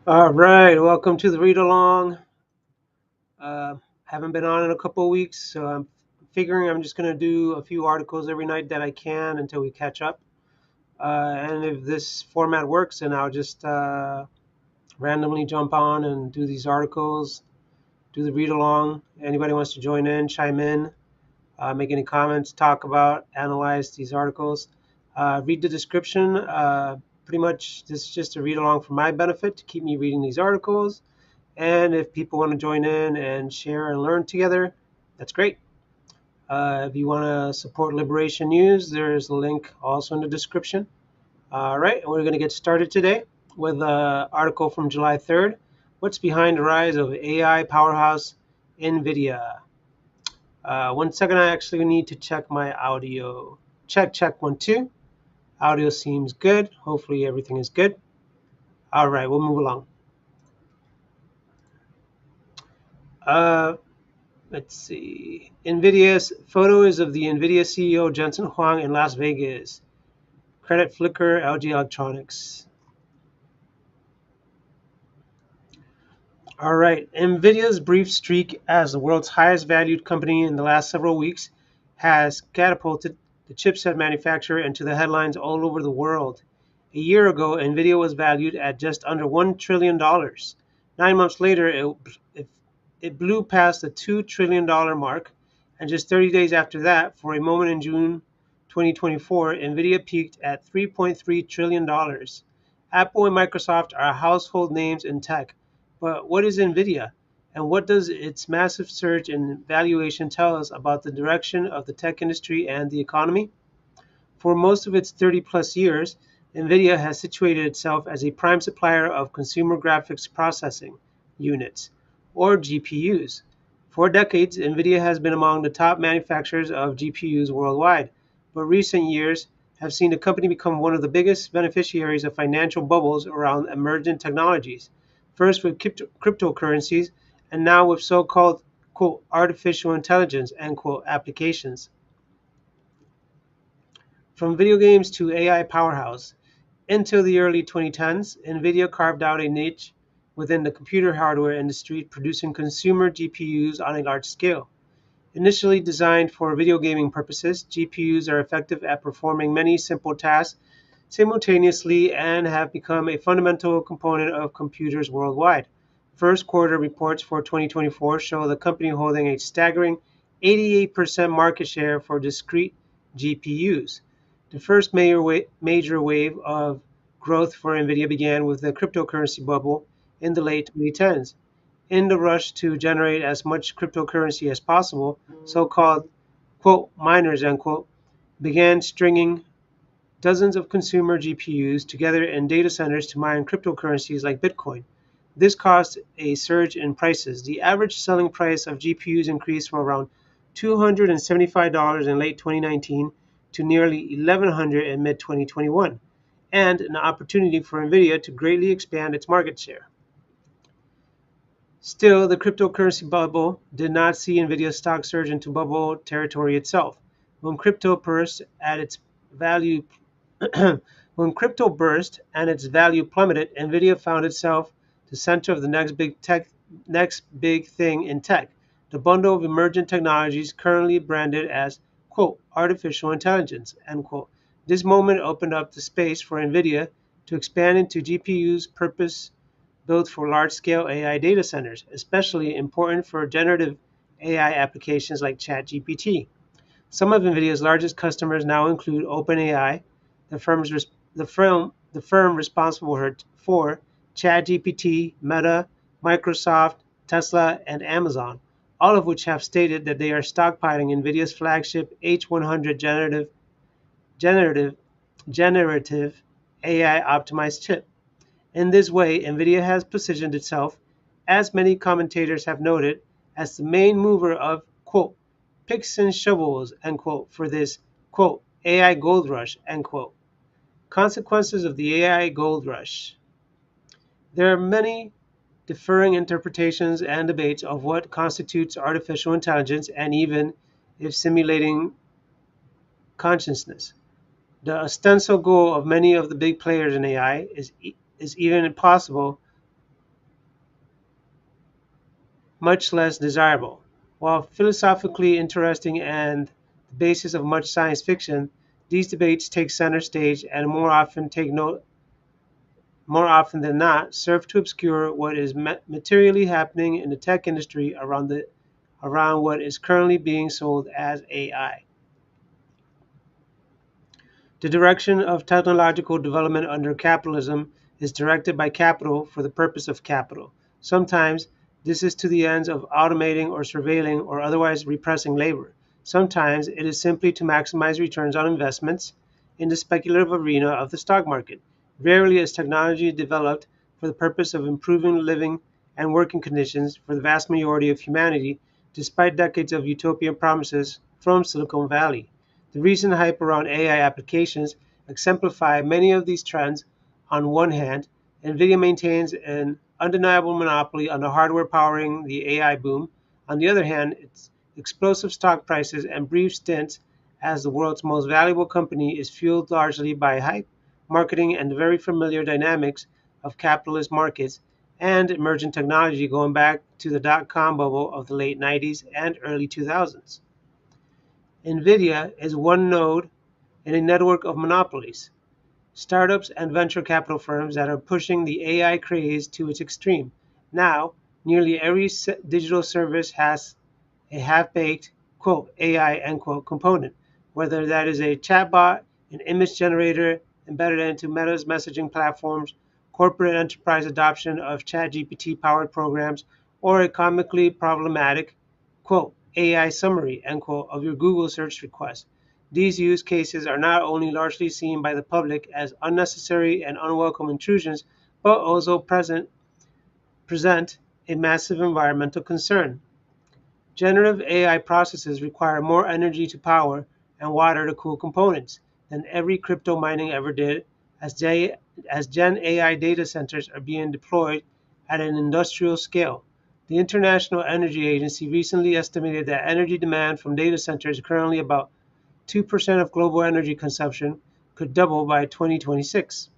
All right, welcome to the read along. Haven't been on in a couple of weeks, so I'm figuring I'm just going to do a few articles every night that I can until we catch up. And if this format works, then I'll just randomly jump on and do these articles, do the read along. Anybody wants to join in, chime in, make any comments, talk about, analyze these articles. Read the description. Pretty much, this is just a read along for my benefit to keep me reading these articles. And if people want to join in and share and learn together, that's great. If you want to support Liberation News, there's a link also in the description. All right, and we're going to get started today with an article from July 3rd. What's behind the rise of AI powerhouse NVIDIA? 1 second, I actually need to check my audio. Check, 1, 2. Audio seems good. Hopefully everything is good. All right, we'll move along. Uh, Let's see. NVIDIA's photo is of the NVIDIA CEO Jensen Huang in Las Vegas. Credit Flickr, LG Electronics. All right. NVIDIA's brief streak as the world's highest valued company in the last several weeks has catapulted the chipset manufacturer into the headlines all over the world. A year ago, NVIDIA was valued at just under $1 trillion. 9 months later, it blew past the $2 trillion mark. And just 30 days after that, for a moment in June 2024, NVIDIA peaked at $3.3 trillion. Apple and Microsoft are household names in tech. But what is NVIDIA? And what does its massive surge in valuation tell us about the direction of the tech industry and the economy? For most of its 30 plus years, NVIDIA has situated itself as a prime supplier of consumer graphics processing units, or GPUs. For decades, NVIDIA has been among the top manufacturers of GPUs worldwide, but recent years have seen the company become one of the biggest beneficiaries of financial bubbles around emergent technologies, first with cryptocurrencies, and now with so-called quote, artificial intelligence end quote, applications. From video games to AI powerhouse, until the early 2010s, NVIDIA carved out a niche within the computer hardware industry, producing consumer GPUs on a large scale. Initially designed for video gaming purposes, GPUs are effective at performing many simple tasks simultaneously and have become a fundamental component of computers worldwide. First quarter reports for 2024 show the company holding a staggering 88% market share for discrete GPUs. The first major wave of growth for NVIDIA began with the cryptocurrency bubble in the late 2010s. In the rush to generate as much cryptocurrency as possible, so-called quote miners unquote began stringing dozens of consumer GPUs together in data centers to mine cryptocurrencies like Bitcoin. This caused a surge in prices. The average selling price of GPUs increased from around $275 in late 2019 to nearly $1,100 in mid 2021, and an opportunity for NVIDIA to greatly expand its market share. Still, the cryptocurrency bubble did not see NVIDIA's stock surge into bubble territory itself. When crypto burst at its value when crypto burst and its value plummeted, Nvidia found itself the center of the next big thing in tech, the bundle of emergent technologies currently branded as quote artificial intelligence end quote. This moment opened up the space for Nvidia to expand into GPUs purpose built for large-scale AI data centers, especially important for generative AI applications like ChatGPT. Some of NVIDIA's largest customers now include OpenAI, the firm's the firm responsible for ChatGPT, Meta, Microsoft, Tesla, and Amazon, all of which have stated that they are stockpiling NVIDIA's flagship H100 generative, generative AI optimized chip. In this way, NVIDIA has positioned itself, as many commentators have noted, as the main mover of, quote, picks and shovels, end quote, for this, quote, AI gold rush, end quote. Consequences of the AI gold rush. There are many differing interpretations and debates of what constitutes artificial intelligence and even if simulating consciousness. The ostensible goal of many of the big players in AI is even possible much less desirable. While philosophically interesting and the basis of much science fiction, these debates take center stage and more often than not serve to obscure what is materially happening in the tech industry around what is currently being sold as AI. The direction of technological development under capitalism is directed by capital for the purpose of capital. Sometimes this is to the ends of automating or surveilling or otherwise repressing labor. Sometimes it is simply to maximize returns on investments in the speculative arena of the stock market. Rarely is technology developed for the purpose of improving living and working conditions for the vast majority of humanity, despite decades of utopian promises from Silicon Valley. The recent hype around AI applications exemplify many of these trends. On one hand, NVIDIA maintains an undeniable monopoly on the hardware powering the AI boom. On the other hand, its explosive stock prices and brief stints as the world's most valuable company is fueled largely by hype, marketing, and the very familiar dynamics of capitalist markets and emergent technology going back to the dot-com bubble of the late 90s and early 2000s. NVIDIA is one node in a network of monopolies, startups and venture capital firms that are pushing the AI craze to its extreme. Now, nearly every digital service has a half-baked quote AI end quote component, whether that is a chatbot, an image generator embedded into Meta's messaging platforms, corporate enterprise adoption of ChatGPT powered programs, or a comically problematic quote AI summary end quote of your Google search request. These use cases are not only largely seen by the public as unnecessary and unwelcome intrusions, but also present a massive environmental concern. Generative AI processes require more energy to power and water to cool components than every crypto mining ever did, as Gen AI data centers are being deployed at an industrial scale. The International Energy Agency recently estimated that energy demand from data centers, currently about 2% of global energy consumption, could double by 2026,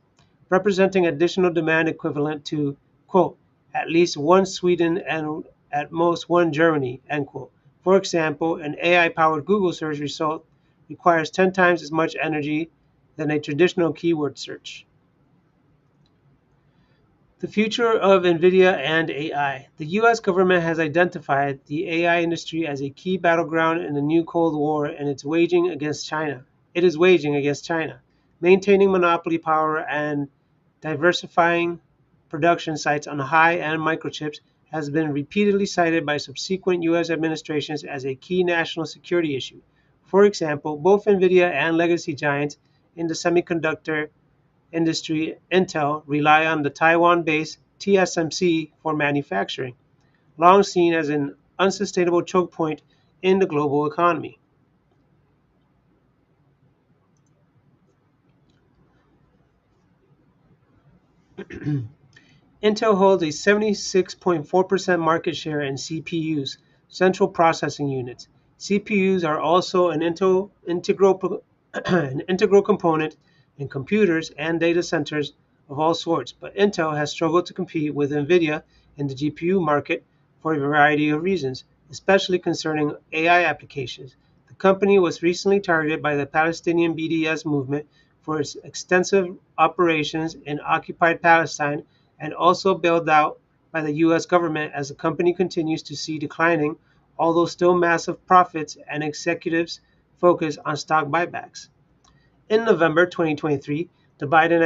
representing additional demand equivalent to, quote, at least one Sweden and at most one Germany, end quote. For example, an AI-powered Google search result requires 10 times as much energy than a traditional keyword search. The future of NVIDIA and AI. The U.S. government has identified the AI industry as a key battleground in the new Cold War, and it's waging against China. It is waging against China. Maintaining monopoly power and diversifying production sites on high-end microchips has been repeatedly cited by subsequent U.S. administrations as a key national security issue. For example, both NVIDIA and legacy giants in the semiconductor industry, Intel, rely on the Taiwan-based TSMC for manufacturing, long seen as an unsustainable choke point in the global economy. Intel holds a 76.4% market share in CPUs, central processing units. CPUs are also an integral component in computers and data centers of all sorts, but Intel has struggled to compete with NVIDIA in the GPU market for a variety of reasons, especially concerning AI applications. The company was recently targeted by the Palestinian BDS movement for its extensive operations in occupied Palestine and also bailed out by the U.S. government as the company continues to see declining, although still massive profits and executives focus on stock buybacks. In November 2023, the Biden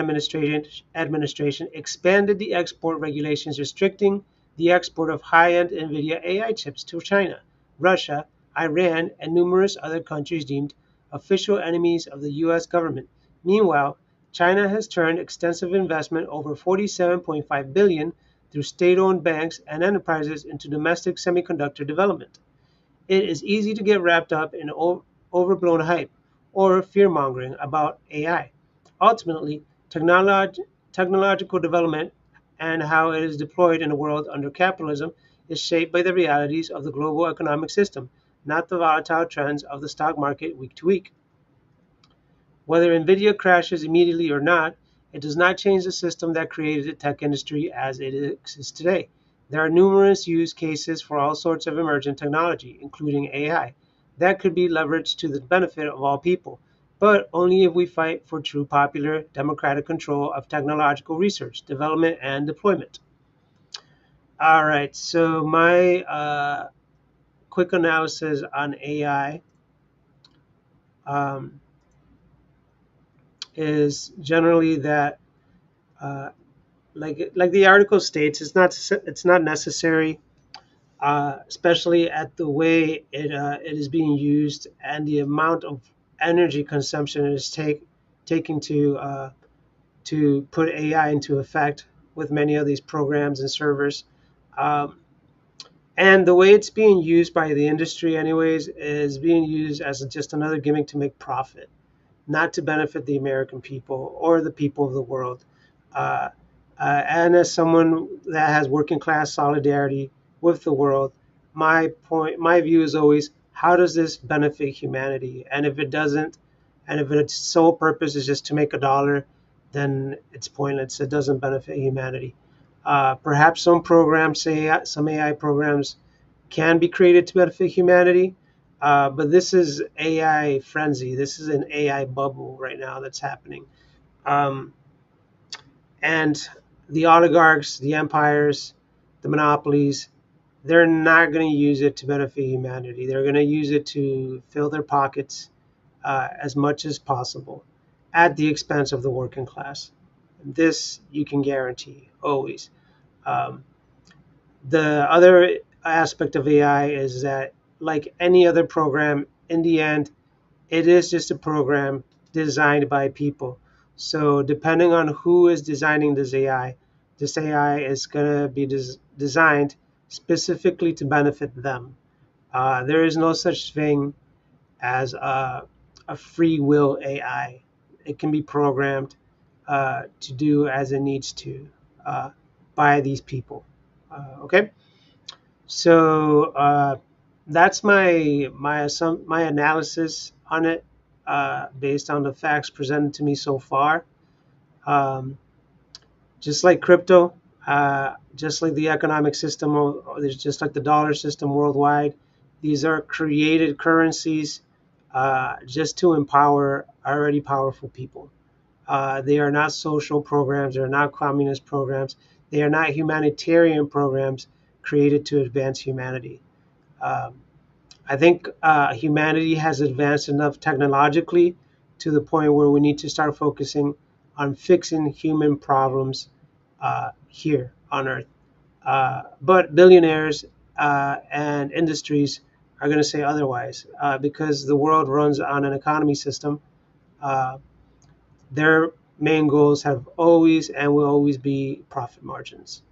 administration expanded the export regulations restricting the export of high-end NVIDIA AI chips to China, Russia, Iran, and numerous other countries deemed official enemies of the U.S. government. Meanwhile, China has turned extensive investment, over $47.5 billion, through state-owned banks and enterprises into domestic semiconductor development. It is easy to get wrapped up in overblown hype or fear-mongering about AI. Ultimately, technological development and how it is deployed in a world under capitalism is shaped by the realities of the global economic system, not the volatile trends of the stock market week to week. Whether NVIDIA crashes immediately or not, it does not change the system that created the tech industry as it exists today. There are numerous use cases for all sorts of emergent technology, including AI, that could be leveraged to the benefit of all people, but only if we fight for true popular democratic control of technological research, development, and deployment. All right, so my quick analysis on AI um, is generally that, uh, like the article states, it's not necessary, especially at the way it is being used and the amount of energy consumption it is taking to put AI into effect with many of these programs and servers. Um, and the way it's being used by the industry, anyways, is being used as just another gimmick to make profit, not to benefit the American people or the people of the world. Uh, and as someone that has working class solidarity with the world, my view is always, how does this benefit humanity? And if it doesn't, and if its sole purpose is just to make a dollar, then it's pointless. It doesn't benefit humanity. Perhaps some AI programs can be created to benefit humanity, but this is AI frenzy. This is an AI bubble right now that's happening. Um, and the oligarchs, the empires, the monopolies, they're not going to use it to benefit humanity. They're going to use it to fill their pockets as much as possible at the expense of the working class. This you can guarantee always. Um, the other aspect of AI is that, like any other program, in the end, it is just a program designed by people. So depending on who is designing this AI is going to be designed specifically to benefit them. There is no such thing as a free will AI. It can be programmed to do as it needs to by these people. Okay. So that's my analysis on it, based on the facts presented to me so far. Um, just like crypto, just like the economic system, or just like the dollar system worldwide, these are created currencies just to empower already powerful people. They are not social programs. They are not communist programs. They are not humanitarian programs created to advance humanity. Um, I think humanity has advanced enough technologically to the point where we need to start focusing on fixing human problems here on Earth. But billionaires and industries are going to say otherwise, because the world runs on an economy system. Uh, their main goals have always and will always be profit margins.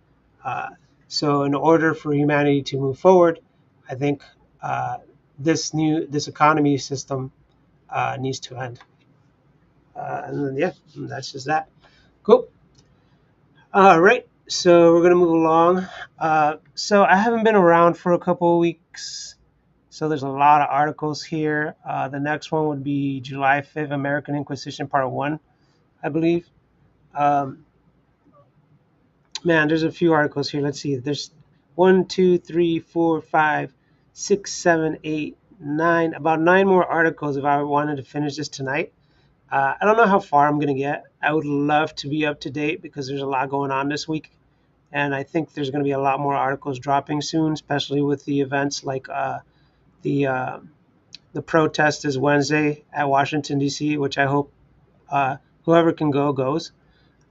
Uh, so in order for humanity to move forward, I think uh, this economy system needs to end. And then, yeah, that's just that. Cool. All right. So we're gonna move along. So I haven't been around for a couple of weeks. So there's a lot of articles here. The next one would be July 5th, American Inquisition Part 1, I believe. Um, Man, there's a few articles here. Let's see. There's one, two, three, four, five, six, seven, eight, nine. About nine more articles if I wanted to finish this tonight. I don't know how far I'm going to get. I would love to be up to date because there's a lot going on this week. And I think there's going to be a lot more articles dropping soon, especially with the events like the uh, the protest is Wednesday at Washington, D.C., which I hope whoever can go goes.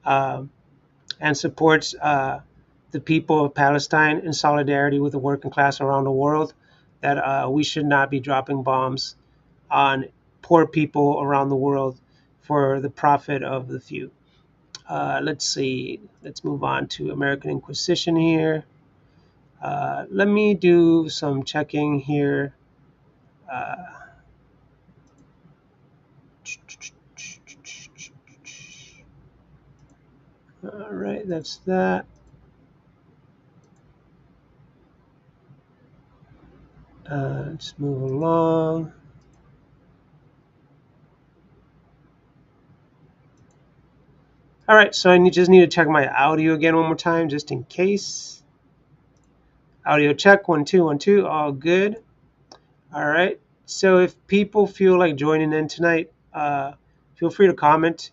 Um, and supports the people of Palestine in solidarity with the working class around the world, that we should not be dropping bombs on poor people around the world for the profit of the few. Let's see. Let's move on to American Inquisition here. Let me do some checking here. Uh, all right, that's that. Let's move along. All right, so just need to check my audio again one more time, just in case. Audio check, 1 2 1 2, all good. All right. So if people feel like joining in tonight, feel free to comment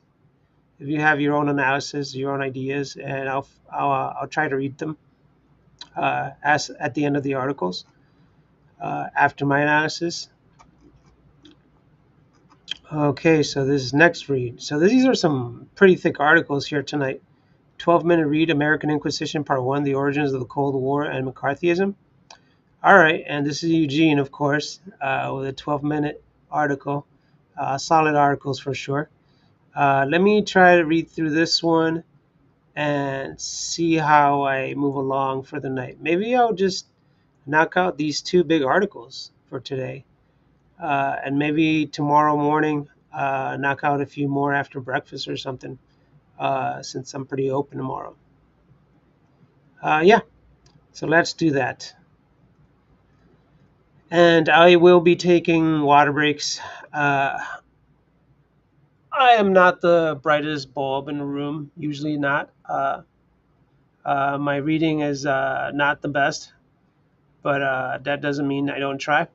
if you have your own analysis, your own ideas, and I'll try to read them as at the end of the articles after my analysis. Okay, so this is next read. So these are some pretty thick articles here tonight. 12-minute read: American Inquisition Part 1: The Origins of the Cold War and McCarthyism. All right, and this is Eugene, of course, with a 12-minute article. Solid articles for sure. Let me try to read through this one and see how I move along for the night. Maybe I'll just knock out these two big articles for today. And maybe tomorrow morning, knock out a few more after breakfast or something, since I'm pretty open tomorrow. Yeah, so let's do that. And I will be taking water breaks. I am not the brightest bulb in the room, usually not. My reading is not the best, but that doesn't mean I don't try,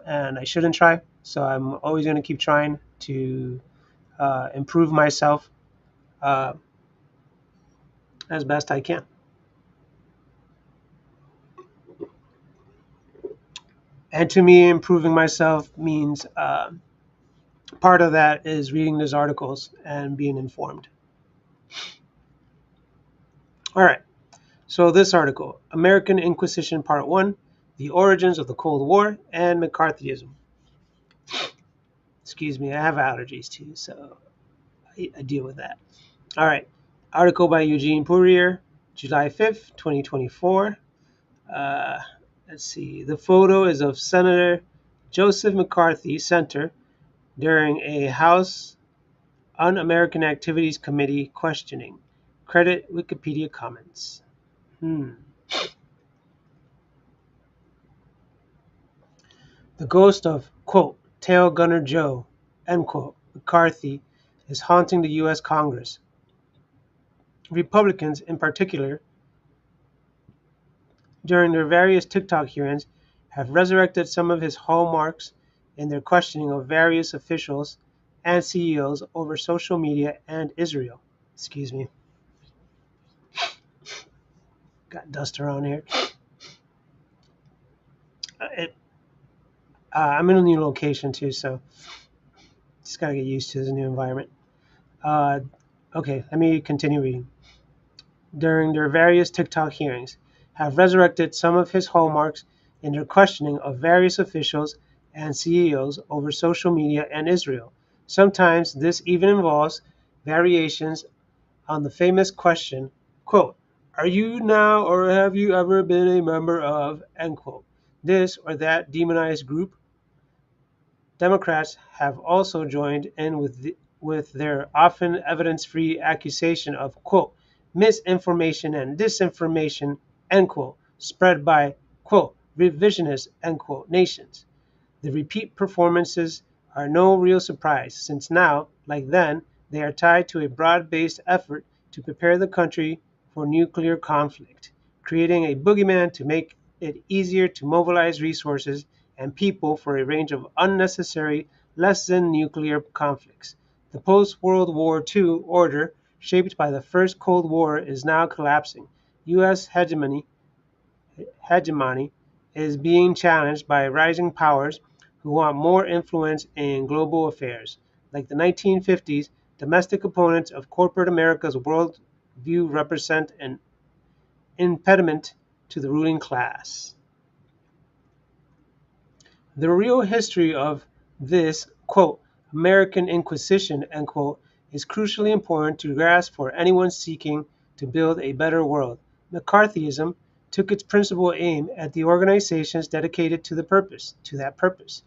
and I shouldn't try. So I'm always going to keep trying to improve myself uh, as best I can. And to me, improving myself means part of that is reading these articles and being informed. All right. So this article, American Inquisition Part 1, The Origins of the Cold War and McCarthyism. Excuse me, I have allergies too, so I deal with that. All right. Article by Eugene Poirier, July 5th, 2024. Uh, let's see. The photo is of Senator Joseph McCarthy Center during a House Un-American Activities Committee questioning. Credit Wikipedia comments. The ghost of, quote, Tail Gunner Joe, end quote, McCarthy is haunting the U.S. Congress. Republicans, in particular, during their various TikTok hearings, have resurrected some of his hallmarks in their questioning of various officials and CEOs over social media and Israel. Excuse me. Got dust around here. I'm in a new location too, so just gotta get used to this new environment. Uh, okay, let me continue reading. During their various TikTok hearings, have resurrected some of his hallmarks in their questioning of various officials and CEOs over social media and Israel. Sometimes this even involves variations on the famous question, quote, are you now or have you ever been a member of, end quote, this or that demonized group? Democrats have also joined in with their often evidence-free accusation of, quote, misinformation and disinformation, end quote, spread by, quote, revisionist, end quote, nations. The repeat performances are no real surprise, since now, like then, they are tied to a broad-based effort to prepare the country for nuclear conflict, creating a boogeyman to make it easier to mobilize resources and people for a range of unnecessary, less than nuclear conflicts. The post-World War II order, shaped by the First Cold War, is now collapsing. U.S. hegemony is being challenged by rising powers who want more influence in global affairs. Like the 1950s, domestic opponents of corporate America's world view represent an impediment to the ruling class. The real history of this, quote, American Inquisition, end quote, is crucially important to grasp for anyone seeking to build a better world. McCarthyism took its principal aim at the organizations dedicated to that purpose.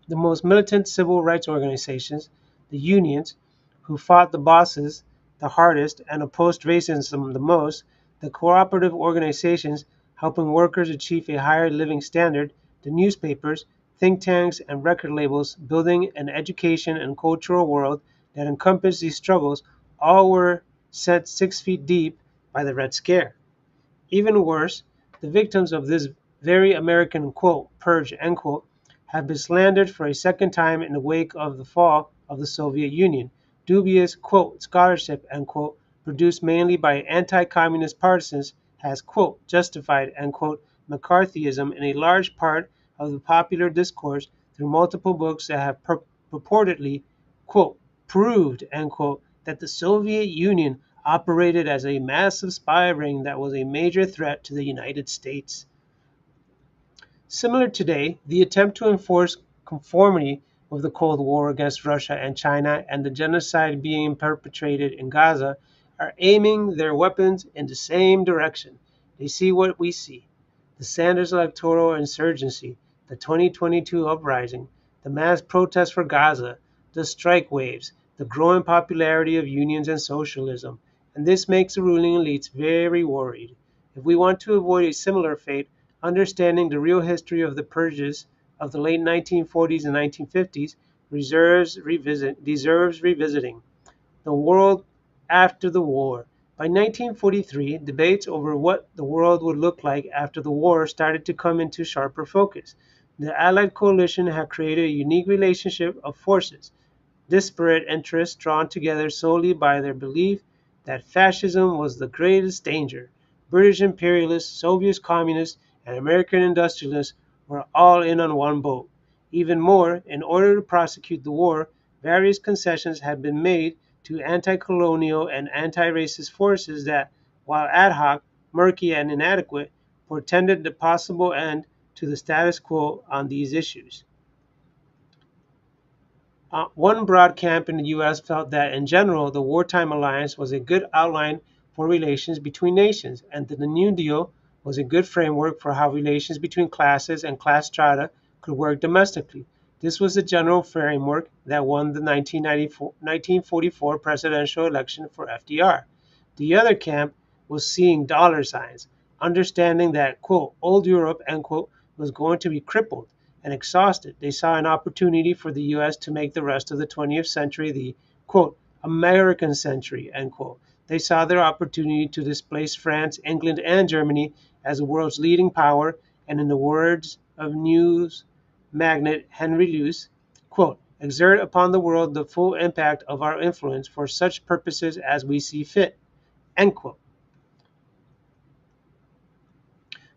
The most militant civil rights organizations, the unions, who fought the bosses the hardest and opposed racism the most, the cooperative organizations helping workers achieve a higher living standard, the newspapers, think tanks, and record labels building an education and cultural world that encompassed these struggles, all were set 6 feet deep by the Red Scare. Even worse, The victims of this very American, quote, purge, end quote, have been slandered for a second time in the wake of the fall of the Soviet Union. Dubious, quote, scholarship, end quote, produced mainly by anti-communist partisans has, quote, justified, end quote, McCarthyism in a large part of the popular discourse through multiple books that have purportedly, quote, proved, end quote, that the Soviet Union operated as a massive spy ring that was a major threat to the United States. Similar today, the attempt to enforce conformity with the Cold War against Russia and China and the genocide being perpetrated in Gaza are aiming their weapons in the same direction. They see what we see: the Sanders electoral insurgency, the 2022 uprising, the mass protests for Gaza, the strike waves, the growing popularity of unions and socialism. And this makes the ruling elites very worried. If we want to avoid a similar fate, understanding the real history of the purges of the late 1940s and 1950s deserves revisiting. The world after the war. By 1943, debates over what the world would look like after the war started to come into sharper focus. The Allied coalition had created a unique relationship of forces, disparate interests drawn together solely by their belief that fascism was the greatest danger. British imperialists, Soviet communists, and American industrialists were all in on one boat. Even more, in order to prosecute the war, various concessions had been made to anti-colonial and anti-racist forces that, while ad hoc, murky, and inadequate, portended the possible end to the status quo on these issues. One broad camp in the U.S. felt that, in general, the wartime alliance was a good outline for relations between nations, and that the New Deal was a good framework for how relations between classes and class strata could work domestically. This was the general framework that won the 1944 presidential election for FDR. The other camp was seeing dollar signs, understanding that, quote, old Europe, end quote, was going to be crippled and exhausted. They saw an opportunity for the U.S. to make the rest of the 20th century the, quote, American century, end quote. They saw their opportunity to displace France, England, and Germany as the world's leading power, and in the words of news magnate Henry Luce, quote, exert upon the world the full impact of our influence for such purposes as we see fit, end quote.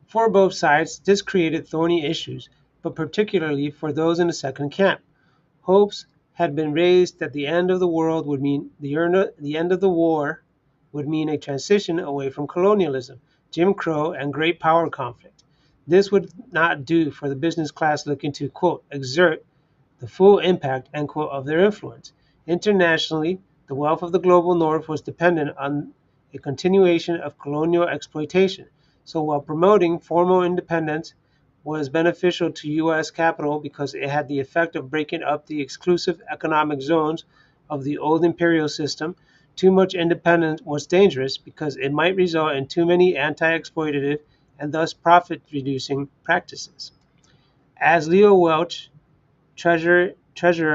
For both sides, this created thorny issues, but particularly for those in the second camp. Hopes had been raised that the end of the world would mean the end of the war would mean a transition away from colonialism, Jim Crow, and great power conflict. This would not do for the business class looking to, quote, exert the full impact, end quote, of their influence. Internationally, the wealth of the global north was dependent on a continuation of colonial exploitation. So while promoting formal independence was beneficial to U.S. capital because it had the effect of breaking up the exclusive economic zones of the old imperial system, too much independence was dangerous because it might result in too many anti-exploitative and thus profit-reducing practices. As Leo Welch, treasurer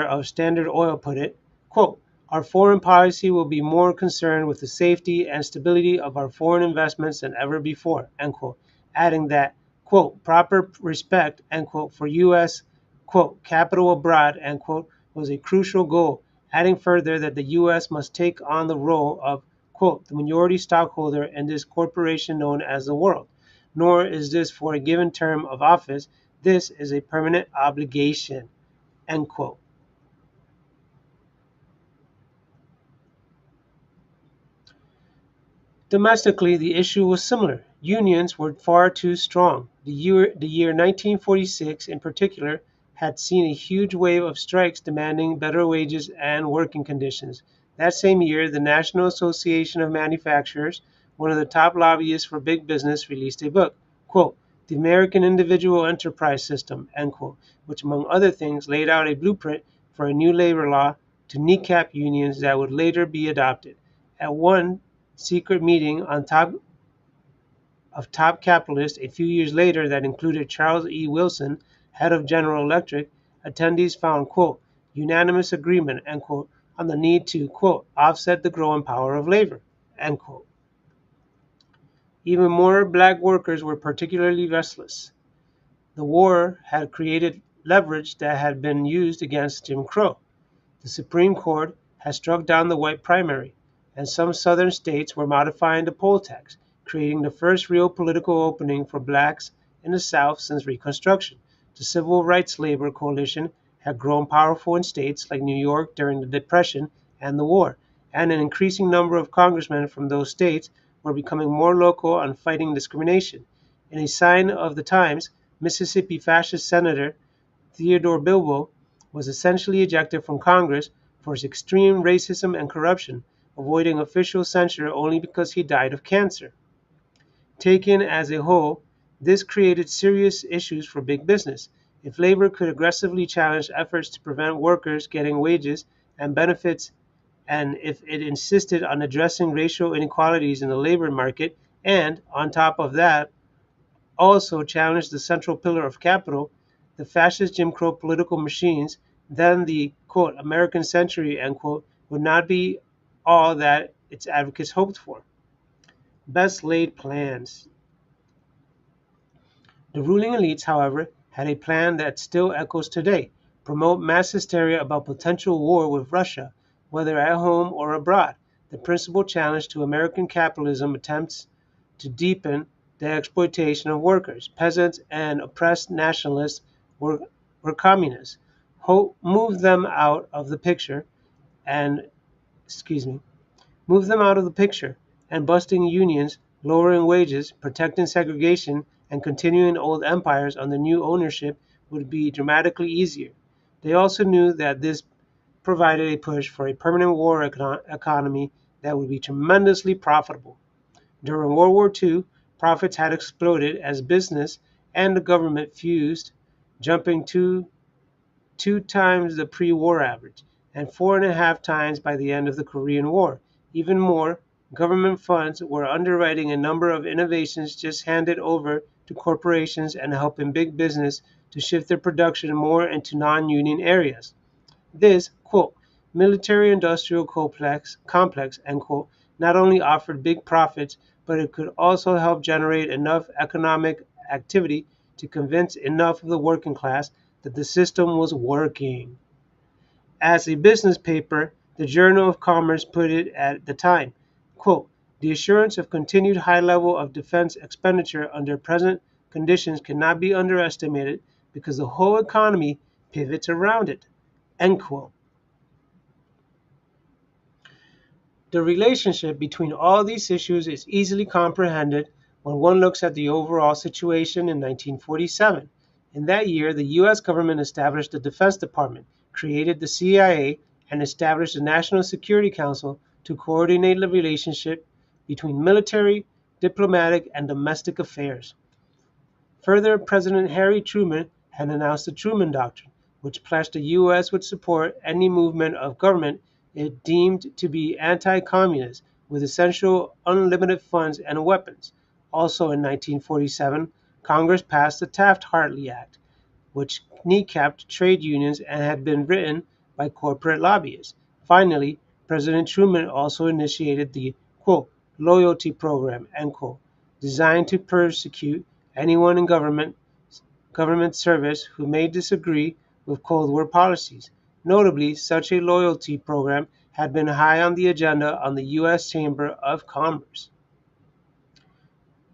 of Standard Oil, put it, quote, our foreign policy will be more concerned with the safety and stability of our foreign investments than ever before, end quote, adding that, quote, proper respect, end quote, for U.S., quote, capital abroad, end quote, was a crucial goal, adding further that the U.S. must take on the role of, quote, the majority stockholder in this corporation known as the world. Nor is this for a given term of office. This is a permanent obligation, end quote. Domestically, the issue was similar. Unions were far too strong. The year 1946, in particular, had seen a huge wave of strikes demanding better wages and working conditions. That same year, the National Association of Manufacturers, one of the top lobbyists for big business, released a book, quote, The American Individual Enterprise System, end quote, which, among other things, laid out a blueprint for a new labor law to kneecap unions that would later be adopted. At one secret meeting on top capitalists a few years later that included Charles E. Wilson, head of General Electric, attendees found, quote, unanimous agreement, end quote, on the need to, quote, offset the growing power of labor, end quote. Even more black workers were particularly restless. The war had created leverage that had been used against Jim Crow. The Supreme Court had struck down the white primary, and some southern states were modifying the poll tax, creating the first real political opening for blacks in the South since Reconstruction. The civil rights labor coalition had grown powerful in states like New York during the Depression and the war, and an increasing number of congressmen from those states were becoming more local on fighting discrimination. In a sign of the times, Mississippi fascist Senator Theodore Bilbo was essentially ejected from Congress for his extreme racism and corruption, avoiding official censure only because he died of cancer. Taken as a whole, this created serious issues for big business. If labor could aggressively challenge efforts to prevent workers getting wages and benefits, and if it insisted on addressing racial inequalities in the labor market, and, on top of that, also challenged the central pillar of capital, the fascist Jim Crow political machines, then the quote, American century, end quote, would not be all that its advocates hoped for. Best laid plans. The ruling elites, however, had a plan that still echoes today: promote mass hysteria about potential war with Russia, whether at home or abroad. The principal challenge to American capitalism attempts to deepen the exploitation of workers. Peasants and oppressed nationalists were communists. Move them out of the picture and, excuse me, move them out of the picture, and busting unions, lowering wages, protecting segregation, and continuing old empires under new ownership would be dramatically easier. They also knew that this provided a push for a permanent war economy that would be tremendously profitable. During World War II, profits had exploded as business and the government fused, jumping to 2 times the pre-war average, and 4.5 times by the end of the Korean War. Even more, government funds were underwriting a number of innovations just handed over to corporations and helping big business to shift their production more into non-union areas. This, quote, military-industrial complex, end quote, not only offered big profits, but it could also help generate enough economic activity to convince enough of the working class that the system was working. As a business paper, the Journal of Commerce put it at the time, quote, the assurance of continued high level of defense expenditure under present conditions cannot be underestimated because the whole economy pivots around it, end quote. The relationship between all these issues is easily comprehended when one looks at the overall situation in 1947. In that year, the U.S. government established the Defense Department, created the CIA, and established the National Security Council to coordinate the relationship between military, diplomatic, and domestic affairs. Further, President Harry Truman had announced the Truman Doctrine, which pledged the U.S. would support any movement of government it deemed to be anti-communist with essential unlimited funds and weapons. Also in 1947, Congress passed the Taft-Hartley Act, which kneecapped trade unions and had been written by corporate lobbyists. Finally, President Truman also initiated the, quote, loyalty program, end quote, designed to persecute anyone in government service who may disagree with Cold War policies. Notably, such a loyalty program had been high on the agenda on the U.S. Chamber of Commerce.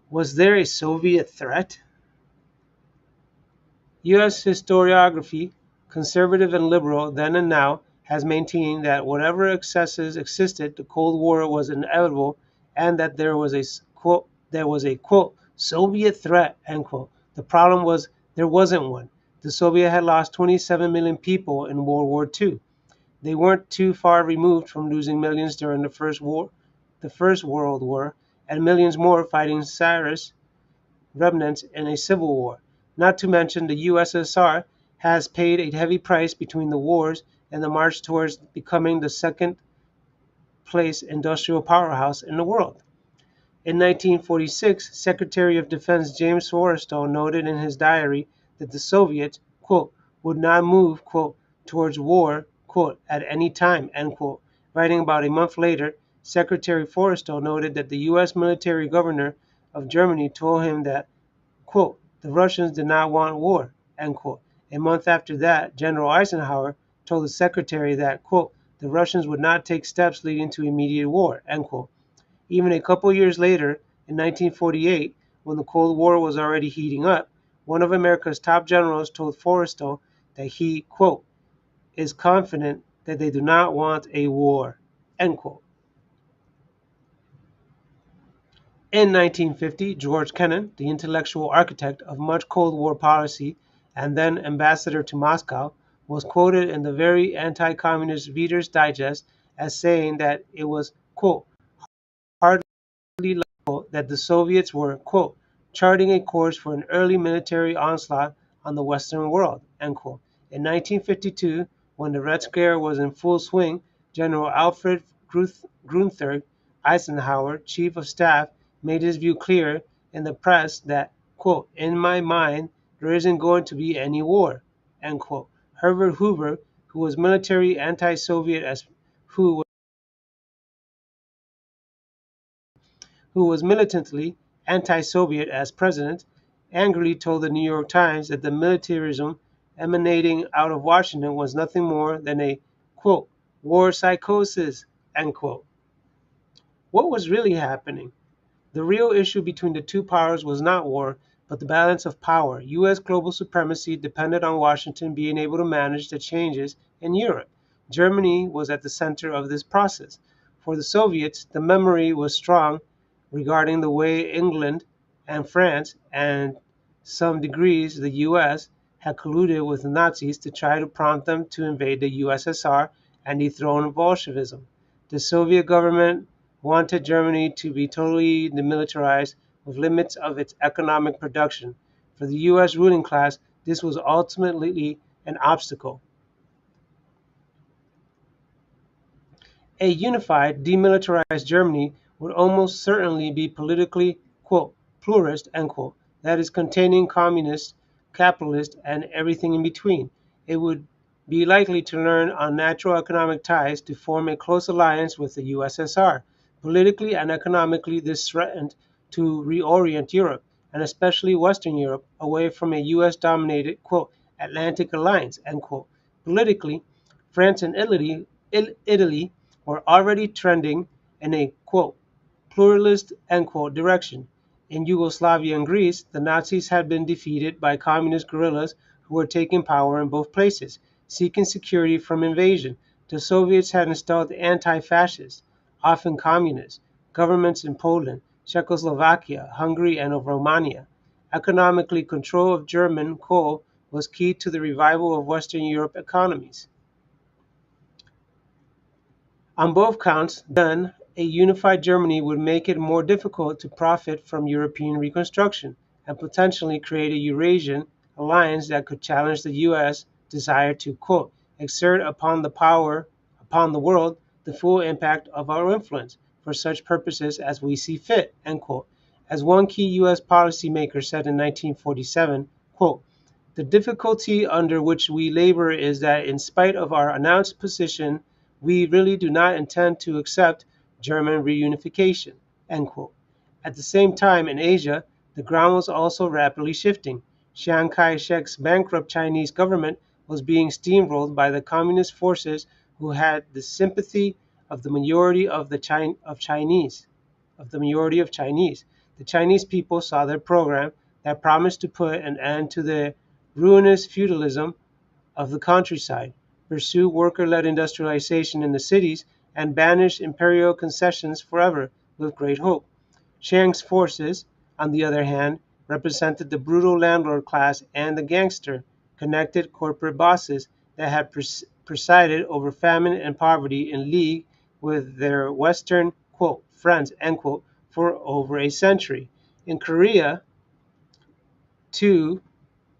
Was there a Soviet threat? U.S. historiography, conservative and liberal then and now, has maintained that whatever excesses existed, the Cold War was inevitable, and that there was a quote Soviet threat, end quote. The problem was there wasn't one. The Soviet had lost 27 million people in World War II. They weren't too far removed from losing millions during the First World War, and millions more fighting Tsarist remnants in a civil war. Not to mention the USSR has paid a heavy price between the wars and the march towards becoming the second place industrial powerhouse in the world. In 1946, Secretary of Defense James Forrestal noted in his diary that the Soviets, quote, would not move, quote, towards war, quote, at any time, end quote. Writing about a month later, Secretary Forrestal noted that the U.S. military governor of Germany told him that, quote, the Russians did not want war, end quote. A month after that, General Eisenhower told the secretary that, quote, the Russians would not take steps leading to immediate war, end quote. Even a couple years later, in 1948, when the Cold War was already heating up, one of America's top generals told Forrestal that he, quote, is confident that they do not want a war, end quote. In 1950, George Kennan, the intellectual architect of much Cold War policy and then ambassador to Moscow, was quoted in the very anti-communist Reader's Digest as saying that it was, quote, hardly likely that the Soviets were, quote, charting a course for an early military onslaught on the Western world, end quote. In 1952, when the Red Scare was in full swing, General Alfred Gunther Eisenhower, Chief of Staff, made his view clear in the press that, quote, in my mind, there isn't going to be any war, end quote. Herbert Hoover, who was military anti-Soviet as who who was militantly anti-Soviet as president, angrily told the New York Times that the militarism emanating out of Washington was nothing more than a, quote, war psychosis, end quote. What was really happening? The real issue between the two powers was not war, but the balance of power. U.S. global supremacy depended on Washington being able to manage the changes in Europe. Germany was at the center of this process. For the Soviets, the memory was strong regarding the way England and France, and some degrees the U.S., had colluded with the Nazis to try to prompt them to invade the USSR and dethrone Bolshevism. The Soviet government wanted Germany to be totally demilitarized with limits of its economic production. For the U.S. ruling class, this was ultimately an obstacle. A unified, demilitarized Germany would almost certainly be politically, quote, pluralist, end quote, that is, containing communists, capitalists, and everything in between. It would be likely to learn on natural economic ties to form a close alliance with the USSR. Politically and economically, this threatened to reorient Europe, and especially Western Europe, away from a US-dominated, quote, Atlantic alliance, end quote. Politically, France and Italy were already trending in a, quote, pluralist, end quote, direction. In Yugoslavia and Greece, the Nazis had been defeated by communist guerrillas who were taking power in both places, seeking security from invasion. The Soviets had installed anti-fascist, often communist, governments in Poland, Czechoslovakia, Hungary, and Romania. Economically, control of German coal was key to the revival of Western Europe economies. On both counts, then, a unified Germany would make it more difficult to profit from European reconstruction and potentially create a Eurasian alliance that could challenge the U.S. desire to, quote, exert upon the world the full impact of our influence for such purposes as we see fit, end quote. As one key U.S. policymaker said in 1947, quote, the difficulty under which we labor is that in spite of our announced position, we really do not intend to accept German reunification, end quote. At the same time, in Asia, the ground was also rapidly shifting. Chiang Kai-shek's bankrupt Chinese government was being steamrolled by the communist forces who had the sympathy of the majority of Chinese. The Chinese people saw their program that promised to put an end to the ruinous feudalism of the countryside, pursue worker-led industrialization in the cities, and banish imperial concessions forever with great hope. Chiang's forces, on the other hand, represented the brutal landlord class and the gangster-connected corporate bosses that had presided over famine and poverty in league with their Western, quote, friends, end quote, for over a century. In Korea, too,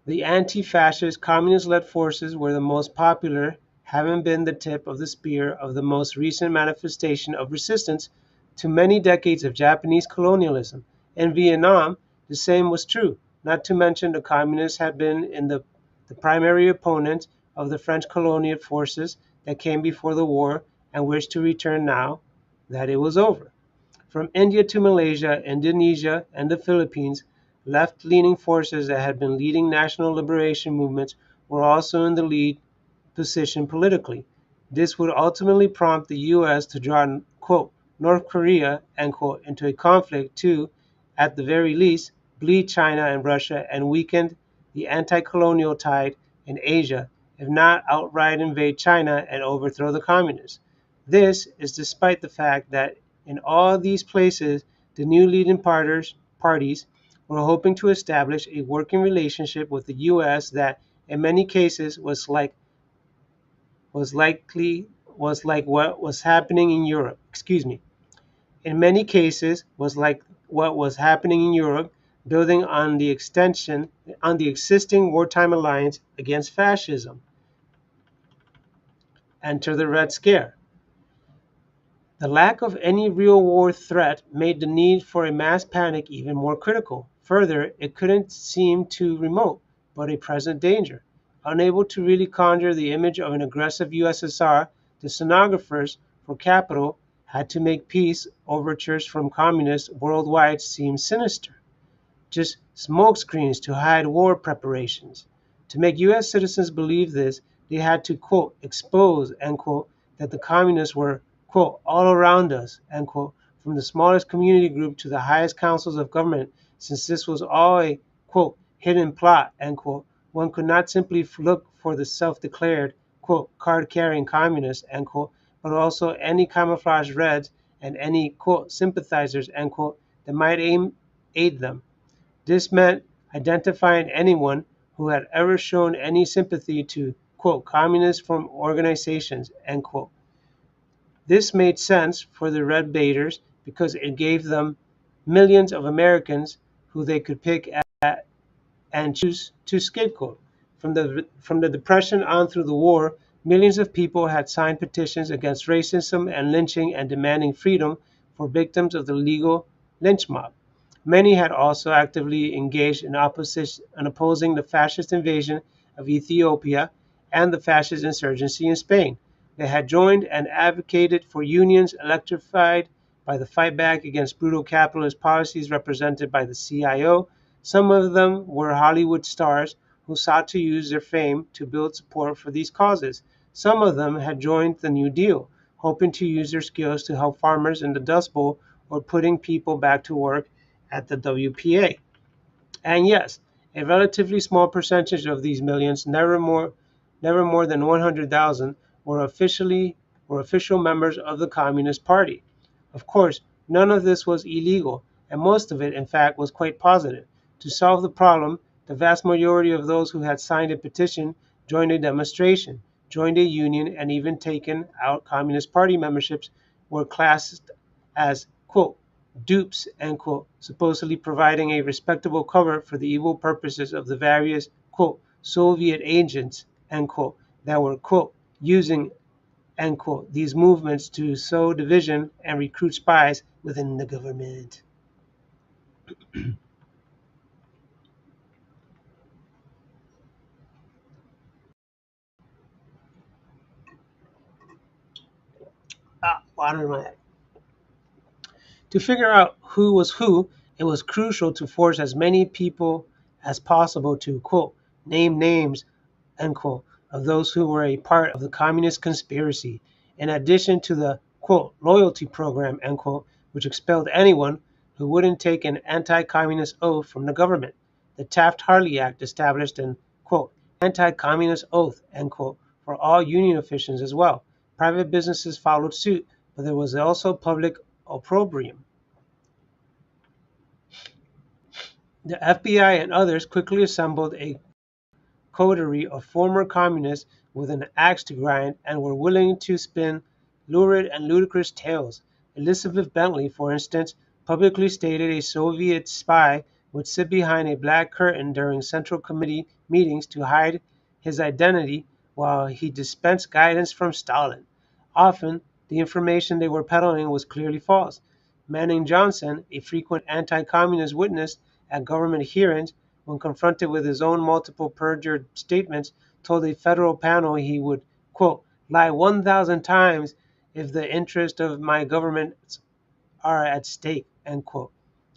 the anti-fascist, communist-led forces were the most popular, having been the tip of the spear of the most recent manifestation of resistance to many decades of Japanese colonialism. In Vietnam, the same was true, not to mention the communists had been the primary opponent of the French colonial forces that came before the war and wished to return now that it was over. From India to Malaysia, Indonesia, and the Philippines, left-leaning forces that had been leading national liberation movements were also in the lead position politically. This would ultimately prompt the U.S. to draw, quote, North Korea, end quote, into a conflict to, at the very least, bleed China and Russia and weaken the anti-colonial tide in Asia, if not outright invade China and overthrow the communists. This is despite the fact that in all these places, the new leading parties were hoping to establish a working relationship with the U.S. that, in many cases, was likely was like what was happening in Europe. Excuse me. In many cases, was like what was happening in Europe, building on the existing wartime alliance against fascism. Enter the Red Scare. The lack of any real war threat made the need for a mass panic even more critical. Further, it couldn't seem too remote, but a present danger. Unable to really conjure the image of an aggressive USSR, the stenographers for Capital had to make peace overtures from communists worldwide seem sinister, just smokescreens to hide war preparations. To make U.S. citizens believe this, they had to, quote, expose, end quote, that the communists were, quote, all around us, end quote, from the smallest community group to the highest councils of government, since this was all a, quote, hidden plot, end quote. One could not simply look for the self-declared, quote, card-carrying communists, end quote, but also any camouflaged Reds and any, quote, sympathizers, end quote, that might aid them. This meant identifying anyone who had ever shown any sympathy to, quote, communist from organizations, end quote. This made sense for the Red Baiters because it gave them millions of Americans who they could pick at and choose to scapegoat. From the Depression on through the war, millions of people had signed petitions against racism and lynching and demanding freedom for victims of the legal lynch mob. Many had also actively engaged in opposing the fascist invasion of Ethiopia and the fascist insurgency in Spain. They had joined and advocated for unions electrified by the fight back against brutal capitalist policies represented by the CIO. Some of them were Hollywood stars who sought to use their fame to build support for these causes. Some of them had joined the New Deal, hoping to use their skills to help farmers in the Dust Bowl or putting people back to work at the WPA. And yes, a relatively small percentage of these millions, never more than 100,000, were official members of the Communist Party. Of course, none of this was illegal, and most of it, in fact, was quite positive. To solve the problem, the vast majority of those who had signed a petition joined a demonstration, joined a union, and even taken out Communist Party memberships were classed as, quote, dupes, end quote, supposedly providing a respectable cover for the evil purposes of the various, quote, Soviet agents, end quote, that were, quote, using, end quote, these movements to sow division and recruit spies within the government. Water in my head. To figure out who was who, it was crucial to force as many people as possible to, quote, name names, end quote, of those who were a part of the communist conspiracy, in addition to the, quote, loyalty program, end quote, which expelled anyone who wouldn't take an anti-communist oath from the government. The Taft-Hartley Act established an, quote, anti-communist oath, end quote, for all union officials as well. Private businesses followed suit, but there was also public opprobrium. The FBI and others quickly assembled a coterie of former communists with an axe to grind and were willing to spin lurid and ludicrous tales. Elizabeth Bentley, for instance, publicly stated a Soviet spy would sit behind a black curtain during Central Committee meetings to hide his identity while he dispensed guidance from Stalin. Often, the information they were peddling was clearly false. Manning Johnson, a frequent anti-communist witness at government hearings, when confronted with his own multiple perjured statements, told a federal panel he would, quote, lie 1,000 times if the interests of my government are at stake, end quote.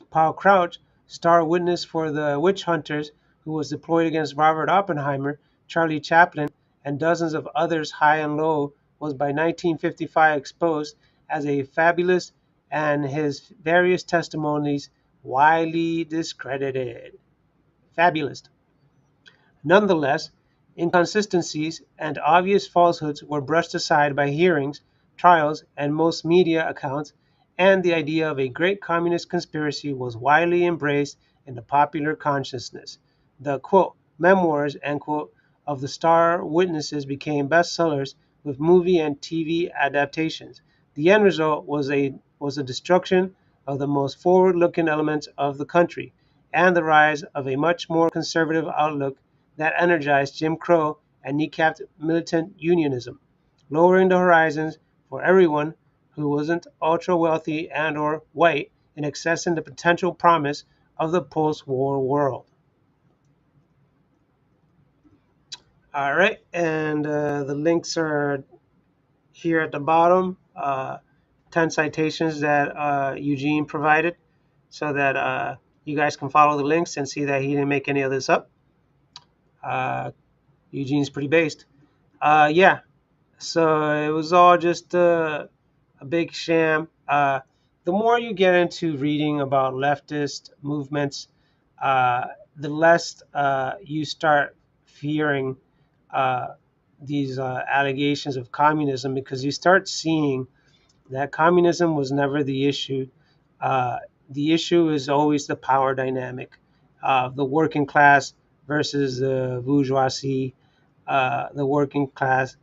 Paul Crouch, star witness for the witch hunters who was deployed against Robert Oppenheimer, Charlie Chaplin, and dozens of others high and low, was by 1955 exposed as a fabulist and his various testimonies widely discredited. Fabulist. Nonetheless, inconsistencies and obvious falsehoods were brushed aside by hearings, trials, and most media accounts, and the idea of a great communist conspiracy was widely embraced in the popular consciousness. The quote, memoirs, end quote, of the star witnesses became bestsellers with movie and TV adaptations. The end result was a destruction of the most forward-looking elements of the country and the rise of a much more conservative outlook that energized Jim Crow and kneecapped militant unionism, lowering the horizons for everyone who wasn't ultra-wealthy and or white and accessing the potential promise of the post-war world. All right, and the links are here at the bottom. 10 citations that Eugene provided so that you guys can follow the links and see that he didn't make any of this up. Eugene's pretty based. Yeah, so it was all just a big sham. The more you get into reading about leftist movements, uh, the less you start fearing uh, these allegations of communism, because you start seeing that communism was never the issue. Uh, the issue is always the power dynamic of the working class versus the bourgeoisie, the working class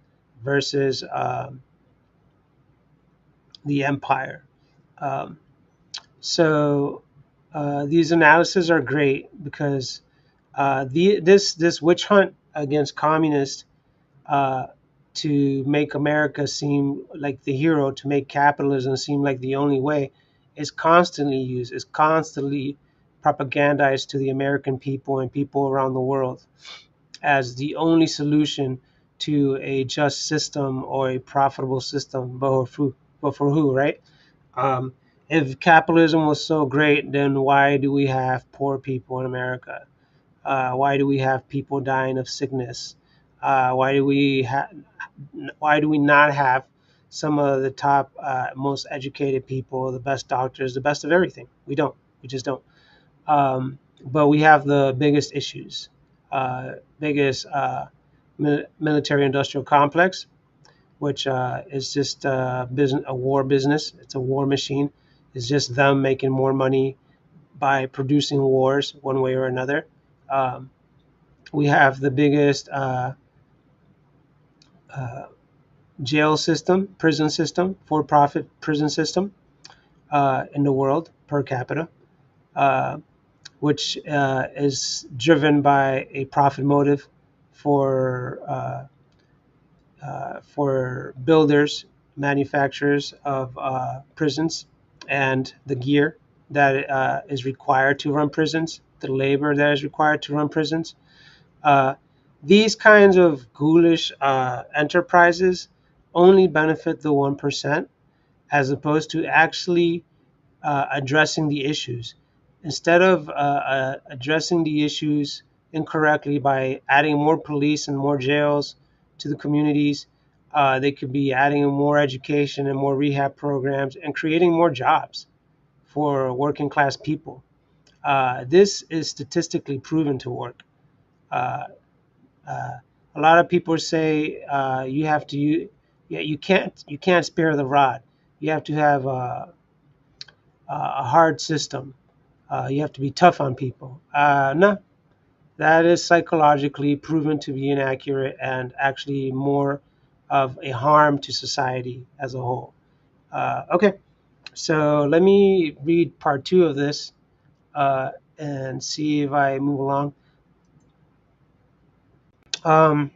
versus the empire. Um, so these analyses are great because this witch hunt against communists uh, to make America seem like the hero, to make capitalism seem like the only way, is constantly used, is constantly propagandized to the American people and people around the world as the only solution to a just system or a profitable system. But for who, right? Um, if capitalism was so great, then why do we have poor people in America? Why do we have people dying of sickness? Why do we not have some of the top, most educated people, the best doctors, the best of everything? We don't. We just don't. But we have the biggest issues, biggest military-industrial complex, which is just a war business. It's a war machine. It's just them making more money by producing wars one way or another. Um, we have the biggest uh, jail system, prison system, for-profit prison system in the world per capita, uh, which is driven by a profit motive for builders, manufacturers of prisons, and the gear that is required to run prisons, the labor that is required to run prisons. Uh, these kinds of ghoulish enterprises only benefit the 1%, as opposed to actually addressing the issues. Instead of addressing the issues incorrectly by adding more police and more jails to the communities, they could be adding more education and more rehab programs and creating more jobs for working class people. This is statistically proven to work. Uh, uh, a lot of people say you have to, yeah, you can't spare the rod. You have to have a hard system. You have to be tough on people. No, that is psychologically proven to be inaccurate and actually more of a harm to society as a whole. Okay, so let me read part two of this and see if I move along. Um,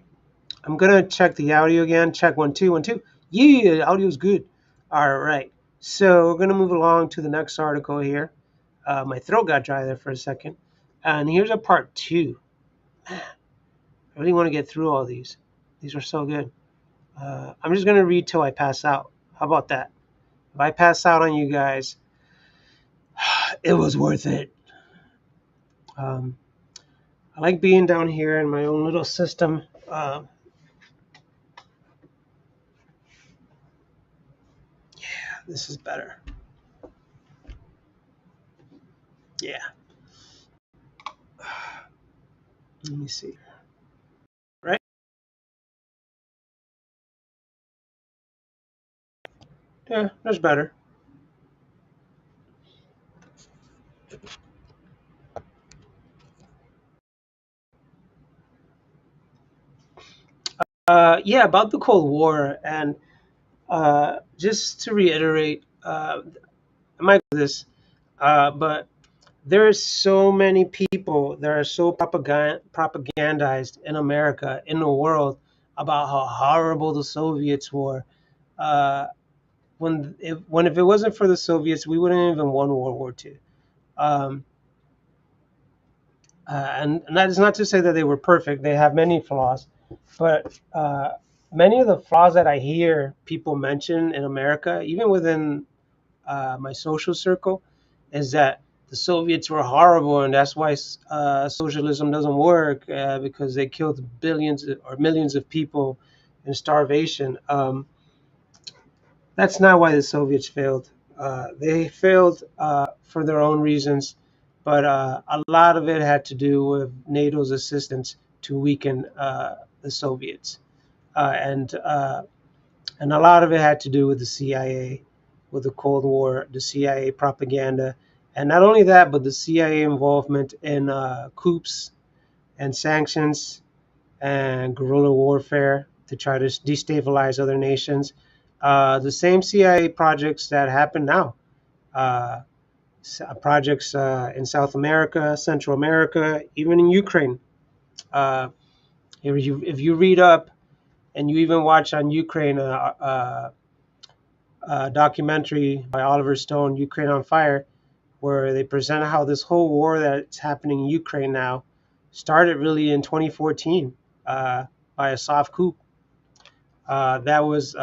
I'm gonna check the audio again. Check 1 2 1 2. Yeah, the audio is good. All right. So we're gonna move along to the next article here. My throat got dry there for a second. And here's a part two. I really want to get through all these. These are so good. I'm just gonna read till I pass out. How about that? If I pass out on you guys, It was worth it. Um, I like being down here in my own little system. This is better. Yeah. Let me see. Right? Yeah, that's better. Yeah, about the Cold War, and just to reiterate, I might do this, but there are so many people that are so propagandized in America, in the world, about how horrible the Soviets were. Uh, when if it wasn't for the Soviets, we wouldn't even won World War II. Um, and that is not to say that they were perfect. They have many flaws, but many of the flaws that I hear people mention in America, even within my social circle, is that the Soviets were horrible, and that's why socialism doesn't work because they killed billions or millions of people in starvation. That's not why the Soviets failed. They failed for their own reasons, but a lot of it had to do with NATO's assistance to weaken the Soviets, and a lot of it had to do with the CIA, with the Cold War, the CIA propaganda, and not only that, but the CIA involvement in coups and sanctions and guerrilla warfare to try to destabilize other nations. The same CIA projects that happen now, uh, projects in South America, Central America, even in Ukraine. Uh, if you read up and you even watch on Ukraine a documentary by Oliver Stone, Ukraine on Fire, where they present how this whole war that's happening in Ukraine now started really in 2014 by a soft coup that was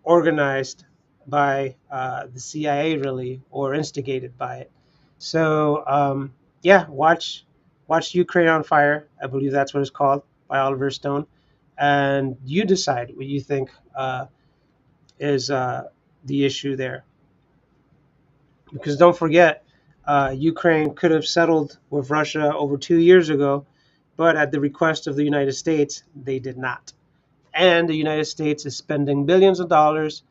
organized by the CIA, really, or instigated by it. So yeah, watch Ukraine on Fire. I believe that's what it's called, by Oliver Stone, and you decide what you think is the issue there. Because don't forget, Ukraine could have settled with Russia over 2 years ago, but at the request of the United States, they did not. And the United States is spending billions of dollars,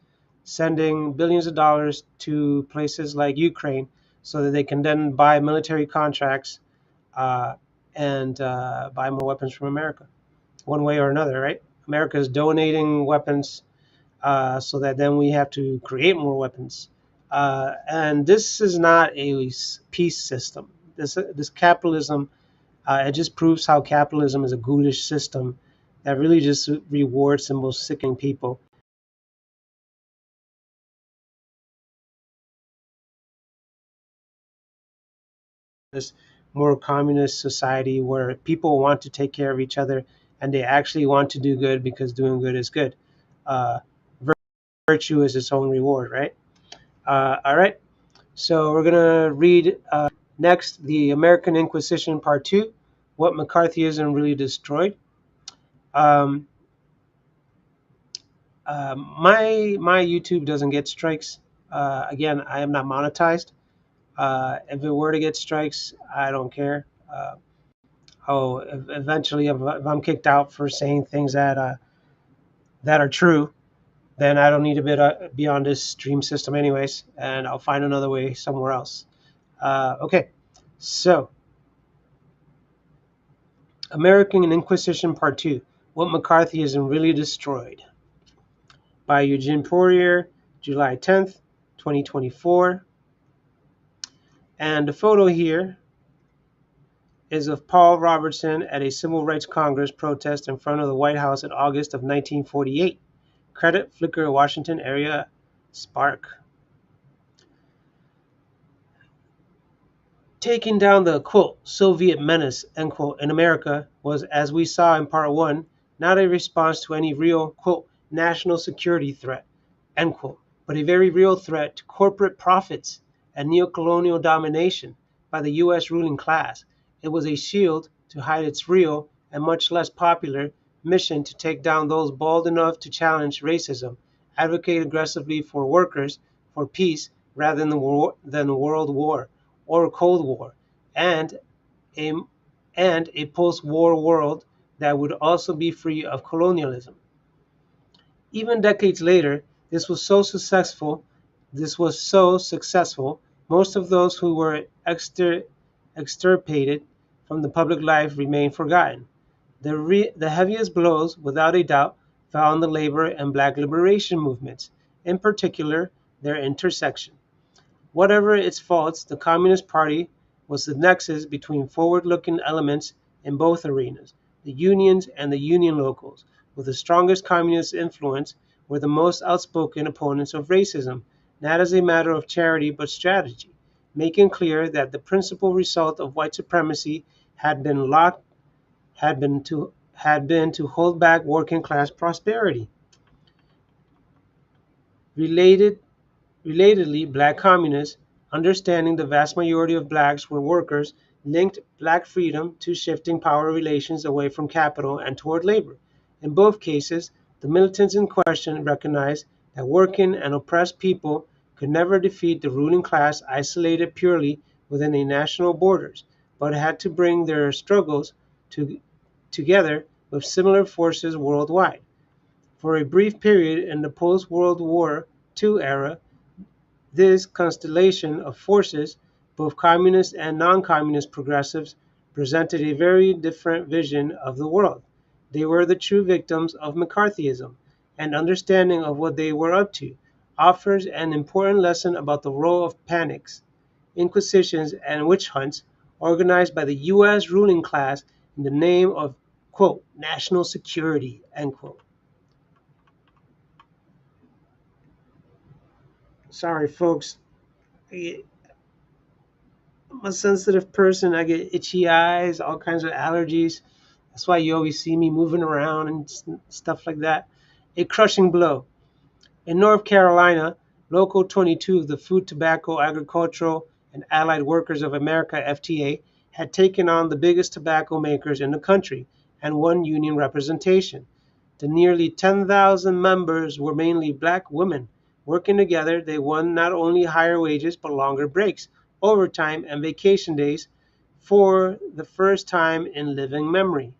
sending billions of dollars to places like Ukraine so that they can then buy military contracts uh, and buy more weapons from America, one way or another, right? America is donating weapons so that then we have to create more weapons. And this is not a peace system. This capitalism, it just proves how capitalism is a ghoulish system that really just rewards the most sickening people. This more communist society where people want to take care of each other and they actually want to do good because doing good is good. Uh, Virtue is its own reward, right? All right. So we're gonna read next the American Inquisition Part Two: What McCarthyism Really Destroyed. Um, my YouTube doesn't get strikes. Again, I am not monetized. If it were to get strikes, I don't care. Eventually, if I'm kicked out for saying things that are true, then I don't need to be on this stream system anyways, and I'll find another way somewhere else. Okay, so American Inquisition Part 2: What McCarthyism Really Destroyed, by Eugene Poirier, July 10th, 2024. And the photo here is of Paul Robertson at a Civil Rights Congress protest in front of the White House in August of 1948. Credit Flickr Washington area Spark. Taking down the quote Soviet menace end quote in America was, as we saw in part one, not a response to any real quote national security threat end quote, but a very real threat to corporate profits and neocolonial domination by the U.S. ruling class. It was a shield to hide its real and much less popular mission to take down those bold enough to challenge racism, advocate aggressively for workers, for peace rather than a world war or a Cold War, and a, and a post-war world that would also be free of colonialism. Even decades later, this was so successful, most of those who were extirpated from the public life remain forgotten. The heaviest blows, without a doubt, fell on the labor and black liberation movements, in particular their intersection. Whatever its faults, the Communist Party was the nexus between forward-looking elements in both arenas. The unions and the union locals, with the strongest communist influence, were the most outspoken opponents of racism, not as a matter of charity but strategy, making clear that the principal result of white supremacy had been to hold back working class prosperity. Related Relatedly, black communists, understanding the vast majority of blacks were workers, linked black freedom to shifting power relations away from capital and toward labor. In both cases, the militants in question recognized that working and oppressed people could never defeat the ruling class isolated purely within a national borders, but had to bring their struggles together with similar forces worldwide. For a brief period in the post-World War II era, this constellation of forces, both communist and non-communist progressives, presented a very different vision of the world. They were the true victims of McCarthyism, and understanding of what they were up to offers an important lesson about the role of panics, inquisitions, and witch hunts organized by the U.S. ruling class in the name of, quote, national security, end quote. Sorry, folks. I'm a sensitive person. I get itchy eyes, all kinds of allergies. That's why you always see me moving around and stuff like that. A crushing blow. In North Carolina, Local 22 of the Food, Tobacco, Agricultural, and Allied Workers of America (FTA) had taken on the biggest tobacco makers in the country and won union representation. The nearly 10,000 members were mainly black women. Working together, they won not only higher wages but longer breaks, overtime, and vacation days for the first time in living memory.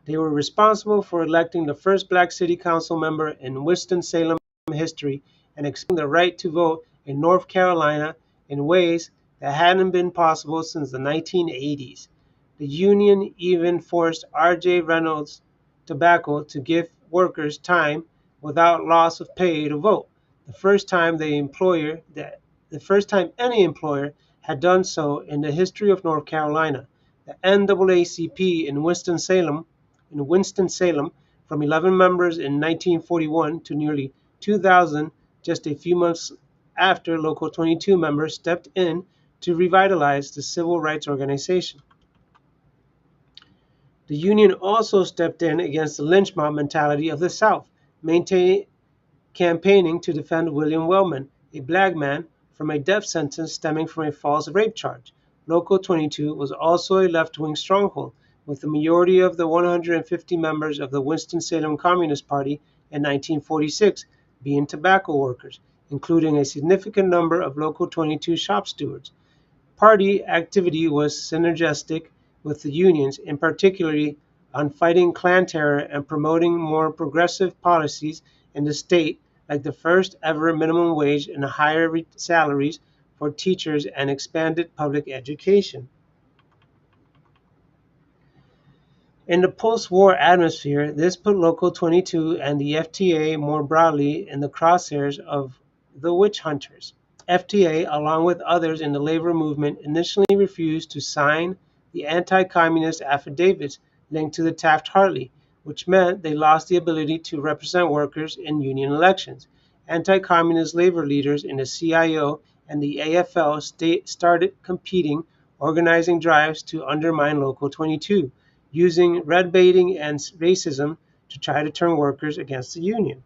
They were responsible for electing the first black city council member in Winston-Salem history and expanding the right to vote in North Carolina in ways that hadn't been possible since the 1980s. The union even forced R.J. Reynolds Tobacco to give workers time without loss of pay to vote, the first time any employer had done so in the history of North Carolina. The NAACP in Winston-Salem, from 11 members in 1941 to nearly 2,000 just a few months after Local 22 members stepped in to revitalize the civil rights organization. The union also stepped in against the lynch mob mentality of the South, campaigning to defend William Wellman, a black man, from a death sentence stemming from a false rape charge. Local 22 was also a left-wing stronghold, with the majority of the 150 members of the Winston-Salem Communist Party in 1946 being tobacco workers, including a significant number of Local 22 shop stewards. Party activity was synergistic with the unions, in particular on fighting Klan terror and promoting more progressive policies in the state, like the first ever minimum wage and higher salaries for teachers and expanded public education. In the post-war atmosphere, this put Local 22 and the FTA more broadly in the crosshairs of the witch hunters. FTA, along with others in the labor movement, initially refused to sign the anti-communist affidavits linked to the Taft-Hartley, which meant they lost the ability to represent workers in union elections. Anti-communist labor leaders in the CIO and the AFL started competing, organizing drives to undermine Local 22, using red baiting and racism to try to turn workers against the union.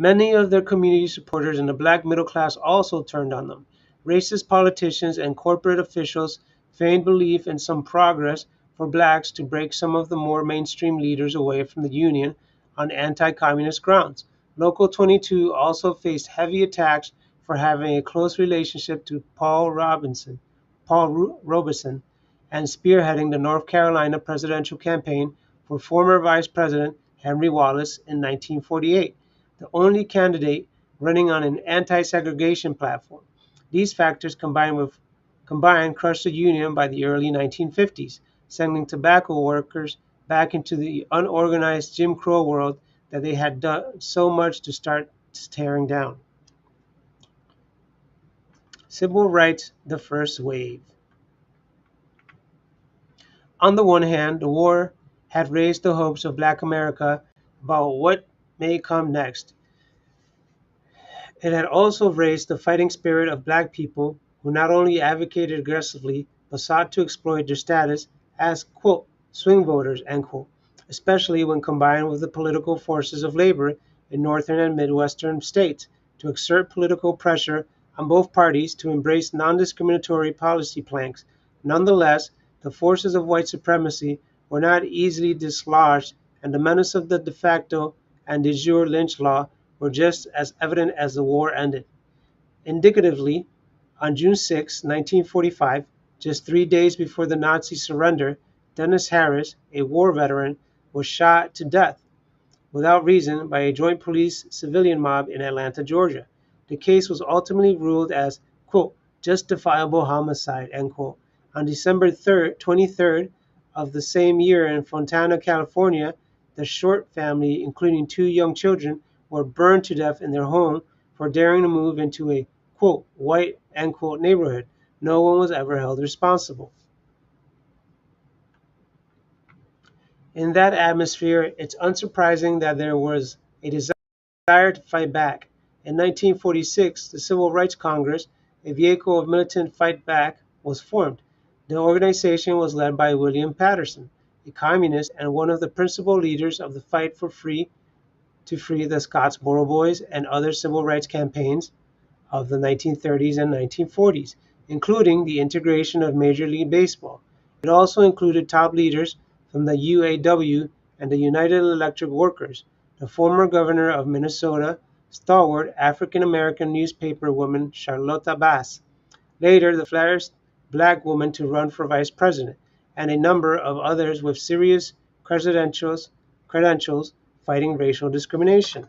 Many of their community supporters in the black middle class also turned on them. Racist politicians and corporate officials feigned belief in some progress for blacks to break some of the more mainstream leaders away from the Union on anti-communist grounds. Local 22 also faced heavy attacks for having a close relationship to Paul Robeson, and spearheading the North Carolina presidential campaign for former Vice President Henry Wallace in 1948, the only candidate running on an anti-segregation platform. These factors combined crushed the Union by the early 1950s, sending tobacco workers back into the unorganized Jim Crow world that they had done so much to start tearing down. Civil rights, the first wave. On the one hand, the war had raised the hopes of Black America about what may come next. It had also raised the fighting spirit of Black people who not only advocated aggressively but sought to exploit their status as, quote, swing voters, end quote, especially when combined with the political forces of labor in northern and midwestern states to exert political pressure on both parties to embrace non-discriminatory policy planks. Nonetheless, the forces of white supremacy were not easily dislodged, and the menace of the de facto and de jure lynch law were just as evident as the war ended. Indicatively, on June 6, 1945, just 3 days before the Nazi surrender, Dennis Harris, a war veteran, was shot to death without reason by a joint police-civilian mob in Atlanta, Georgia. The case was ultimately ruled as, quote, justifiable homicide, end quote, on December 23rd of the same year in Fontana, California. The Short family, including 2 young children, were burned to death in their home for daring to move into a, quote, white, end quote, neighborhood. No one was ever held responsible. In that atmosphere, it's unsurprising that there was a desire to fight back. In 1946, the Civil Rights Congress, a vehicle of militant fight back, was formed. The organization was led by William Patterson, a communist and one of the principal leaders of the fight for free to free the Scottsboro Boys and other civil rights campaigns of the 1930s and 1940s, including the integration of Major League Baseball. It also included top leaders from the UAW and the United Electric Workers, the former governor of Minnesota, stalwart African-American newspaper woman Charlotta Bass, later the first black woman to run for vice president, and a number of others with serious credentials fighting racial discrimination.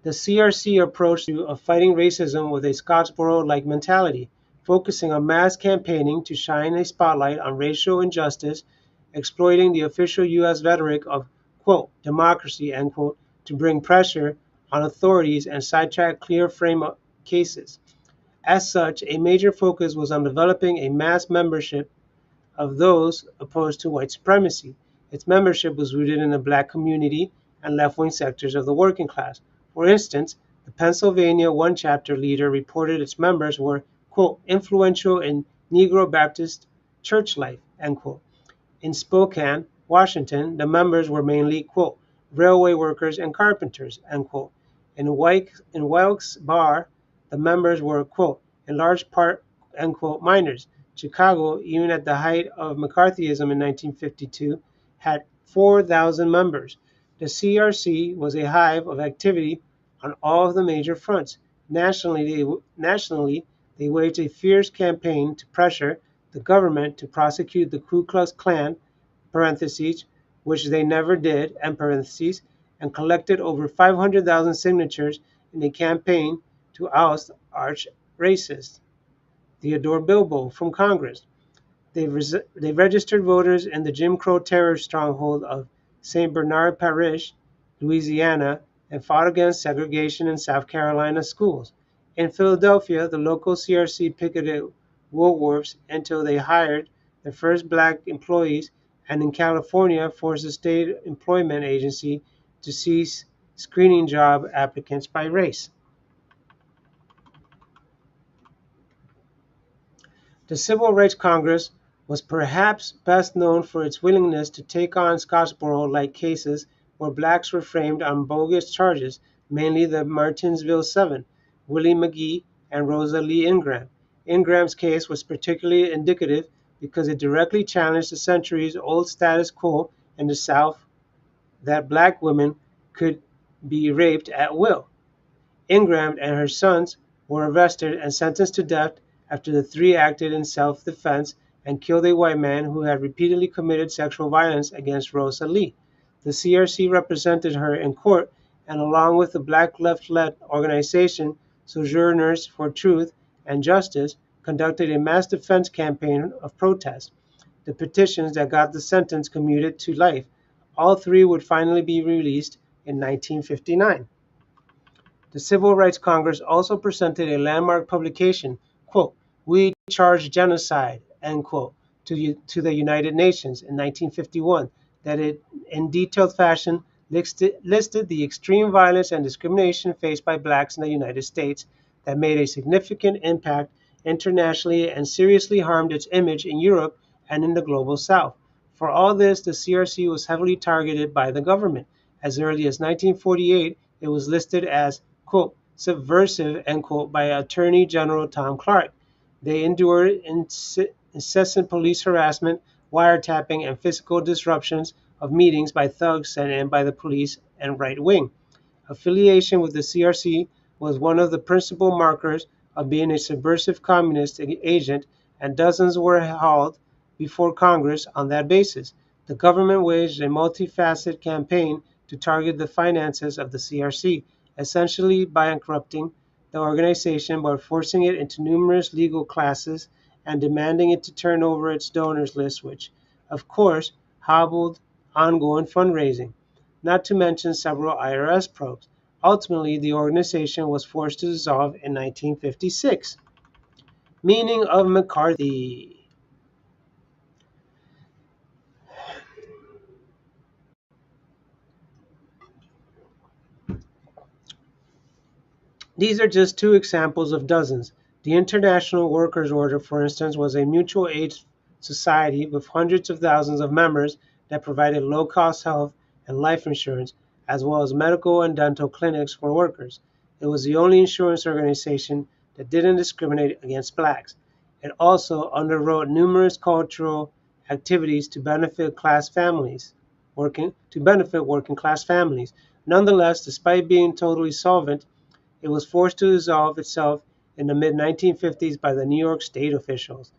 The CRC approach of fighting racism with a Scottsboro-like mentality, focusing on mass campaigning to shine a spotlight on racial injustice, exploiting the official U.S. rhetoric of, quote, democracy, end quote, to bring pressure on authorities and sidetrack clear frame cases. As such, a major focus was on developing a mass membership of those opposed to white supremacy. Its membership was rooted in the black community and left-wing sectors of the working class. For instance, the Pennsylvania One Chapter leader reported its members were, quote, influential in Negro Baptist church life, end quote. In Spokane, Washington, the members were mainly, quote, railway workers and carpenters, end quote. In Wilkes Barre, the members were, quote, in large part, end quote, miners. Chicago, even at the height of McCarthyism in 1952, had 4,000 members. The CRC was a hive of activity on all of the major fronts. Nationally, they waged a fierce campaign to pressure the government to prosecute the Ku Klux Klan, parentheses, which they never did, end parentheses, and collected over 500,000 signatures in a campaign to oust arch racist Theodore Bilbo from Congress. They registered voters in the Jim Crow terror stronghold of St. Bernard Parish, Louisiana, and fought against segregation in South Carolina schools. In Philadelphia, the local CRC picketed Woolworths until they hired their first black employees, and in California, forced the state employment agency to cease screening job applicants by race. The Civil Rights Congress was perhaps best known for its willingness to take on Scottsboro-like cases where blacks were framed on bogus charges, mainly the Martinsville Seven, Willie McGee and Rosa Lee Ingram. Ingram's case was particularly indicative because it directly challenged the centuries-old status quo in the South that black women could be raped at will. Ingram and her sons were arrested and sentenced to death after the three acted in self-defense and killed a white man who had repeatedly committed sexual violence against Rosa Lee. The CRC represented her in court, and along with the black left-led organization Sojourners for Truth and Justice, conducted a mass defense campaign of protest. The petitions that got the sentence commuted to life. All three would finally be released in 1959. The Civil Rights Congress also presented a landmark publication, quote, "We Charge Genocide," end quote, to the United Nations in 1951, that it, in detailed fashion, listed the extreme violence and discrimination faced by blacks in the United States that made a significant impact internationally and seriously harmed its image in Europe and in the global South. For all this, the CRC was heavily targeted by the government. As early as 1948, it was listed as, quote, "subversive," end quote, by Attorney General Tom Clark. They endured incessant police harassment, wiretapping, and physical disruptions of meetings by thugs sent in by the police and right wing. Affiliation with the CRC was one of the principal markers of being a subversive communist agent, and dozens were hauled before Congress on that basis. The government waged a multifaceted campaign to target the finances of the CRC, essentially bankrupting the organization by forcing it into numerous legal classes and demanding it to turn over its donors list, which, of course, hobbled ongoing fundraising, not to mention several IRS probes. Ultimately, the organization was forced to dissolve in 1956. Meaning of McCarthy. These are just two examples of dozens. The International Workers' Order, for instance, was a mutual aid society with hundreds of thousands of members that provided low-cost health and life insurance, as well as medical and dental clinics for workers. It was the only insurance organization that didn't discriminate against blacks. It also underwrote numerous cultural activities to benefit working class families. Nonetheless, despite being totally solvent, it was forced to dissolve itself in the mid-1950s by the New York State officials.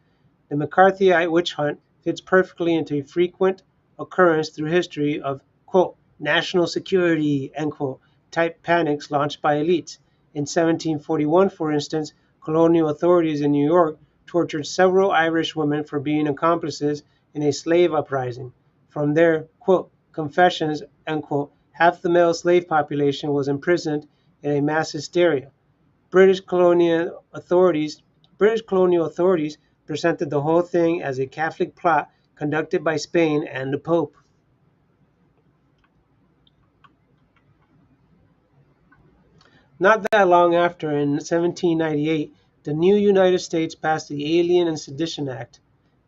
The McCarthyite witch hunt fits perfectly into a frequent occurrence through history of, quote, "national security," end quote, type panics launched by elites. In 1741, for instance, colonial authorities in New York tortured several Irish women for being accomplices in a slave uprising. From their, quote, "confessions," end quote, half the male slave population was imprisoned in a mass hysteria. British colonial authorities presented the whole thing as a Catholic plot conducted by Spain and the Pope. Not that long after, in 1798, the new United States passed the Alien and Sedition Act,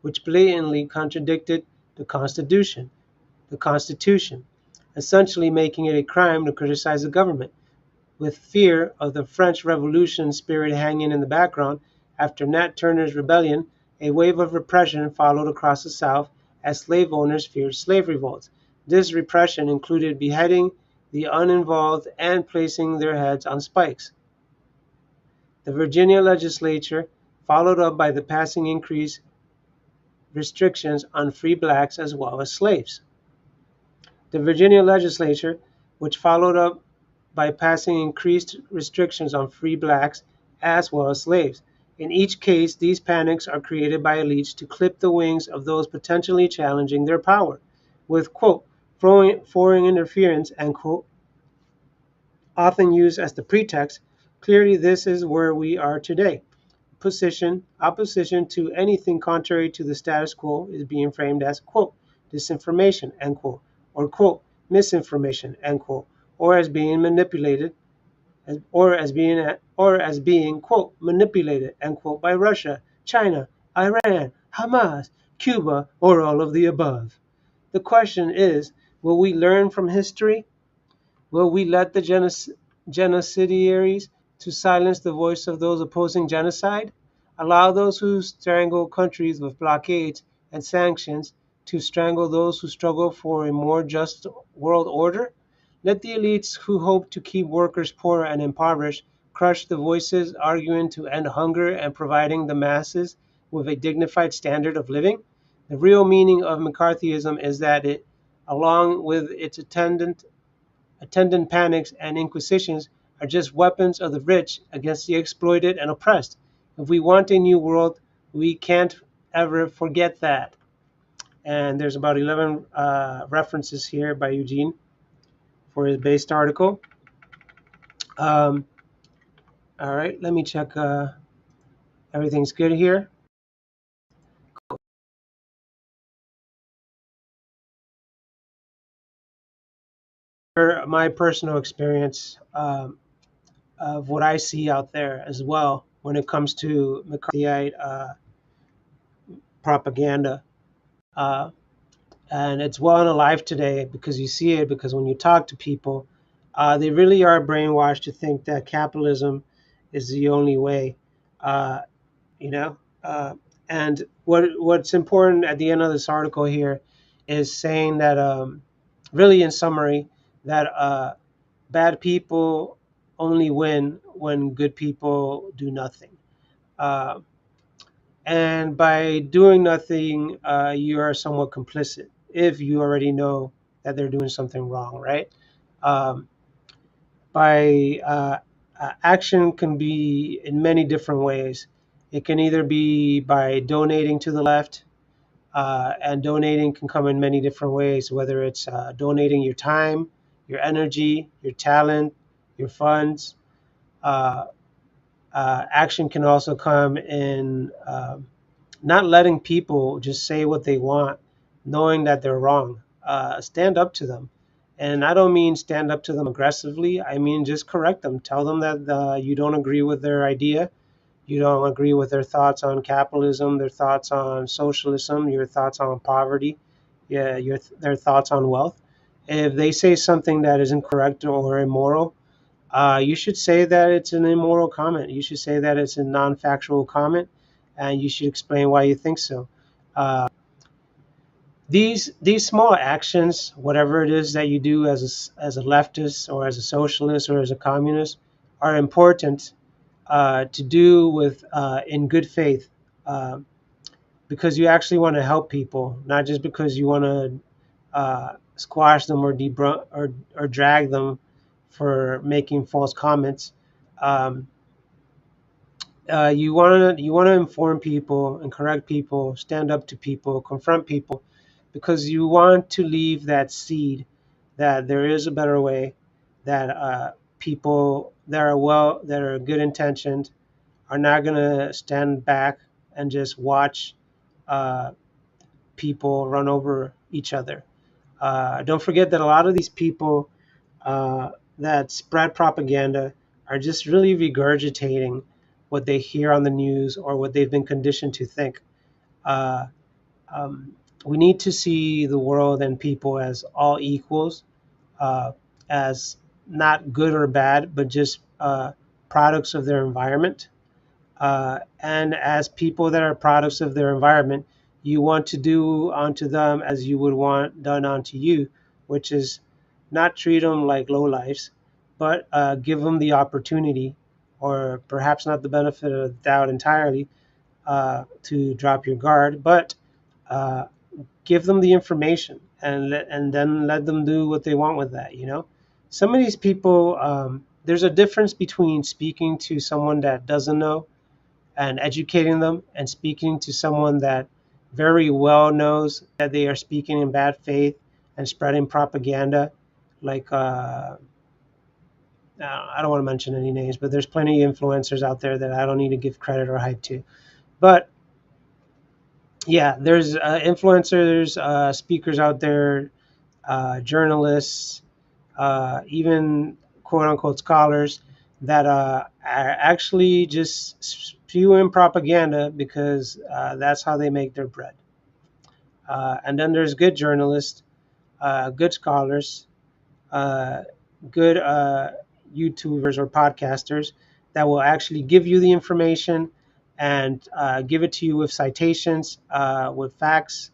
which blatantly contradicted the Constitution, essentially making it a crime to criticize the government. With fear of the French Revolution spirit hanging in the background, after Nat Turner's rebellion, a wave of repression followed across the South as slave owners feared slave revolts. This repression included beheading the uninvolved and placing their heads on spikes. The Virginia legislature followed up by the passing increased restrictions on free blacks as well as slaves. The Virginia legislature, which followed up by passing increased restrictions on free blacks as well as slaves. In each case, these panics are created by elites to clip the wings of those potentially challenging their power, with, quote, "foreign interference," end quote, often used as the pretext. Clearly, this is where we are today. Opposition to anything contrary to the status quo is being framed as, quote, "disinformation," end quote, or, quote, "misinformation," end quote, or as being manipulated, quote, "manipulated," end quote, by Russia, China, Iran, Hamas, Cuba, or all of the above. The question is, will we learn from history? Will we let the genocidaries to silence the voice of those opposing genocide, allow those who strangle countries with blockades and sanctions to strangle those who struggle for a more just world order. Let the elites who hope to keep workers poor and impoverished crush the voices arguing to end hunger and providing the masses with a dignified standard of living. The real meaning of McCarthyism is that it, along with its attendant panics and inquisitions, are just weapons of the rich against the exploited and oppressed. If we want a new world, we can't ever forget that. And there's about 11 references here by Eugene for his based article. Um, all right, let me check. Everything's good here. My personal experience of what I see out there as well when it comes to McCarthyite propaganda. Uh, and it's well and alive today because you see it, because when you talk to people, they really are brainwashed to think that capitalism is the only way. Uh, you know and what's important at the end of this article here is saying that, really in summary, that bad people only win when good people do nothing, uh, and by doing nothing, you are somewhat complicit if you already know that they're doing something wrong, right? um, by Action can be in many different ways. It can either be by donating to the left, and donating can come in many different ways, whether it's donating your time, your energy, your talent, your funds. Uh, Action can also come in not letting people just say what they want, knowing that they're wrong. Stand up to them. And I don't mean stand up to them aggressively. I mean just correct them. Tell them that you don't agree with their idea. You don't agree with their thoughts on capitalism, their thoughts on socialism, your thoughts on poverty, yeah, their thoughts on wealth. If they say something that is incorrect or immoral, you should say that it's an immoral comment. You should say that it's a non-factual comment, and you should explain why you think so. Uh, these small actions, whatever it is that you do as a leftist or as a socialist or as a communist, are important to do with in good faith, uh, because you actually want to help people, not just because you want to squash them or or drag them for making false comments. Um, you want to inform people and correct people, stand up to people, confront people, because you want to leave that seed that there is a better way, that people that are good intentioned are not going to stand back and just watch uh, people run over each other. Don't forget that a lot of these people uh, that spread propaganda are just really regurgitating what they hear on the news or what they've been conditioned to think. Uh, um, we need to see the world and people as all equals, as not good or bad, but just products of their environment. And as people that are products of their environment, you want to do unto them as you would want done unto you, which is not treat them like lowlifes, but give them the opportunity, or perhaps not the benefit of the doubt entirely, to drop your guard, but uh, give them the information, and then let them do what they want with that. Some of these people, there's a difference between speaking to someone that doesn't know and educating them, and speaking to someone that very well knows that they are speaking in bad faith and spreading propaganda. Like, I don't want to mention any names, but there's plenty of influencers out there that I don't need to give credit or hype to. But yeah, there's influencers, speakers out there, journalists, even quote unquote scholars that are actually just spewing propaganda because that's how they make their bread. And then there's good journalists, good scholars, uh, good YouTubers or podcasters that will actually give you the information and give it to you with citations, with facts,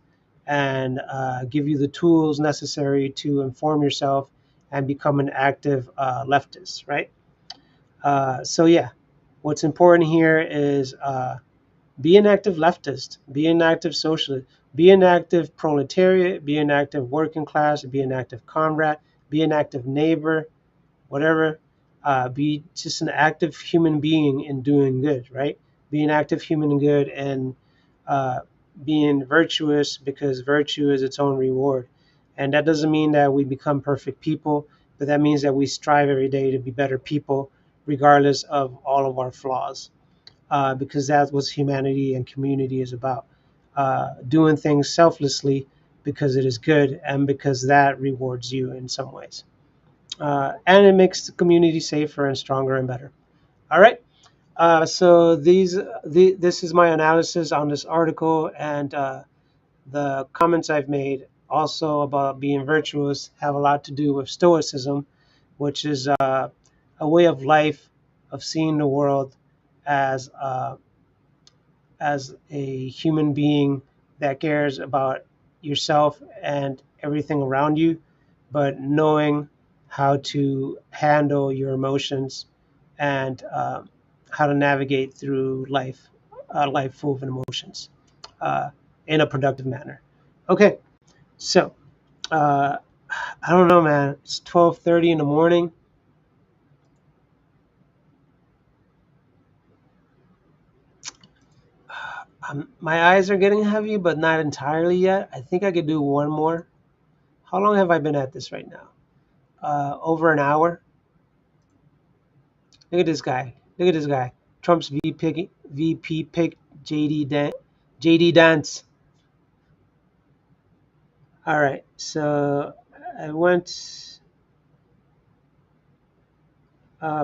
and give you the tools necessary to inform yourself and become an active leftist, right? So yeah, what's important here is be an active leftist, be an active socialist, be an active proletariat, be an active working class, be an active comrade, be an active neighbor, whatever. Be just an active human being in doing good, right? Be an active human good and uh, being virtuous, because virtue is its own reward. And that doesn't mean that we become perfect people, but that means that we strive every day to be better people, regardless of all of our flaws, because that's what humanity and community is about. Doing things selflessly because it is good and because that rewards you in some ways. And it makes the community safer and stronger and better. All right. So this is my analysis on this article, and the comments I've made also about being virtuous have a lot to do with Stoicism, which is a way of life of seeing the world as as a human being that cares about yourself and everything around you, but knowing how to handle your emotions and how to navigate through life, life full of emotions, uh, in a productive manner. Okay, so uh, I don't know, man. It's 12:30 in the morning. My eyes are getting heavy, but not entirely yet. I think I could do one more. How long have I been at this right now? Over an hour. Look at this guy. Look at this guy. Trump's VP pick JD Dance. All right. So I went.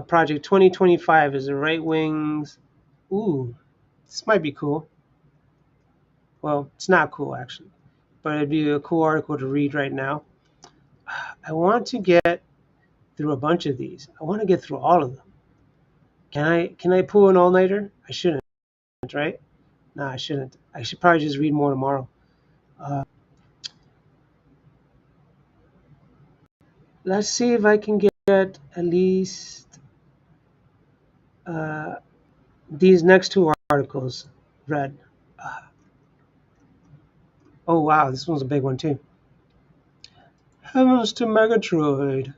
Project 2025 is the right wings. Ooh, this might be cool. Well, it's not cool actually, but it'd be a cool article to read right now. I want to get through a bunch of these. I want to get through all of them. Can I pull an all-nighter? I shouldn't, right? No, I shouldn't. I should probably just read more tomorrow. Uh, let's see if I can get at least uh, these next two articles read. Uh, oh wow, this one's a big one too. Heavens to Megatroid.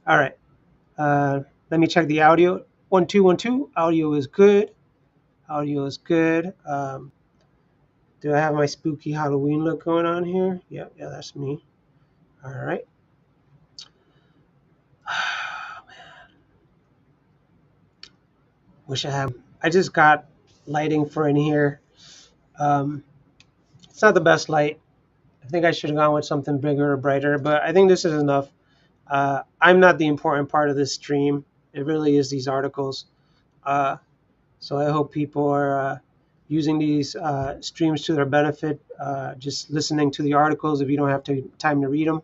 All right, let me check the audio. 1 2 1 2. Audio is good. Audio is good. Do I have my spooky Halloween look going on here? Yeah, that's me. All right. Wish I had. I just got lighting for in here. Um, it's not the best light. I think I should have gone with something bigger or brighter, but I think this is enough. I'm not the important part of this stream. It really is these articles. Uh, so I hope people are using these streams to their benefit, just listening to the articles if you don't have time to read them.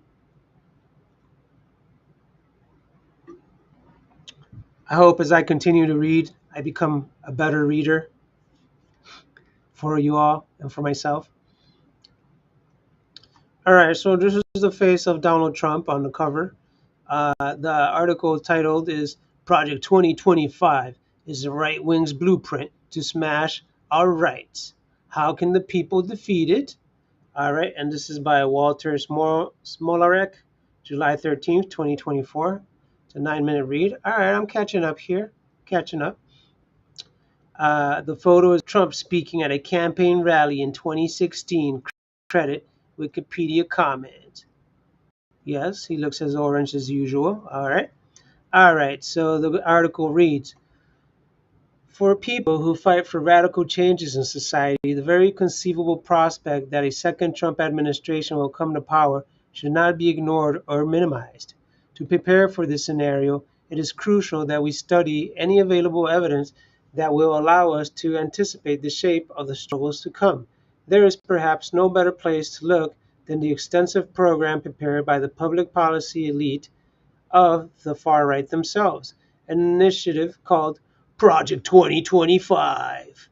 I hope as I continue to read, I become a better reader for you all and for myself. All right, so this is the face of Donald Trump on the cover. The article titled is Project 2025 is the right wing's blueprint to smash our rights. How can the people defeat it? All right, and this is by Walter Smolarek, July 13th, 2024. It's a 9-minute read. All right, I'm catching up here. Catching up. The photo is Trump speaking at a campaign rally in 2016. Credit Wikipedia comment. Yes, he looks as orange as usual. All right. All right. So the article reads, for people who fight for radical changes in society, the very conceivable prospect that a second Trump administration will come to power should not be ignored or minimized. To prepare for this scenario, it is crucial that we study any available evidence that will allow us to anticipate the shape of the struggles to come. There is perhaps no better place to look than the extensive program prepared by the public policy elite of the far right themselves. an initiative called Project 2025.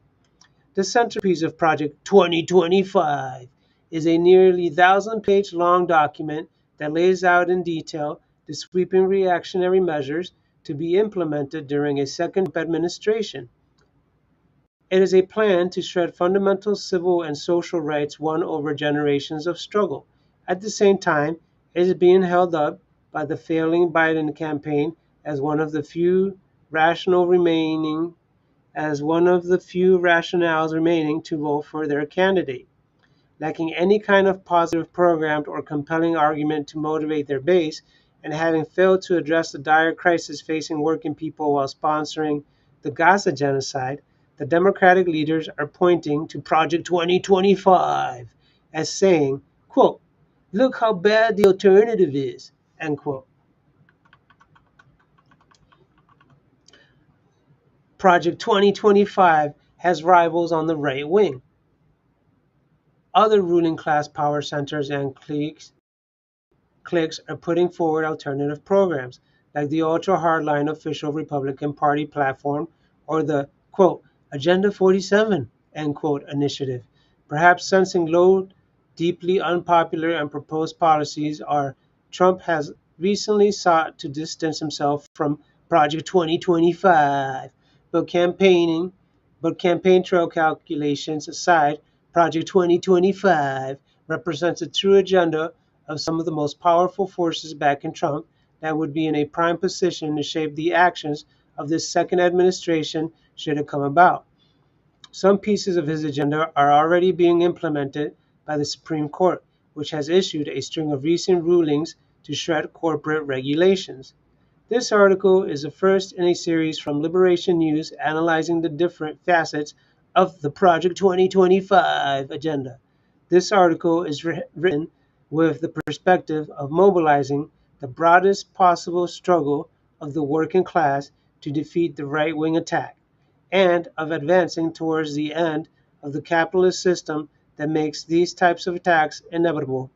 The centerpiece of Project 2025 is a nearly 1,000-page long document that lays out in detail the sweeping reactionary measures to be implemented during a second Trump administration. It is a plan to shred fundamental civil and social rights won over generations of struggle. At the same time, it is being held up by the failing Biden campaign as one of the few rationales remaining to vote for their candidate. Lacking any kind of positive program or compelling argument to motivate their base, and having failed to address the dire crisis facing working people while sponsoring the Gaza genocide, the Democratic leaders are pointing to Project 2025 as saying, quote, "Look how bad the alternative is," end quote. Project 2025 has rivals on the right wing. Other ruling class power centers and cliques are putting forward alternative programs, like the ultra-hardline official Republican Party platform or the, quote, Agenda 47, end quote, initiative. Perhaps sensing low, deeply unpopular and proposed policies are, Trump has recently sought to distance himself from Project 2025, but campaign trail calculations aside, Project 2025 represents a true agenda of some of the most powerful forces backing Trump that would be in a prime position to shape the actions of this second administration should it come about. Some pieces of his agenda are already being implemented by the Supreme Court, which has issued a string of recent rulings to shred corporate regulations. This article is the first in a series from Liberation News analyzing the different facets of the Project 2025 agenda. This article is written with the perspective of mobilizing the broadest possible struggle of the working class to defeat the right-wing attack, and of advancing towards the end of the capitalist system that makes these types of attacks inevitable.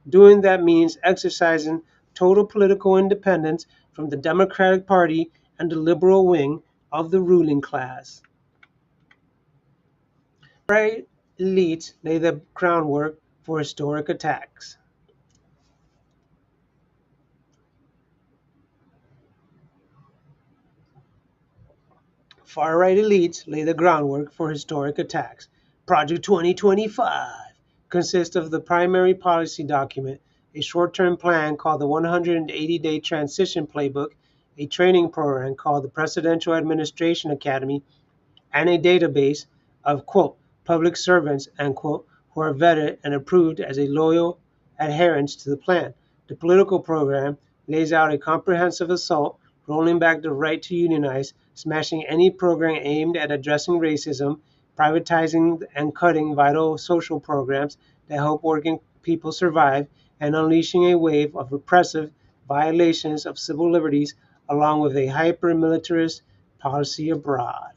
Doing that means exercising total political independence from the Democratic Party and the liberal wing of the ruling class. Right elites lay the groundwork for historic attacks. Far-right elites lay the groundwork for historic attacks. Project 2025 consists of the primary policy document, a short-term plan called the 180-Day Transition Playbook, a training program called the Presidential Administration Academy, and a database of, quote, public servants, end quote, who are vetted and approved as a loyal adherents to the plan. The political program lays out a comprehensive assault, rolling back the right to unionize, smashing any program aimed at addressing racism, privatizing and cutting vital social programs that help working people survive, and unleashing a wave of repressive violations of civil liberties, along with a hyper-militarist policy abroad.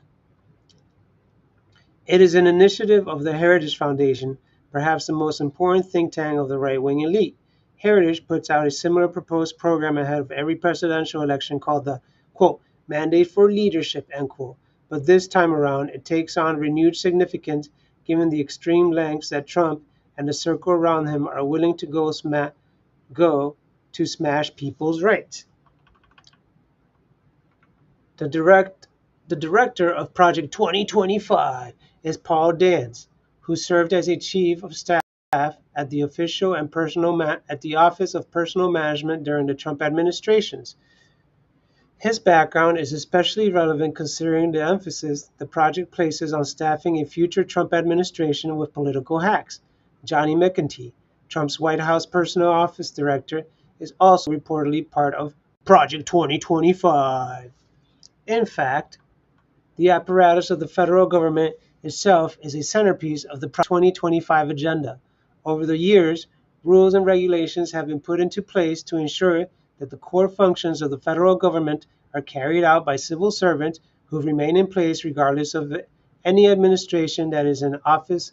It is an initiative of the Heritage Foundation, perhaps the most important think tank of the right-wing elite. Heritage puts out a similar proposed program ahead of every presidential election called the, quote, Mandate for Leadership, end quote. But this time around, it takes on renewed significance given the extreme lengths that Trump and the circle around him are willing to go to smash people's rights. The director of Project 2025 is Paul Dance, who served as a chief of staff at the Office of Personnel Management during the Trump administrations. His background is especially relevant considering the emphasis the project places on staffing a future Trump administration with political hacks. Johnny McEntee, Trump's White House Personnel Office Director, is also reportedly part of Project 2025. In fact, the apparatus of the federal government itself is a centerpiece of the 2025 agenda. Over the years, rules and regulations have been put into place to ensure that the core functions of the federal government are carried out by civil servants who remain in place regardless of any administration that is in office.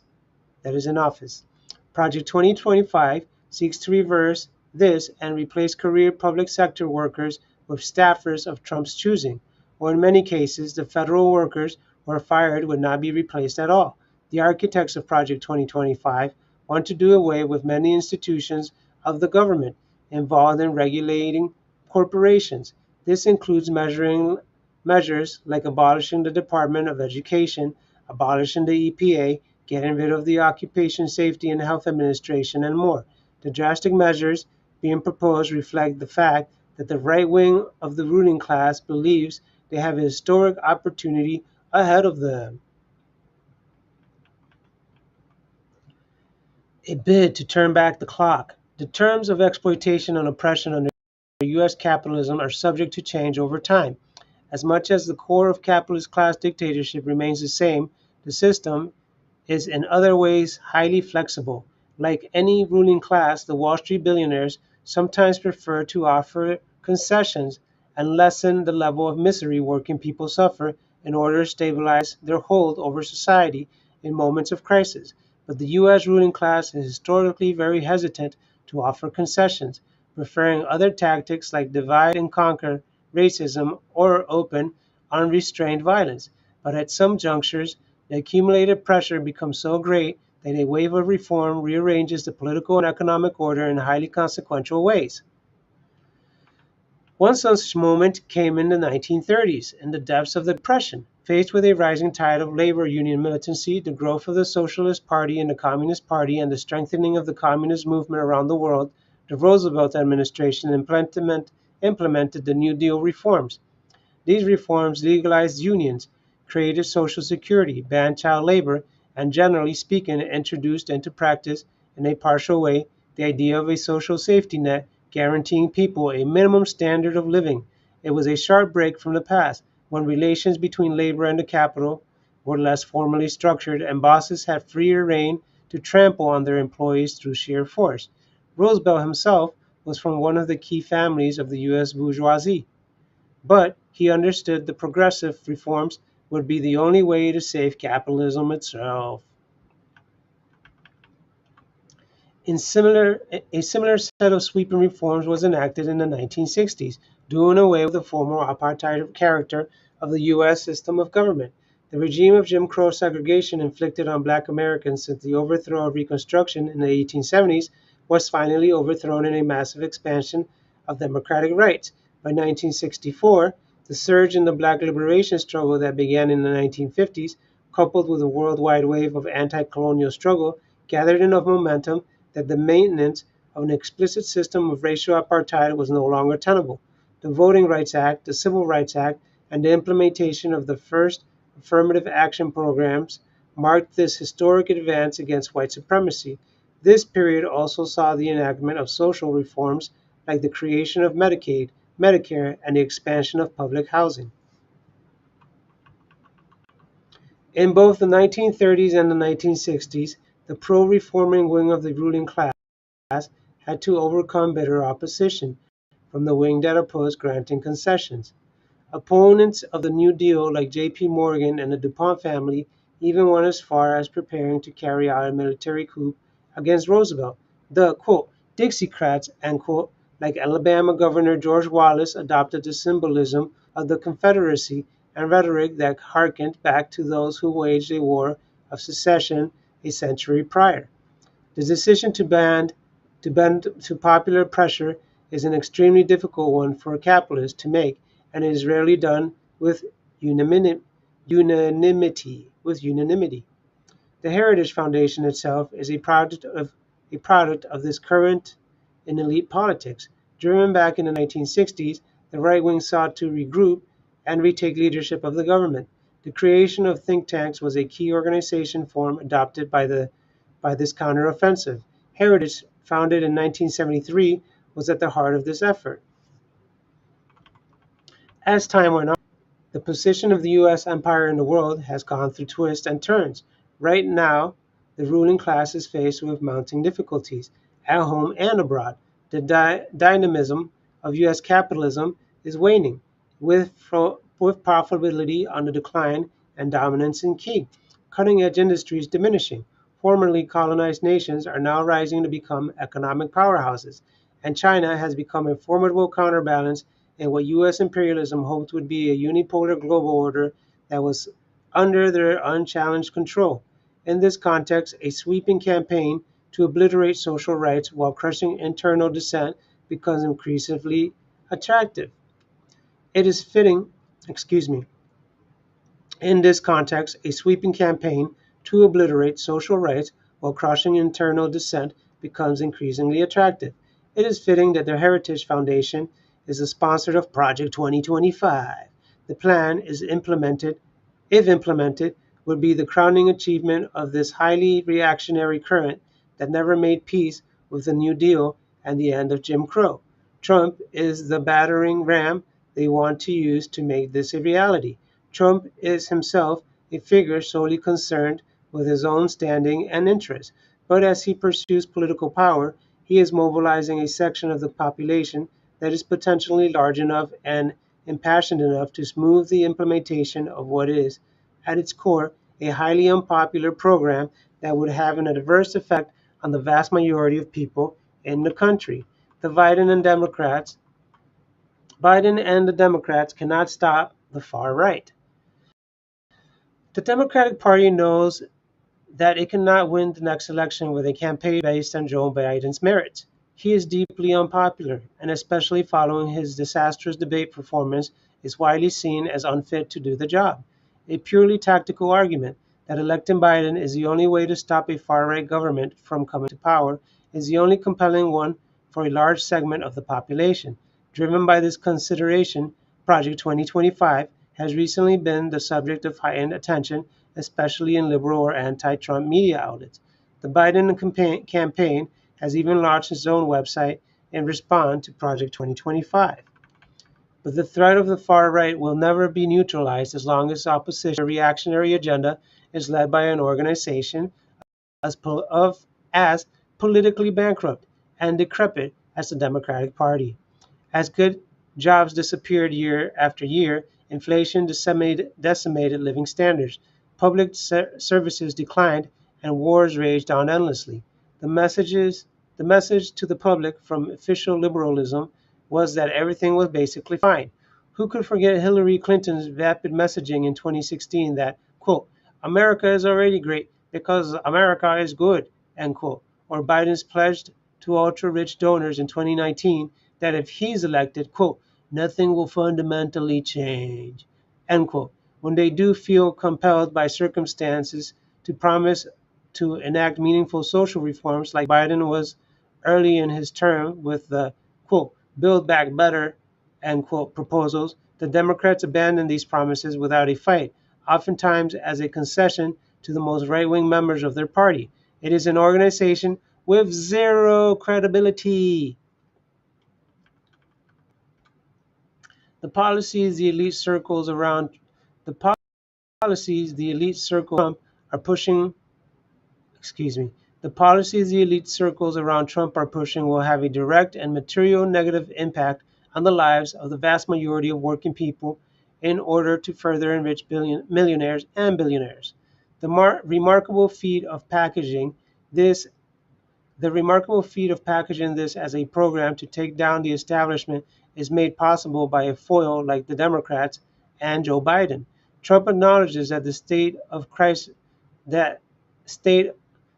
Project 2025 seeks to reverse this and replace career public sector workers with staffers of Trump's choosing, or in many cases, the federal workers who are fired would not be replaced at all. The architects of Project 2025 want to do away with many institutions of the government involved in regulating corporations. This includes measures like abolishing the Department of Education, abolishing the EPA, getting rid of the Occupation Safety and Health Administration, and more. The drastic measures being proposed reflect the fact that the right wing of the ruling class believes they have a historic opportunity ahead of them. A bid to turn back the clock. The terms of exploitation and oppression under U.S. capitalism are subject to change over time. As much as the core of capitalist class dictatorship remains the same, the system is in other ways highly flexible. Like any ruling class, the Wall Street billionaires sometimes prefer to offer concessions and lessen the level of misery working people suffer in order to stabilize their hold over society in moments of crisis. But the U.S. ruling class is historically very hesitant to offer concessions, preferring other tactics like divide and conquer, racism, or open, unrestrained violence. But at some junctures, the accumulated pressure becomes so great that a wave of reform rearranges the political and economic order in highly consequential ways. One such moment came in the 1930s, in the depths of the Depression. Faced with a rising tide of labor union militancy, the growth of the Socialist Party and the Communist Party, and the strengthening of the communist movement around the world, the Roosevelt administration implemented the New Deal reforms. These reforms legalized unions, created Social Security, banned child labor, and generally speaking, introduced into practice in a partial way the idea of a social safety net guaranteeing people a minimum standard of living. It was a sharp break from the past, when relations between labor and the capital were less formally structured and bosses had freer rein to trample on their employees through sheer force. Roosevelt himself was from one of the key families of the U.S. bourgeoisie. But he understood the progressive reforms would be the only way to save capitalism itself. A similar set of sweeping reforms was enacted in the 1960s, doing away with the former apartheid character of the U.S. system of government. The regime of Jim Crow segregation inflicted on black Americans since the overthrow of Reconstruction in the 1870s was finally overthrown in a massive expansion of democratic rights. By 1964, the surge in the black liberation struggle that began in the 1950s, coupled with a worldwide wave of anti-colonial struggle, gathered enough momentum that the maintenance of an explicit system of racial apartheid was no longer tenable. The Voting Rights Act, the Civil Rights Act, and the implementation of the first affirmative action programs marked this historic advance against white supremacy. This period also saw the enactment of social reforms like the creation of Medicaid, Medicare, and the expansion of public housing. In both the 1930s and the 1960s, the pro-reforming wing of the ruling class had to overcome bitter opposition from the wing that opposed granting concessions. Opponents of the New Deal like J.P. Morgan and the DuPont family even went as far as preparing to carry out a military coup against Roosevelt. The, quote, Dixiecrats, end quote, like Alabama Governor George Wallace, adopted the symbolism of the Confederacy and rhetoric that harkened back to those who waged a war of secession a century prior. The decision to bend to popular pressure is an extremely difficult one for a capitalist to make, and it is rarely done with unanimity. The Heritage Foundation itself is a product of this current in elite politics. Driven back in the 1960s, the right wing sought to regroup and retake leadership of the government. The creation of think tanks was a key organization form adopted by this counteroffensive. Heritage, founded in 1973, was at the heart of this effort. As time went on, the position of the U.S. empire in the world has gone through twists and turns. Right now, the ruling class is faced with mounting difficulties, at home and abroad. The dynamism of U.S. capitalism is waning, with profitability on the decline and dominance in key cutting-edge industries diminishing. Formerly colonized nations are now rising to become economic powerhouses, and China has become a formidable counterbalance in what U.S. imperialism hoped would be a unipolar global order that was under their unchallenged control. In this context, a sweeping campaign to obliterate social rights while crushing internal dissent becomes increasingly attractive. It is fitting, excuse me, in this context, a sweeping campaign to obliterate social rights while crushing internal dissent becomes increasingly attractive. It is fitting that the Heritage Foundation is the sponsor of Project 2025. The plan is implemented, if implemented, would be the crowning achievement of this highly reactionary current that never made peace with the New Deal and the end of Jim Crow. Trump is the battering ram they want to use to make this a reality. Trump is himself a figure solely concerned with his own standing and interests, but as he pursues political power, he is mobilizing a section of the population that is potentially large enough and impassioned enough to smooth the implementation of what is, at its core, a highly unpopular program that would have an adverse effect on the vast majority of people in the country. The Biden and the Democrats cannot stop the far right. The Democratic Party knows that it cannot win the next election with a campaign based on Joe Biden's merits. He is deeply unpopular, and especially following his disastrous debate performance, is widely seen as unfit to do the job. A purely tactical argument that electing Biden is the only way to stop a far-right government from coming to power is the only compelling one for a large segment of the population. Driven by this consideration, Project 2025 has recently been the subject of heightened attention, especially in liberal or anti-Trump media outlets. The Biden campaign has even launched its own website in response to Project 2025. But the threat of the far right will never be neutralized as long as opposition reactionary agenda is led by an organization as politically bankrupt and decrepit as the Democratic Party. As good jobs disappeared year after year, inflation decimated living standards, public services declined, and wars raged on endlessly. The message to the public from official liberalism was that everything was basically fine. Who could forget Hillary Clinton's vapid messaging in 2016 that, quote, America is already great because America is good, end quote, or Biden's pledge to ultra-rich donors in 2019 that if he's elected, quote, nothing will fundamentally change, end quote, when they do feel compelled by circumstances to promise to enact meaningful social reforms like Biden was early in his term with the, quote, build back better, end quote, proposals, the Democrats abandoned these promises without a fight, oftentimes as a concession to the most right-wing members of their party. It is an organization with zero credibility. The policies the elite circles around the policies the elite circles Trump are pushing excuse me the policies the elite circles around Trump are pushing will have a direct and material negative impact on the lives of the vast majority of working people in order to further enrich millionaires and billionaires. Remarkable feat of packaging this The remarkable feat of packaging this as a program to take down the establishment is made possible by a foil like the Democrats and Joe Biden. Trump acknowledges that the state of crisis that state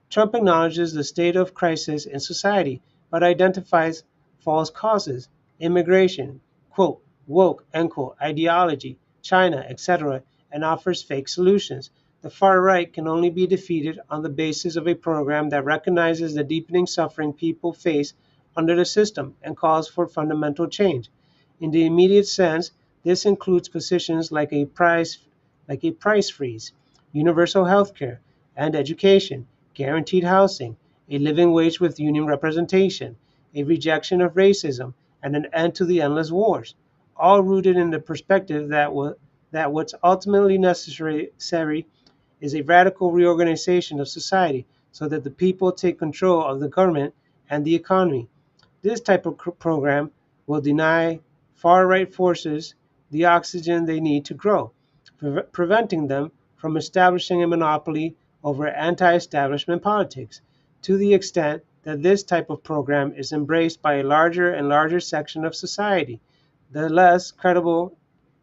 Trump acknowledges the state of crisis in society, but identifies false causes, immigration, quote, woke, end quote, ideology, China, etc., and offers fake solutions. The far right can only be defeated on the basis of a program that recognizes the deepening suffering people face under the system and calls for fundamental change. In the immediate sense, this includes positions like a price freeze, universal health care and education, guaranteed housing, a living wage with union representation, a rejection of racism, and an end to the endless wars, all rooted in the perspective that what's ultimately necessary is a radical reorganization of society so that the people take control of the government and the economy. This type of program will deny far-right forces the oxygen they need to grow, preventing them from establishing a monopoly over anti-establishment politics. To the extent that this type of program is embraced by a larger and larger section of society, the less credible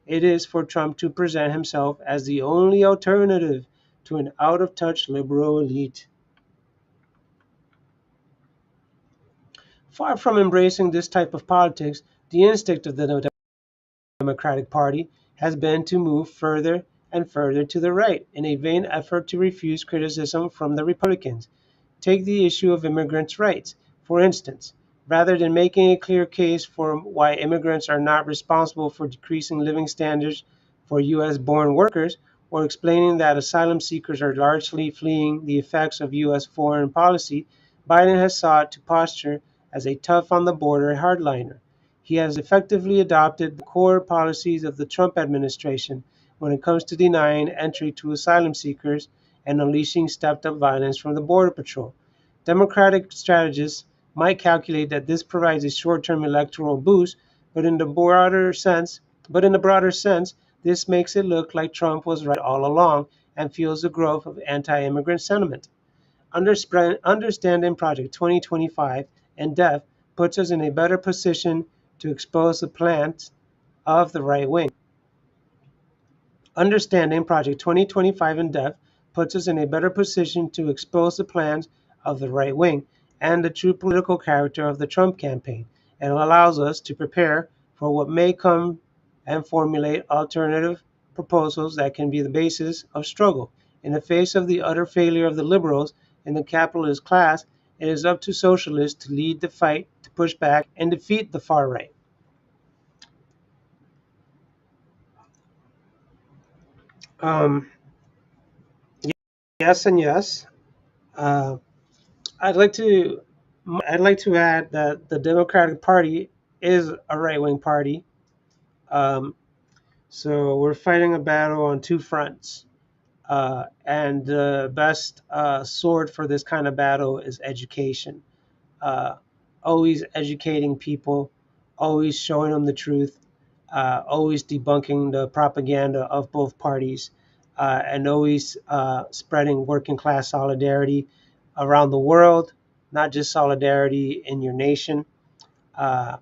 it is for Trump to present himself as the only alternative to an out-of-touch liberal elite. Far from embracing this type of politics, the instinct of the Democratic Party has been to move further and further to the right in a vain effort to refuse criticism from the Republicans. Take the issue of immigrants' rights, for instance. Rather than making a clear case for why immigrants are not responsible for decreasing living standards for U.S. born workers, or explaining that asylum seekers are largely fleeing the effects of U.S. foreign policy, Biden has sought to posture as a tough on the border hardliner. He has effectively adopted the core policies of the Trump administration when it comes to denying entry to asylum seekers and unleashing stepped-up violence from the Border Patrol. Democratic strategists might calculate that this provides a short-term electoral boost, but in the broader sense, this makes it look like Trump was right all along and fuels the growth of anti-immigrant sentiment. Understanding Project 2025 in depth puts us in a better position to expose the plans of the right wing. Understanding Project 2025 in depth puts us in a better position to expose the plans of the right wing and the true political character of the Trump campaign. It allows us to prepare for what may come and formulate alternative proposals that can be the basis of struggle. In the face of the utter failure of the liberals and the capitalist class, it is up to socialists to lead the fight to push back and defeat the far right. Um, yes and yes. Uh, I'd like to I'd like to add that the Democratic Party is a right-wing party. Um, so we're fighting a battle on two fronts. And the best sword for this kind of battle is education. Uh, Always educating people, always showing them the truth, always debunking the propaganda of both parties, and always spreading working class solidarity around the world, not just solidarity in your nation, uh,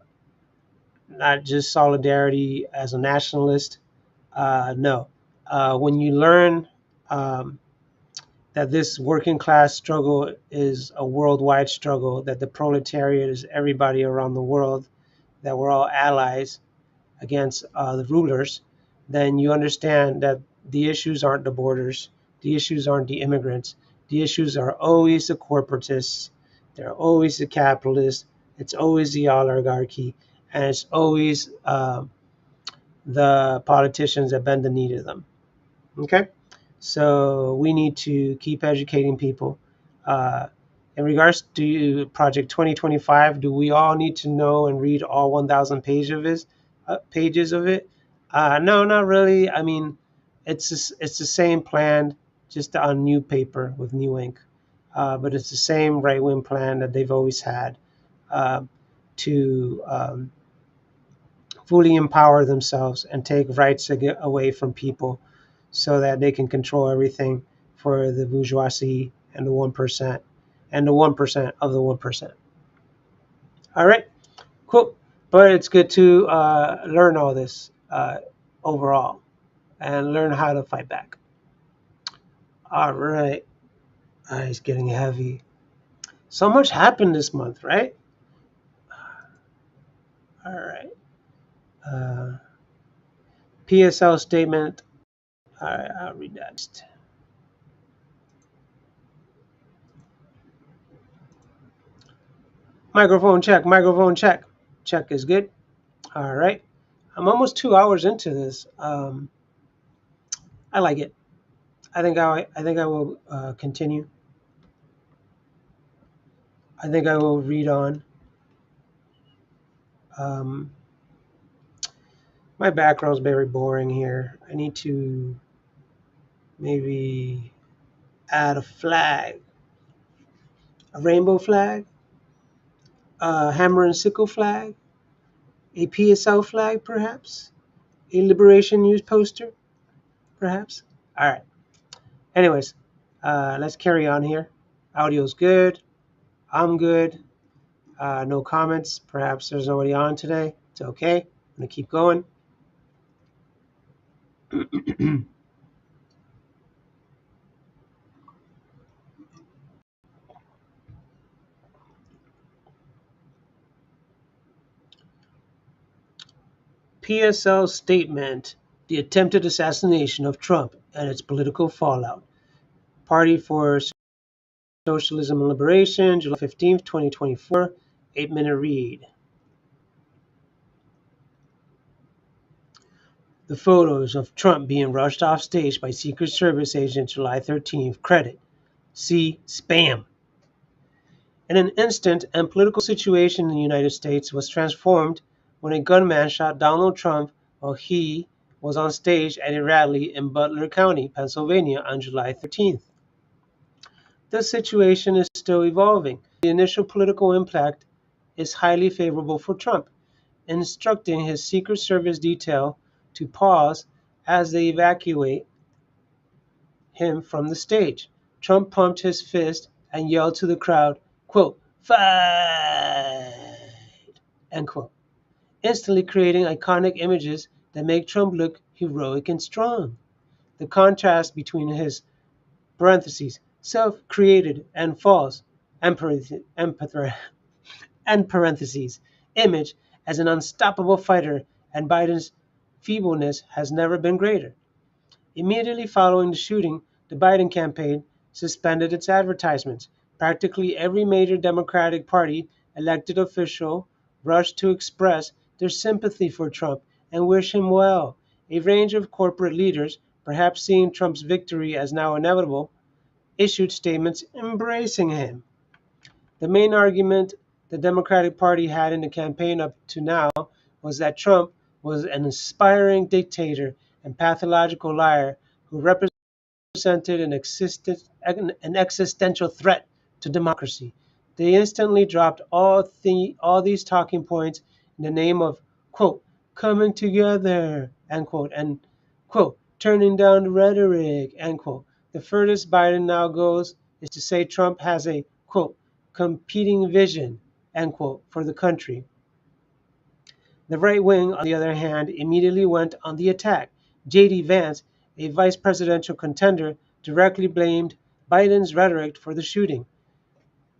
not just solidarity as a nationalist. No. When you learn um, that this working class struggle is a worldwide struggle, that the proletariat is everybody around the world, that we're all allies against the rulers, then you understand that the issues aren't the borders, the issues aren't the immigrants, the issues are always the corporatists, they're always the capitalists, it's always the oligarchy, and it's always the politicians that bend the knee to them. Okay? So we need to keep educating people. Uh, in regards to Project 2025, do we all need to know and read all 1,000 pages of it? No, not really. I mean, it's the same plan, just on new paper with new ink. But it's the same right-wing plan that they've always had uh, to fully empower themselves and take rights away from people so that they can control everything for the bourgeoisie and the 1% and the 1% of the 1%. All right, cool. But it's good to learn all this overall and learn how to fight back. All right. It's getting heavy. So much happened this month, right? All right. Uh, PSL statement. All right, I'll read that. Microphone check, microphone check. Check is good. All right. I'm almost 2 hours into this. I like it. I think I will continue. I think I will read on. Um, my background's very boring here. I need to maybe add a flag, a rainbow flag, a hammer and sickle flag, a PSL flag, perhaps, a Liberation News poster, perhaps. All right. Anyways, let's carry on here. Audio's good. I'm good. No comments. Perhaps there's nobody on today. It's okay. going to keep going. PSL statement: The attempted assassination of Trump and its political fallout. Party for Socialism and Liberation, July 15th, 2024. 8-minute read. The photos of Trump being rushed off stage by Secret Service agents July 13th. Credit. See spam. In an instant, and political situation in the United States was transformed when a gunman shot Donald Trump while he was on stage at a rally in Butler County, Pennsylvania on July 13th. The situation is still evolving. The initial political impact is highly favorable for Trump, instructing his Secret Service detail to pause as they evacuate him from the stage. Trump pumped his fist and yelled to the crowd, quote, "Fight!" End quote, instantly creating iconic images that make Trump look heroic and strong. The contrast between his self-created and false image as an unstoppable fighter and Biden's feebleness has never been greater. Immediately following the shooting, the Biden campaign suspended its advertisements. Practically every major Democratic Party elected official rushed to express their sympathy for Trump and wish him well. A range of corporate leaders, perhaps seeing Trump's victory as now inevitable, issued statements embracing him. The main argument the Democratic Party had in the campaign up to now was that Trump was an aspiring dictator and pathological liar who represented an existential threat to democracy. They instantly dropped all these talking points in the name of, quote, coming together, end quote, and, quote, turning down the rhetoric, end quote. The furthest Biden now goes is to say Trump has a, quote, competing vision, end quote, for the country. The right wing, on the other hand, immediately went on the attack. J.D. Vance, a vice presidential contender, directly blamed Biden's rhetoric for the shooting.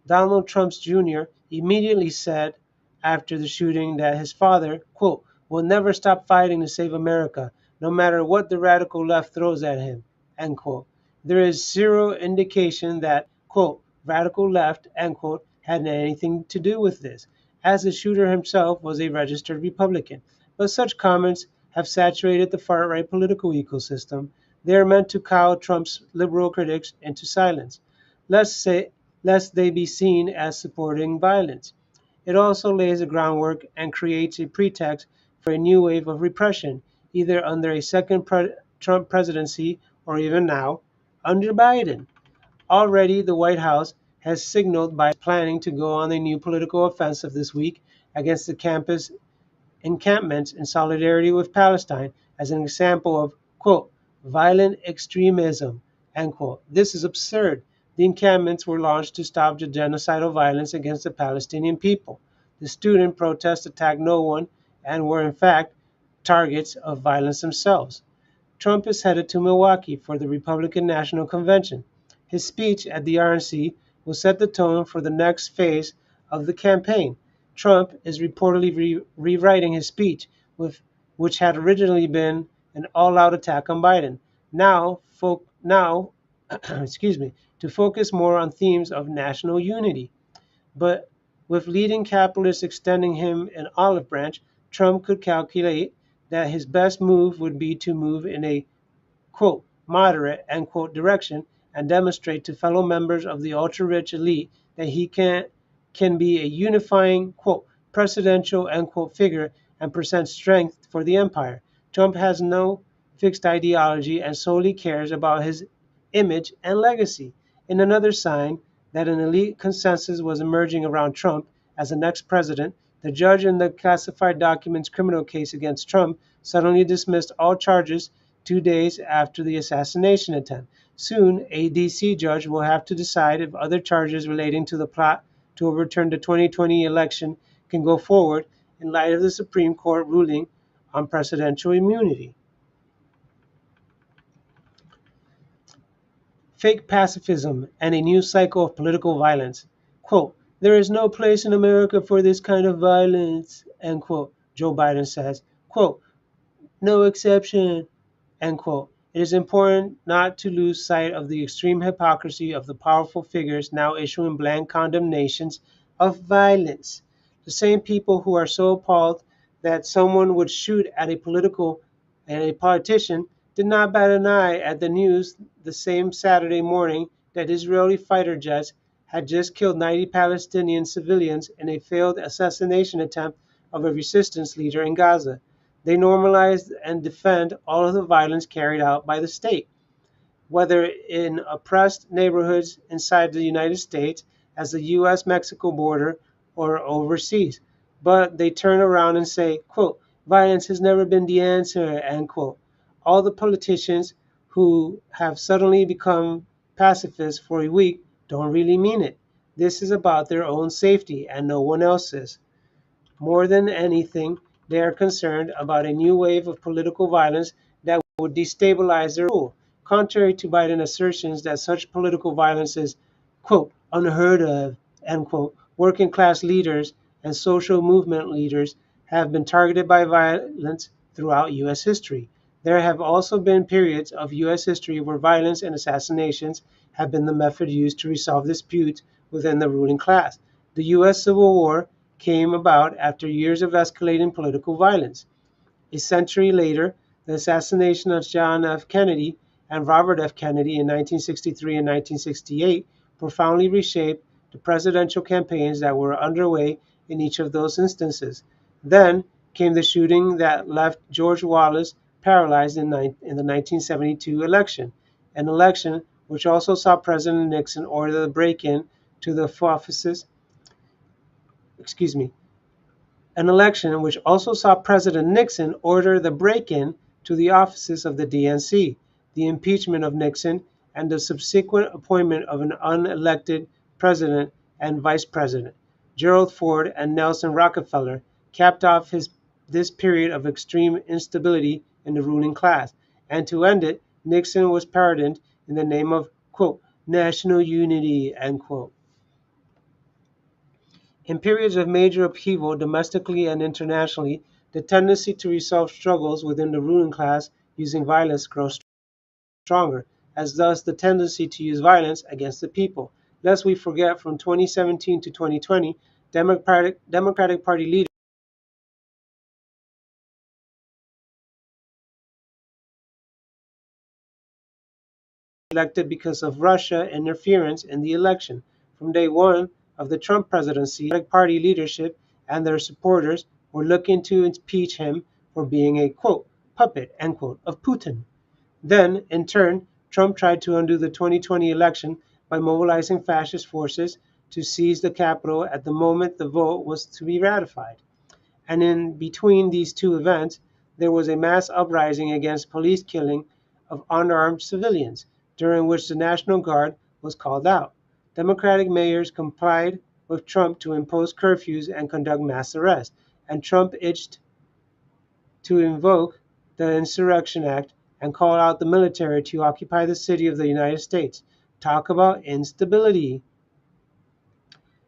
Donald Trump Jr. immediately said after the shooting that his father, quote, will never stop fighting to save America, no matter what the radical left throws at him, end quote. There is zero indication that, quote, radical left, end quote, had anything to do with this, as the shooter himself was a registered Republican. But such comments have saturated the far-right political ecosystem. They are meant to cow Trump's liberal critics into silence, lest they be seen as supporting violence. It also lays the groundwork and creates a pretext for a new wave of repression, either under a second Trump presidency or even now, under Biden. Already, the White House has signaled Biden is planning to go on a new political offensive this week against the campus encampments in solidarity with Palestine as an example of, quote, violent extremism, end quote. This is absurd. The encampments were launched to stop the genocidal violence against the Palestinian people. The student protests attacked no one and were in fact targets of violence themselves. Trump is headed to Milwaukee for the Republican National Convention. His speech at the RNC will set the tone for the next phase of the campaign. Trump is reportedly rewriting his speech, which had originally been an all-out attack on Biden. Now, to focus more on themes of national unity. But with leading capitalists extending him an olive branch, Trump could calculate that his best move would be to move in a, quote, moderate, end quote, direction and demonstrate to fellow members of the ultra-rich elite that he can be a unifying, quote, presidential, end quote, figure and present strength for the empire. Trump has no fixed ideology and solely cares about his image and legacy. In another sign that an elite consensus was emerging around Trump as the next president, the judge in the classified documents criminal case against Trump suddenly dismissed all charges 2 days after the assassination attempt. Soon, a D.C. judge will have to decide if other charges relating to the plot to overturn the 2020 election can go forward in light of the Supreme Court ruling on presidential immunity. Fake pacifism and a new cycle of political violence. Quote, there is no place in America for this kind of violence, end quote, Joe Biden says. Quote, no exception, end quote. It is important not to lose sight of the extreme hypocrisy of the powerful figures now issuing blank condemnations of violence. The same people who are so appalled that someone would shoot at a politician did not bat an eye at the news the same Saturday morning that Israeli fighter jets had just killed 90 Palestinian civilians in a failed assassination attempt of a resistance leader in Gaza. They normalize and defend all of the violence carried out by the state, whether in oppressed neighborhoods inside the United States, as the US Mexico border, or overseas. But they turn around and say, quote, violence has never been the answer, end quote. All the politicians who have suddenly become pacifists for a week don't really mean it. This is about their own safety and no one else's. More than anything, they are concerned about a new wave of political violence that would destabilize their rule. Contrary to Biden's assertions that such political violence is, quote, unheard of, end quote, working class leaders and social movement leaders have been targeted by violence throughout U.S. history. There have also been periods of U.S. history where violence and assassinations have been the method used to resolve disputes within the ruling class. The U.S. Civil War came about after years of escalating political violence. A century later, the assassination of John F. Kennedy and Robert F. Kennedy in 1963 and 1968 profoundly reshaped the presidential campaigns that were underway in each of those instances. Then came the shooting that left George Wallace paralyzed in the 1972 election, an election which also saw President Nixon order the break-in to the offices, excuse me, an election which also saw President Nixon order the break-in to the offices of the DNC, the impeachment of Nixon, and the subsequent appointment of an unelected president and vice president. Gerald Ford and Nelson Rockefeller capped off this period of extreme instability in the ruling class, and to end it, Nixon was pardoned in the name of, quote, national unity, end quote. In periods of major upheaval domestically and internationally, the tendency to resolve struggles within the ruling class using violence grows stronger, as does the tendency to use violence against the people. Lest we forget, from 2017 to 2020, Democratic Party leaders elected because of Russia interference in the election. From day one of the Trump presidency, the Democratic Party leadership and their supporters were looking to impeach him for being a, quote, puppet, end quote, of Putin. Then, in turn, Trump tried to undo the 2020 election by mobilizing fascist forces to seize the Capitol at the moment the vote was to be ratified. And in between these two events, there was a mass uprising against police killing of unarmed civilians, during which the National Guard was called out. Democratic mayors complied with Trump to impose curfews and conduct mass arrests, and Trump itched to invoke the Insurrection Act and call out the military to occupy the city of the United States. Talk about instability.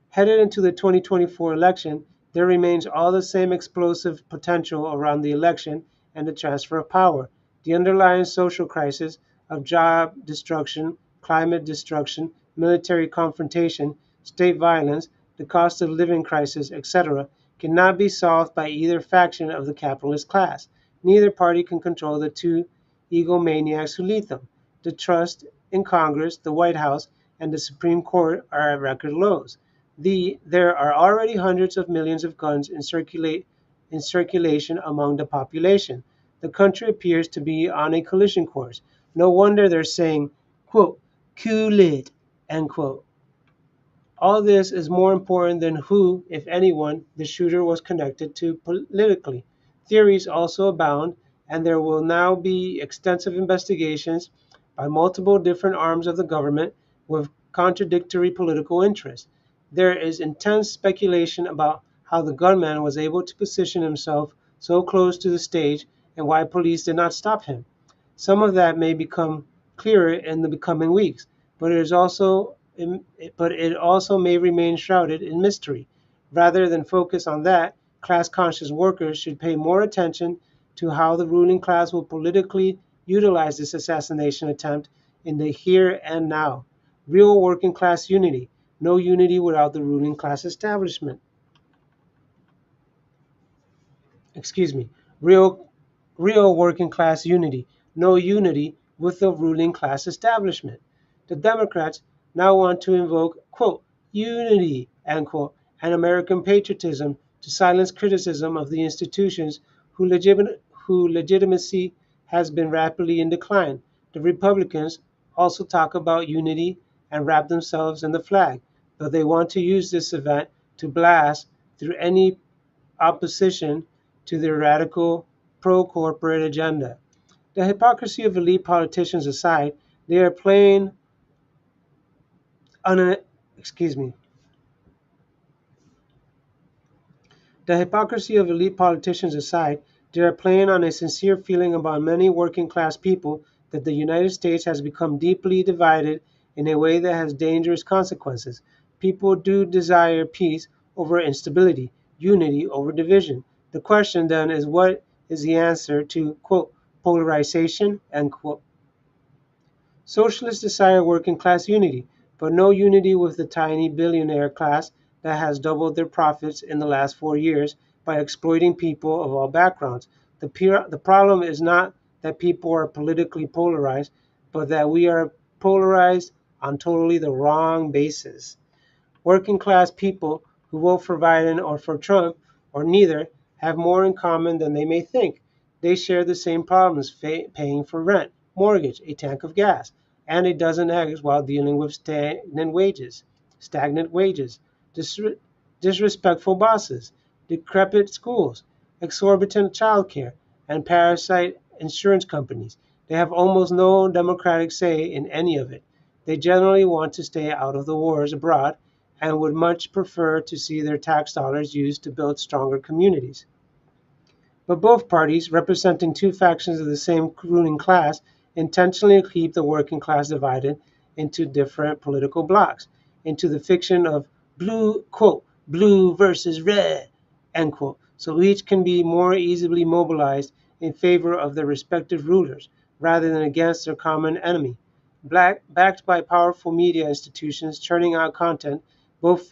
Headed into the 2024 election, there remains all the same explosive potential around the election and the transfer of power. The underlying social crisis of job destruction, climate destruction, military confrontation, state violence, the cost of living crisis, etc., cannot be solved by either faction of the capitalist class. Neither party can control the two egomaniacs who lead them. The trust in Congress, the White House, and the Supreme Court are at record lows. There are already hundreds of millions of guns in circulation among the population. The country appears to be on a collision course. No wonder they're saying, quote, cool it, end quote. All this is more important than who, if anyone, the shooter was connected to politically. Theories also abound, and there will now be extensive investigations by multiple different arms of the government with contradictory political interests. There is intense speculation about how the gunman was able to position himself so close to the stage and why police did not stop him. Some of that may become clearer in the coming weeks, but it also may remain shrouded in mystery. Rather than focus on that, class-conscious workers should pay more attention to how the ruling class will politically utilize this assassination attempt in the here and now. Real working class unity. No unity without the ruling class establishment. Excuse me. Real real working class unity. No unity with the ruling class establishment. The Democrats now want to invoke, quote, unity, end quote, and American patriotism to silence criticism of the institutions whose legitimacy has been rapidly in decline. The Republicans also talk about unity and wrap themselves in the flag, though they want to use this event to blast through any opposition to their radical pro-corporate agenda. The hypocrisy of elite politicians aside, they are playing on a excuse me. The hypocrisy of elite politicians aside, they are playing on a sincere feeling about many working class people that the United States has become deeply divided in a way that has dangerous consequences. People do desire peace over instability, unity over division. The question then is, what is the answer to, quote, polarization, end quote. Socialists desire working class unity, but no unity with the tiny billionaire class that has doubled their profits in the last 4 years by exploiting people of all backgrounds. The problem is not that people are politically polarized, but that we are polarized on totally the wrong basis. Working class people who vote for Biden or for Trump, or neither, have more in common than they may think. They share the same problems, paying for rent, mortgage, a tank of gas, and a dozen eggs while dealing with stagnant wages, disrespectful bosses, decrepit schools, exorbitant childcare, and parasite insurance companies. They have almost no democratic say in any of it. They generally want to stay out of the wars abroad and would much prefer to see their tax dollars used to build stronger communities. But both parties, representing two factions of the same ruling class, intentionally keep the working class divided into different political blocs, into the fiction of blue, quote, blue versus red, end quote, so each can be more easily mobilized in favor of their respective rulers rather than against their common enemy. Backed by powerful media institutions churning out content, both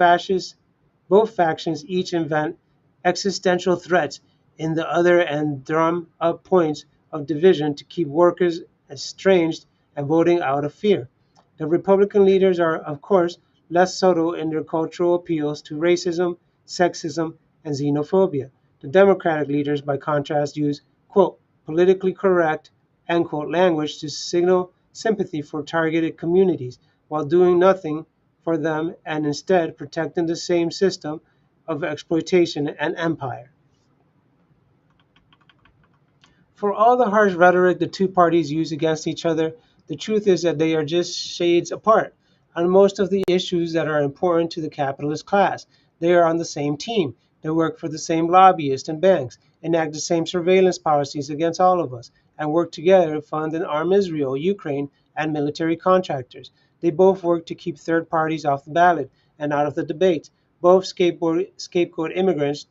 both factions each invent existential threats in the other and drum up points of division to keep workers estranged and voting out of fear. The Republican leaders are, of course, less subtle in their cultural appeals to racism, sexism, and xenophobia. The Democratic leaders, by contrast, use, quote, politically correct, end quote, language to signal sympathy for targeted communities while doing nothing for them and instead protecting the same system of exploitation and empire. For all the harsh rhetoric the two parties use against each other, the truth is that they are just shades apart on most of the issues that are important to the capitalist class. They are on the same team. They work for the same lobbyists and banks, enact the same surveillance policies against all of us, and work together to fund and arm Israel, Ukraine, and military contractors. They both work to keep third parties off the ballot and out of the debates. Both scapegoat immigrants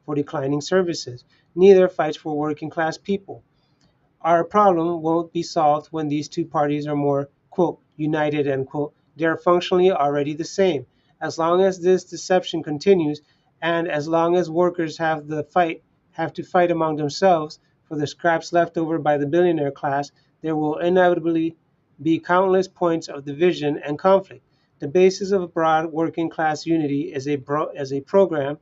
for declining services. Neither fights for working class people. Our problem won't be solved when these two parties are more, quote, united, end quote. They are functionally already the same. As long as this deception continues, and as long as workers have to fight among themselves for the scraps left over by the billionaire class, there will inevitably be countless points of division and conflict. The basis of broad working class unity is a program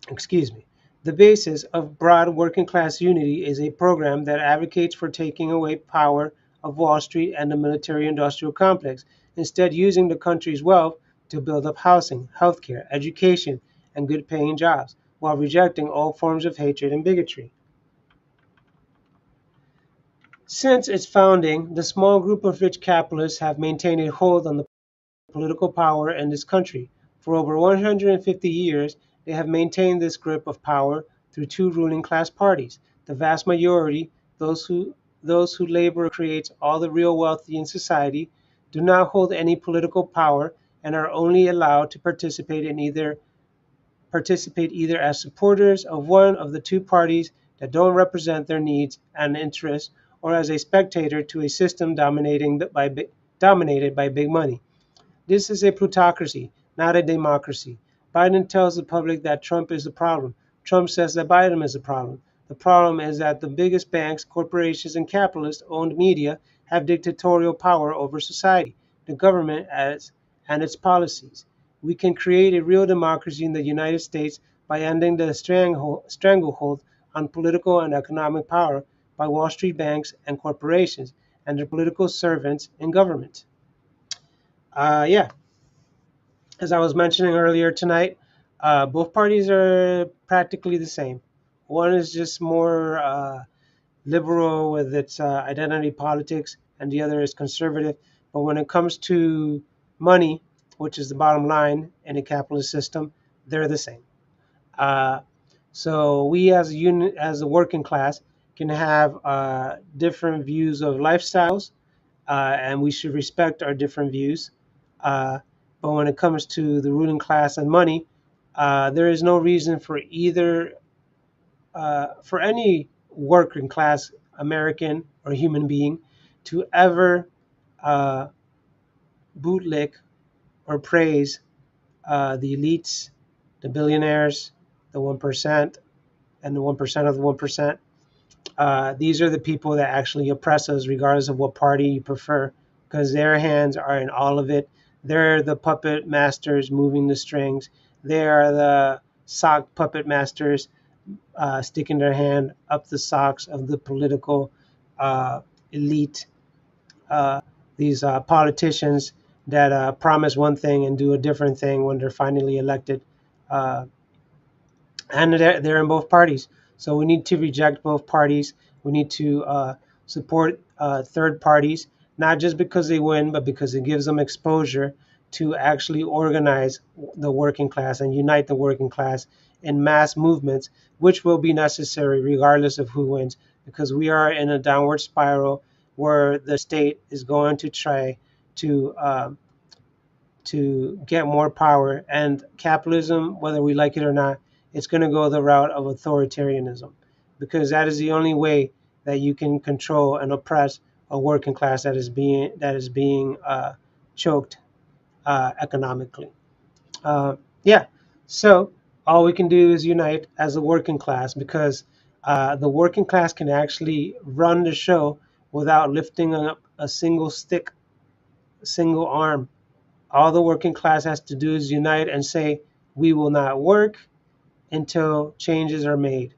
excuse me. The basis of broad working class unity is a program that advocates for taking away power of Wall Street and the military industrial complex, instead using the country's wealth to build up housing, healthcare, education, and good paying jobs, while rejecting all forms of hatred and bigotry. Since its founding, the small group of rich capitalists have maintained a hold on the political power in this country. For over 150 years, They have maintained this grip of power through two ruling class parties. The vast majority, those who those who labor creates all the real wealth in society, do not hold any political power and are only allowed to participate either as supporters of one of the two parties that don't represent their needs and interests, or as a spectator to a system dominated by big money. This is a plutocracy, not a democracy. Biden tells the public that Trump is the problem. Trump says that Biden is the problem. The problem is that the biggest banks, corporations, and capitalist owned media have dictatorial power over society, the government and its policies. We can create a real democracy in the United States by ending the stranglehold on political and economic power by Wall Street banks and corporations and their political servants in government. Yeah, as I was mentioning earlier tonight, both parties are practically the same. One is just more liberal with its identity politics, and the other is conservative. But when it comes to money, which is the bottom line in a capitalist system, they're the same. Uh, so we, as as a working class, can have different views of lifestyles, and we should respect our different views. Uh, but when it comes to the ruling class and money, there is no reason for for any working class American or human being to ever uh, bootlick or praise the elites, the billionaires, the 1%, and the 1% of the 1%. These are the people that actually oppress us, regardless of what party you prefer, because their hands are in all of it. They're the puppet masters moving the strings. They are the sock puppet masters sticking their hand up the socks of the political uh, elite. Uh, these politicians that promise one thing and do a different thing when they're finally elected. Uh, and they're in both parties. So we need to reject both parties. We need to support third parties, not just because they win, but because it gives them exposure to actually organize the working class and unite the working class in mass movements, which will be necessary regardless of who wins, because we are in a downward spiral where the state is going to try to get more power. And capitalism, whether we like it or not, it's going to go the route of authoritarianism, because that is the only way that you can control and oppress a working class that is being choked economically. Yeah, so all we can do is unite as a working class, because the working class can actually run the show without lifting up a single stick, single arm. All the working class has to do is unite and say, we will not work until changes are made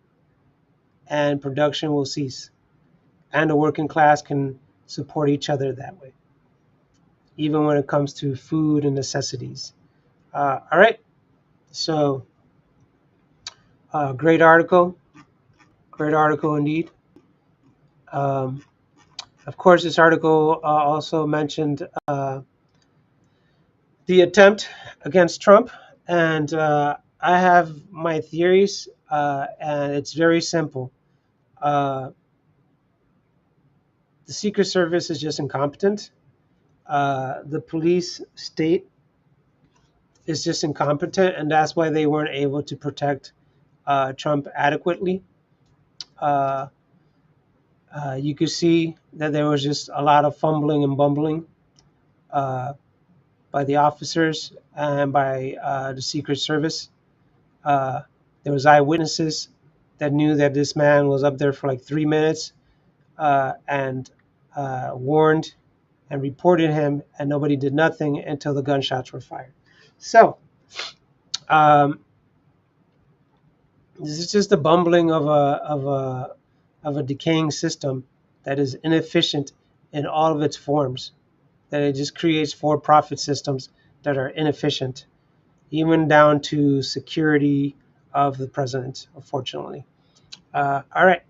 and production will cease. And the working class can support each other that way, even when it comes to food and necessities. All right. So, great article. Great article indeed. Um, of course, this article also mentioned the attempt against Trump. And I have my theories, and it's very simple. Uh, the Secret Service is just incompetent. The police state is just incompetent, and that's why they weren't able to protect Trump adequately. Uh, you could see that there was just a lot of fumbling and bumbling uh, by the officers and by the Secret Service. Uh, there was eyewitnesses that knew that this man was up there for like 3 minutes and warned and reported him, and nobody did nothing until the gunshots were fired. So um, this is just a bumbling of a decaying system that is inefficient in all of its forms. That it just creates for-profit systems that are inefficient, even down to security of the president, unfortunately. All right.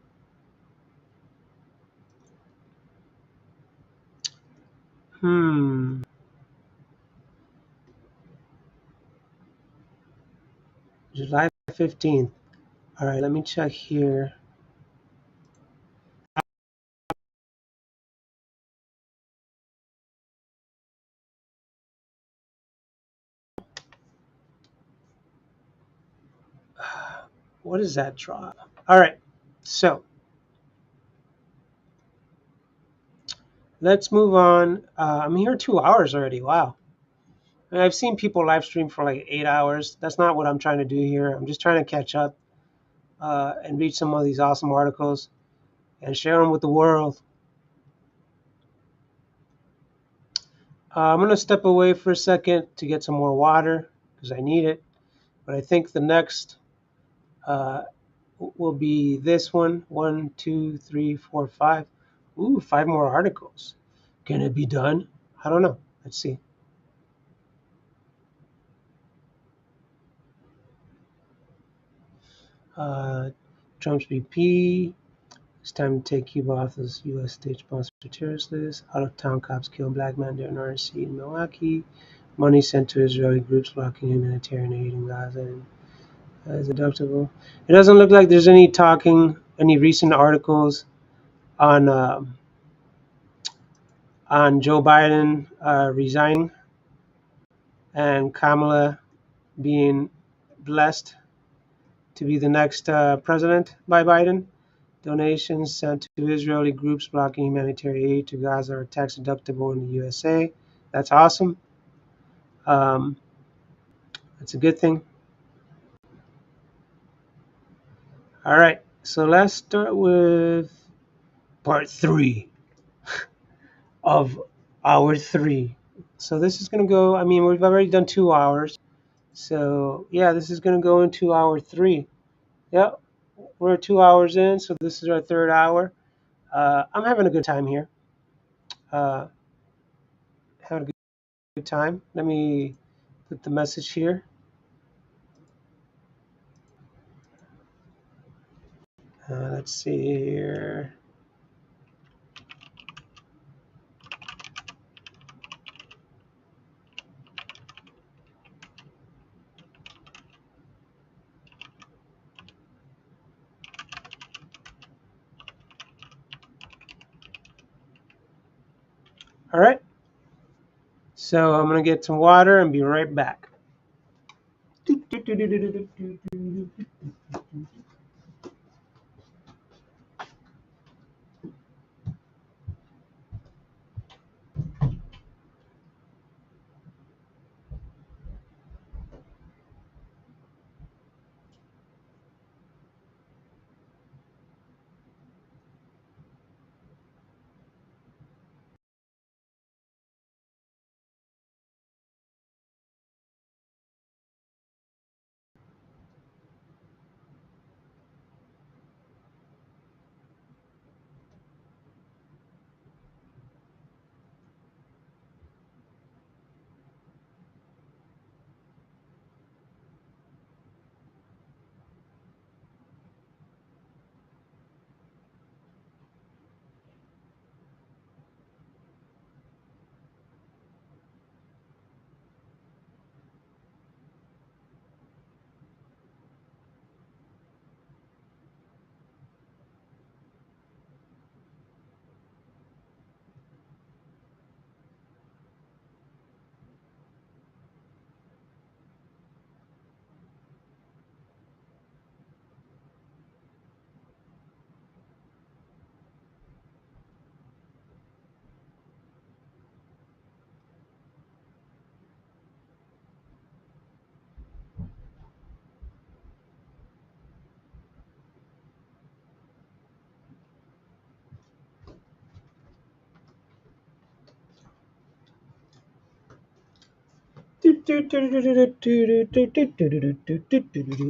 July 15th. All right, let me check here. What is that drop? All right, so let's move on. I'm here 2 hours already. Wow. And I've seen people live stream for like 8 hours. That's not what I'm trying to do here. I'm just trying to catch up and read some of these awesome articles and share them with the world. I'm going to step away for a second to get some more water because I need it. But I think the next uh, will be this one. 1, 2, 3, 4, 5. Ooh, 5 more articles. Can it be done? I don't know. Let's see. Uh, Trump's BP. It's time to take Cuba off this U.S. state-sponsored terrorist list. Out-of-town cops kill black man during RNC in Milwaukee. Money sent to Israeli groups blocking humanitarian aid in Gaza and is deductible. It doesn't look like there's any talking, any recent articles on Joe Biden resigning and Kamala being blessed to be the next president by Biden. Donations sent to Israeli groups blocking humanitarian aid to Gaza are tax deductible in the USA. That's awesome. Um, that's a good thing. All right, so let's start with part 3 of hour 3. So this is going to go, I mean, we've already done 2 hours. So yeah, this is going to go into hour 3. Yep, we're 2 hours in, so this is our third hour. I'm having a good time here. Uh, having a good time. Let me put the message here. Let's see here. All right. So I'm going to get some water and be right back.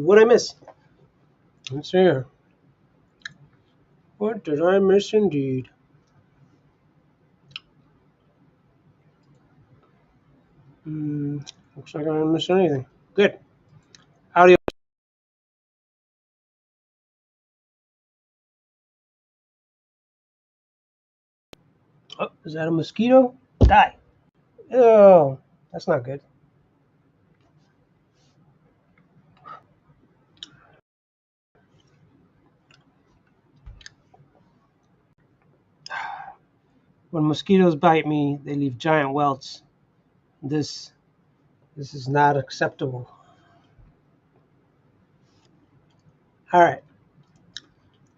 What I miss? Let's see here. What did I miss indeed? Looks like I didn't miss anything. Good. Audio. Oh, is that a mosquito? Die. Oh, that's not good. When mosquitoes bite me, they leave giant welts. This this is not acceptable. All right,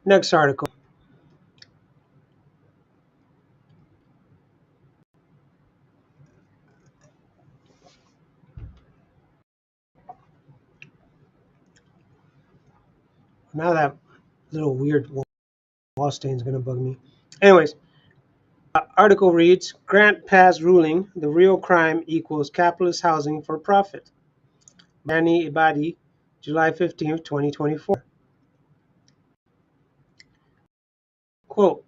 next article. Now that little weird wall stain is going to bug me. Anyways, article reads, Grant Pass ruling, the real crime equals capitalist housing for profit. Manny Ibadi, July 15th, 2024. Quote,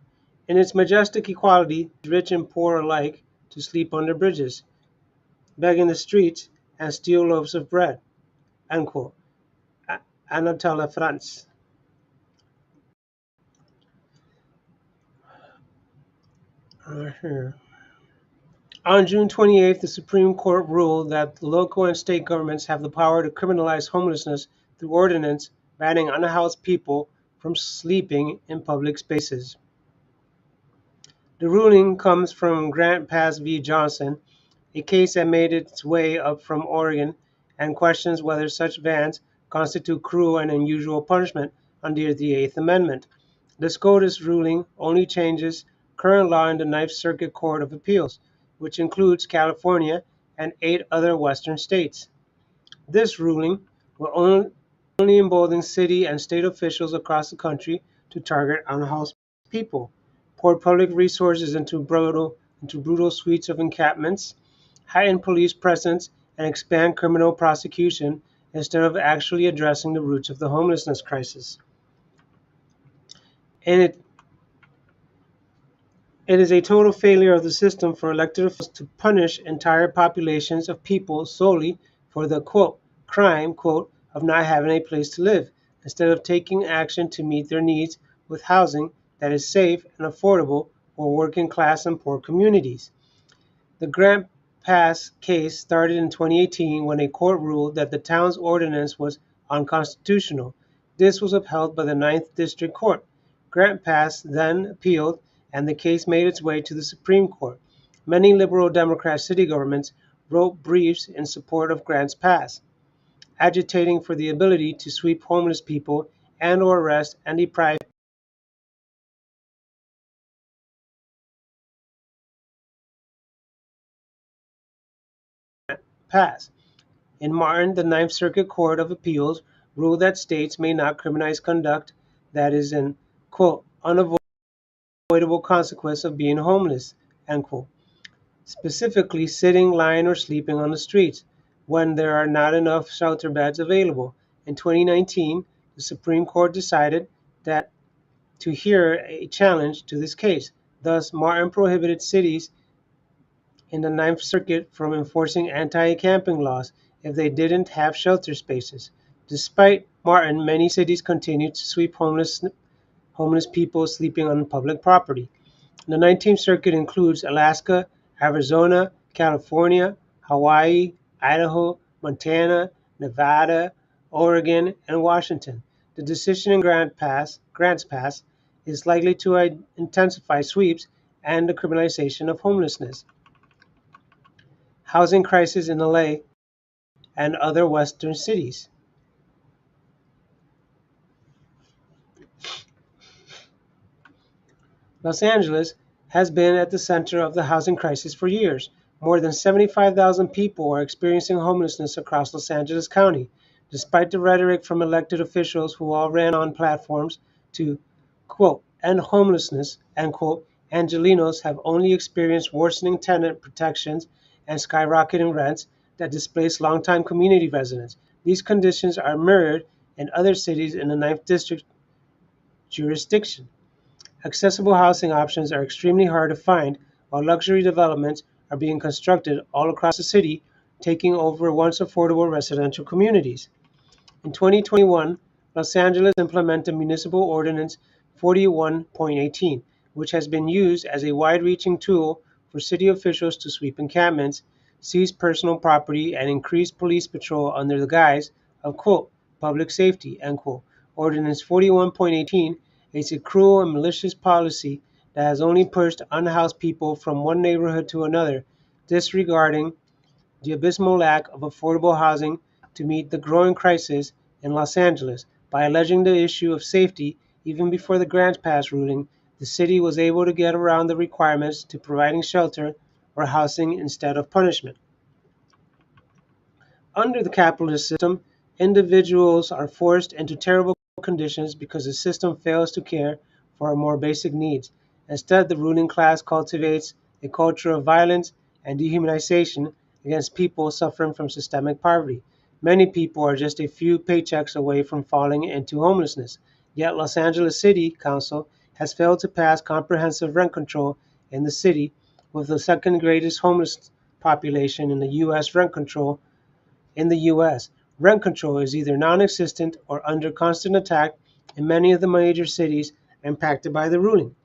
in its majestic equality, rich and poor alike to sleep under bridges, beg in the streets, and steal loaves of bread. End quote. Anatole France. Here. On June 28th, the Supreme Court ruled that the local and state governments have the power to criminalize homelessness through ordinance banning unhoused people from sleeping in public spaces. The ruling comes from Grant Pass v. Johnson, a case that made its way up from Oregon and questions whether such bans constitute cruel and unusual punishment under the Eighth Amendment. The SCOTUS ruling only changes current law in the Ninth Circuit Court of Appeals, which includes California and 8 other Western states. This ruling will only embolden city and state officials across the country to target unhoused people, pour public resources into brutal suites of encampments, heighten police presence, and expand criminal prosecution instead of actually addressing the roots of the homelessness crisis. And it is a total failure of the system for elected officials to punish entire populations of people solely for the quote crime quote of not having a place to live, instead of taking action to meet their needs with housing that is safe and affordable for working class and poor communities. The Grant Pass case started in 2018 when a court ruled that the town's ordinance was unconstitutional. This was upheld by the Ninth District Court. Grant Pass then appealed, and the case made its way to the Supreme Court. Many liberal Democrat city governments wrote briefs in support of Grant Pass, agitating for the ability to sweep homeless people and or arrest and deprive Pass. In Martin, the Ninth Circuit Court of Appeals ruled that states may not criminalize conduct that is an quote unavoidable consequence of being homeless, end quote. Specifically sitting, lying, or sleeping on the streets when there are not enough shelter beds available. In 2019, the Supreme Court decided that to hear a challenge to this case. Thus, Martin prohibited cities in the Ninth Circuit from enforcing anti-camping laws if they didn't have shelter spaces. Despite Martin, many cities continue to sweep homeless people sleeping on public property. The 19th Circuit includes Alaska, Arizona, California, Hawaii, Idaho, Montana, Nevada, Oregon, and Washington. The decision in Grants Pass is likely to intensify sweeps and the criminalization of homelessness. Housing crisis in LA and other Western cities. Los Angeles has been at the center of the housing crisis for years. More than 75,000 people are experiencing homelessness across Los Angeles County, despite the rhetoric from elected officials who all ran on platforms to, quote, end homelessness, end quote. Angelenos have only experienced worsening tenant protections and skyrocketing rents that displace longtime community residents. These conditions are mirrored in other cities in the Ninth District jurisdiction. Accessible housing options are extremely hard to find, while luxury developments are being constructed all across the city, taking over once affordable residential communities. In 2021, Los Angeles implemented Municipal Ordinance 41.18, which has been used as a wide-reaching tool for city officials to sweep encampments, seize personal property, and increase police patrol under the guise of, quote, public safety, end quote. Ordinance 41.18 is a cruel and malicious policy that has only pushed unhoused people from one neighborhood to another, disregarding the abysmal lack of affordable housing to meet the growing crisis in Los Angeles. By alleging the issue of safety, even before the Grants Pass ruling, the city was able to get around the requirements to providing shelter or housing instead of punishment. Under the capitalist system, individuals are forced into terrible conditions because the system fails to care for our more basic needs. Instead, the ruling class cultivates a culture of violence and dehumanization against people suffering from systemic poverty. Many people are just a few paychecks away from falling into homelessness. Yet Los Angeles City Council has failed to pass comprehensive rent control in the city, with the second greatest homeless population in the U.S. Rent control is either non-existent or under constant attack in many of the major cities impacted by the ruling.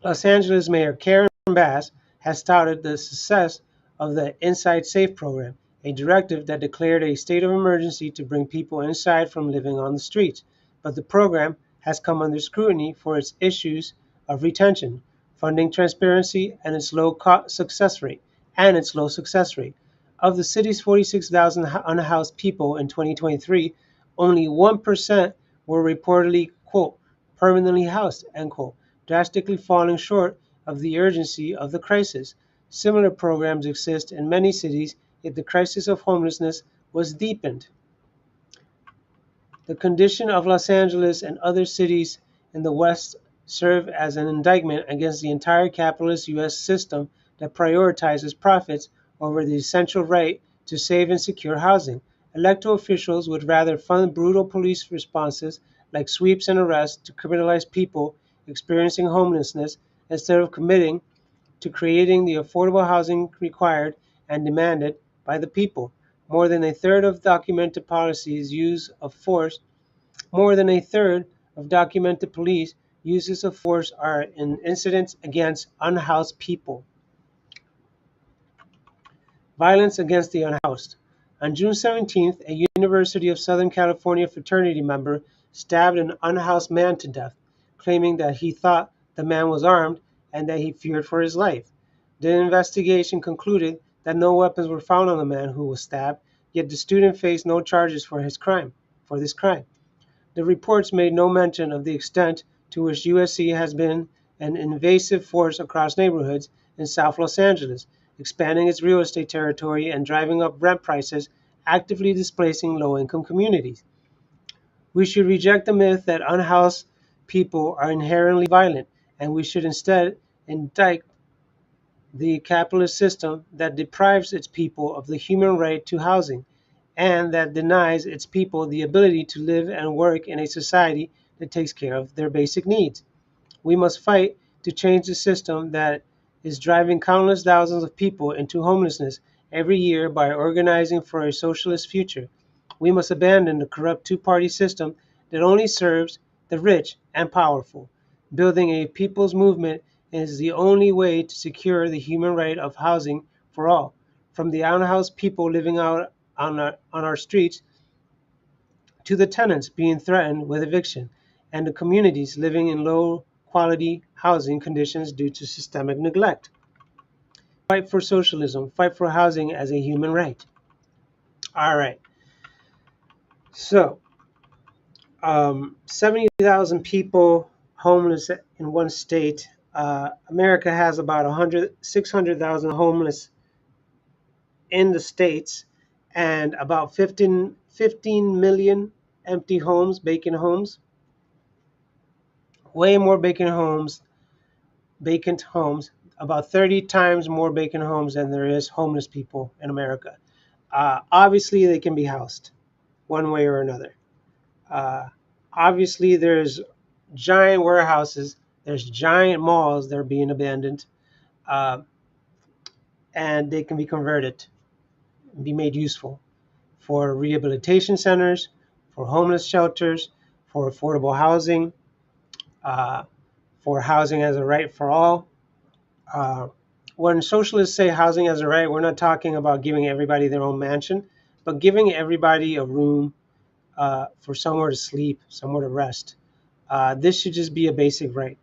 Los Angeles Mayor Karen Bass has touted the success of the Inside Safe program, a directive that declared a state of emergency to bring people inside from living on the streets. But the program has come under scrutiny for its issues of retention, funding transparency, and its low success rate. Of the city's 46,000 unhoused people in 2023, only 1% were reportedly, quote, permanently housed, end quote, drastically falling short of the urgency of the crisis. Similar programs exist in many cities, yet the crisis of homelessness was deepened. The condition of Los Angeles and other cities in the West serve as an indictment against the entire capitalist U.S. system that prioritizes profits over the essential right to safe and secure housing. Elected officials would rather fund brutal police responses like sweeps and arrests to criminalize people experiencing homelessness instead of committing to creating the affordable housing required and demanded by the people. More than a third of documented police uses of force are in incidents against unhoused people. Violence against the unhoused. On June 17th, a University of Southern California fraternity member stabbed an unhoused man to death, claiming that he thought the man was armed and that he feared for his life. The investigation concluded that no weapons were found on the man who was stabbed, yet the student faced no charges for this crime. The reports made no mention of the extent to which USC has been an invasive force across neighborhoods in South Los Angeles, expanding its real estate territory and driving up rent prices, actively displacing low-income communities. We should reject the myth that unhoused people are inherently violent, and we should instead indict the capitalist system that deprives its people of the human right to housing, and that denies its people the ability to live and work in a society that takes care of their basic needs. We must fight to change the system that is driving countless thousands of people into homelessness every year by organizing for a socialist future. We must abandon the corrupt two-party system that only serves the rich and powerful. Building a people's movement is the only way to secure the human right of housing for all, from the unhoused people living out on our streets to the tenants being threatened with eviction, and the communities living in low-quality housing conditions due to systemic neglect. Fight for socialism. Fight for housing as a human right. All right. So, 70,000 people homeless in one state. America has about 600,000 homeless in the states, and about 15 million empty homes, vacant homes. Way more vacant homes, about 30 times more vacant homes than there is homeless people in America. Obviously, they can be housed one way or another. Obviously, there's giant warehouses, there's giant malls that are being abandoned, and they can be converted, be made useful for rehabilitation centers, for homeless shelters, for affordable housing, for housing as a right for all. When socialists say housing as a right, we're not talking about giving everybody their own mansion, but giving everybody a room for somewhere to sleep, somewhere to rest, This should just be a basic right.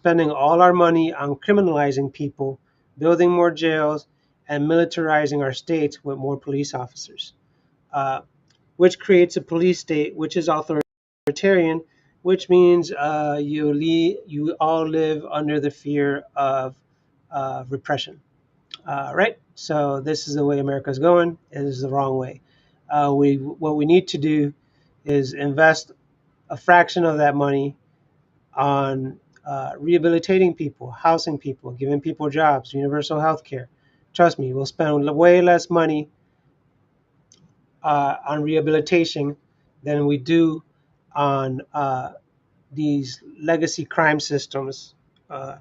Spending all our money on criminalizing people, building more jails, and militarizing our states with more police officers, uh, which creates a police state which is authoritarian, which means you all live under the fear of repression. Right? So this is the way America's going. It is the wrong way. What we need to do is invest a fraction of that money on rehabilitating people, housing people, giving people jobs, universal health care. Trust me, we'll spend way less money on rehabilitation than we do on these legacy crime systems uh,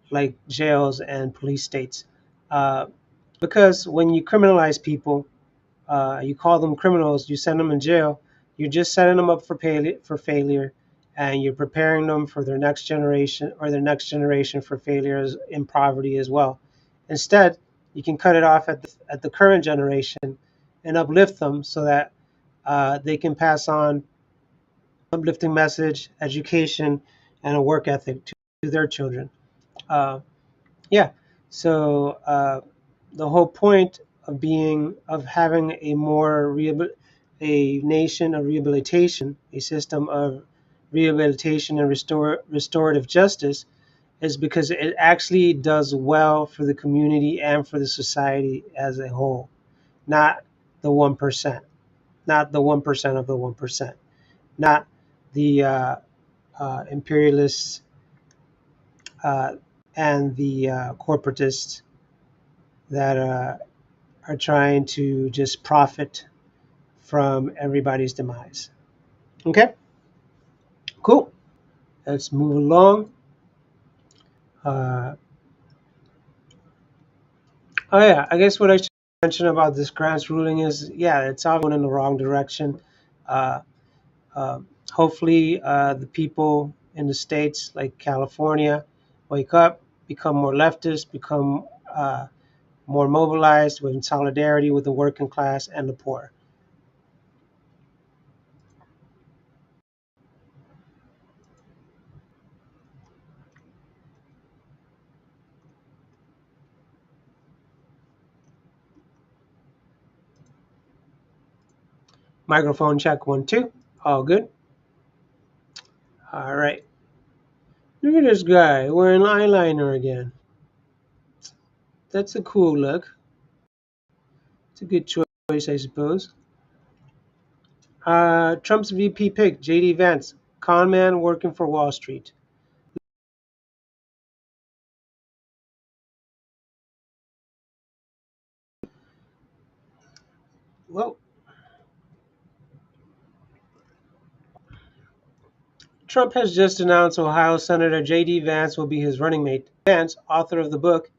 like jails and police states. Uh, because when you criminalize people, you call them criminals, you send them in jail, you're just setting them up for failure, and you're preparing them for their next generation for failures in poverty as well. Instead, you can cut it off at the current generation and uplift them so that they can pass on uplifting message, education, and a work ethic to their children. Uh, yeah. So the whole point of having a nation of rehabilitation, a system of rehabilitation and restorative justice, is because it actually does well for the community and for the society as a whole, not the 1%, not the 1% of the 1%, not the imperialists uh, and the corporatists that are trying to just profit from everybody's demise. Okay, cool. Let's move along. Uh, oh yeah, I guess what I should mention about this grants ruling is, yeah, it's all going in the wrong direction. Uh, uh, Hopefully, the people in the states like California wake up, become more leftist, become more mobilized with solidarity with the working class and the poor. Microphone check 1 2. All good. All right. Look at this guy wearing eyeliner again. That's a cool look. It's a good choice, I suppose. Trump's VP pick, JD Vance, con man working for Wall Street. Well, Trump has just announced Ohio Senator JD Vance will be his running mate. Vance, author of the book,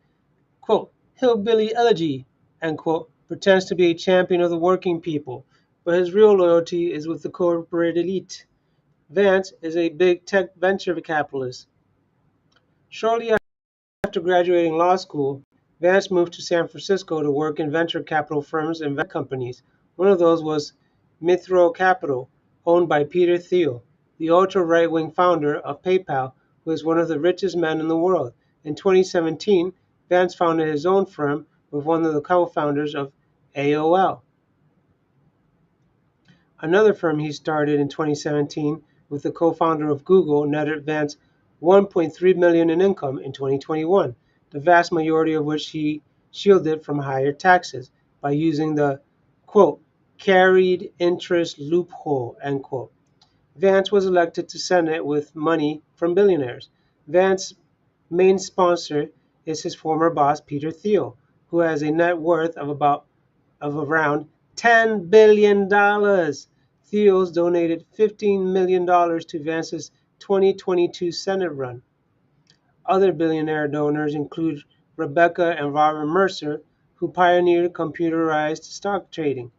quote, Hillbilly Elegy, end quote, pretends to be a champion of the working people, but his real loyalty is with the corporate elite. Vance is a big tech venture capitalist. Shortly after graduating law school, Vance moved to San Francisco to work in venture capital firms and venture companies. One of those was Mithro Capital, owned by Peter Thiel, the ultra right-wing founder of PayPal, who is one of the richest men in the world. In 2017, Vance founded his own firm with one of the co-founders of AOL. Another firm he started in 2017 with the co-founder of Google netted Vance 1.3 million in income in 2021, the vast majority of which he shielded from higher taxes by using the quote carried interest loophole end quote. Vance was elected to Senate with money from billionaires. Vance's main sponsor is his former boss Peter Thiel, who has a net worth of around $10 billion. Thiel's donated $15 million to Vance's 2022 Senate run. Other billionaire donors include Rebecca and Robert Mercer, who pioneered computerized stock trading,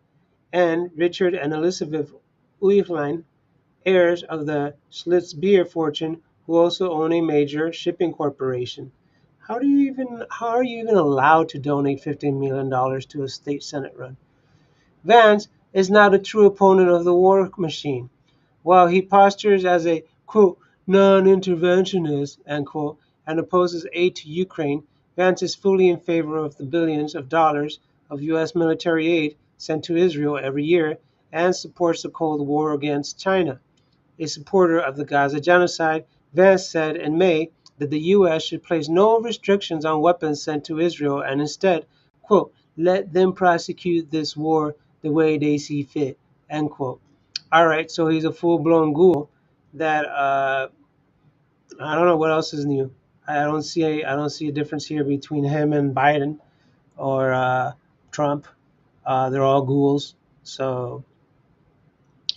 and Richard and Elizabeth Uihlein, heirs of the Schlitz beer fortune, who also own a major shipping corporation. how are you even allowed to donate $15 million to a state senate run? Vance is not a true opponent of the war machine. While he postures as a, quote, non-interventionist, end quote, and opposes aid to Ukraine, Vance is fully in favor of the billions of dollars of U.S. military aid sent to Israel every year and supports the Cold War against China. A supporter of the Gaza genocide, Vance said in May that the U.S. should place no restrictions on weapons sent to Israel and instead, quote, let them prosecute this war the way they see fit, end quote. All right, so he's a full-blown ghoul that I don't know what else is new. I don't see a difference here between him and Biden or Trump. They're all ghouls, so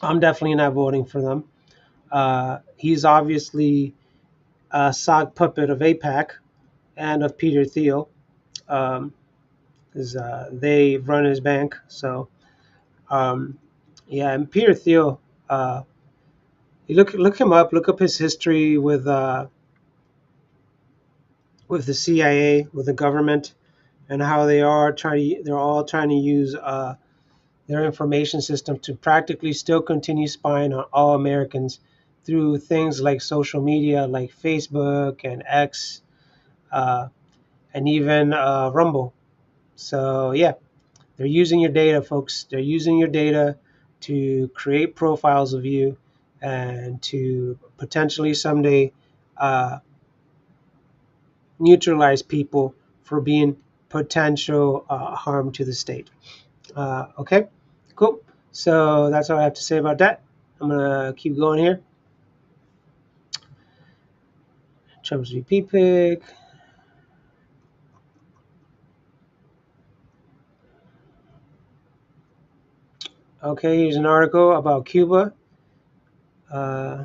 I'm definitely not voting for them. He's obviously a sock puppet of APAC and of Peter Thiel. Um, they run his bank, so um, yeah. And Peter Thiel, you look him up. Look up his history with the CIA, with the government, and how they're all trying to use their information system to practically still continue spying on all Americans through things like social media, like Facebook and X, uh, and even Rumble. So yeah, they're using your data, folks. They're using your data to create profiles of you and to potentially someday uh, neutralize people for being potential harm to the state. Okay, cool. So that's all I have to say about that. I'm gonna keep going here. Trump's VP pick. Okay, here's an article about Cuba. Uh,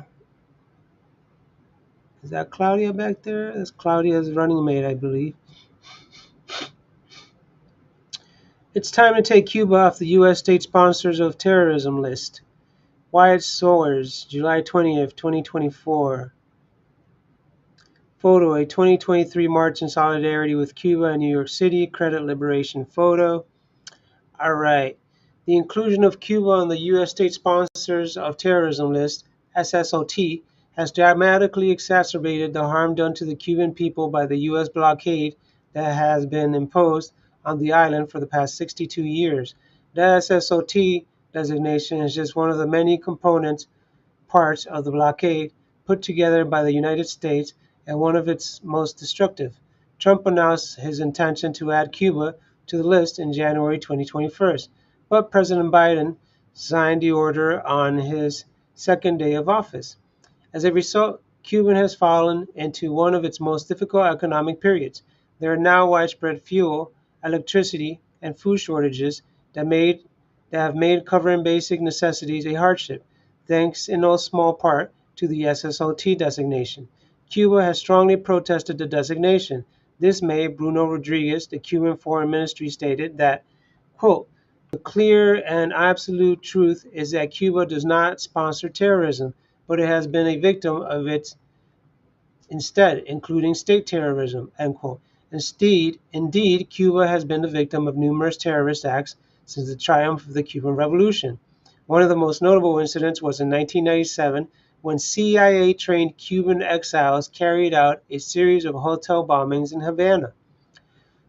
is that Claudia back there? That's Claudia's running mate, I believe. It's time to take Cuba off the U.S. state sponsors of terrorism list. Wyatt Soares, July 20th, 2024. Photo, a 2023 march in solidarity with Cuba in New York City. Credit liberation photo. All right. The inclusion of Cuba on the U.S. state sponsors of terrorism list, SSOT, has dramatically exacerbated the harm done to the Cuban people by the U.S. blockade that has been imposed on the island for the past 62 years. The SSOT designation is just one of the many components parts of the blockade put together by the United States and one of its most destructive. Trump announced his intention to add Cuba to the list in January 2021, but President Biden signed the order on his second day of office. As a result, Cuba has fallen into one of its most difficult economic periods. There are now widespread fuel, electricity, and food shortages that have made covering basic necessities a hardship, thanks in no small part to the SSOT designation. Cuba has strongly protested the designation. This May, Bruno Rodriguez, the Cuban Foreign Ministry, stated that, quote, the clear and absolute truth is that Cuba does not sponsor terrorism, but it has been a victim of it instead, including state terrorism, end quote. Indeed, Cuba has been the victim of numerous terrorist acts since the triumph of the Cuban Revolution. One of the most notable incidents was in 1997 when CIA-trained Cuban exiles carried out a series of hotel bombings in Havana.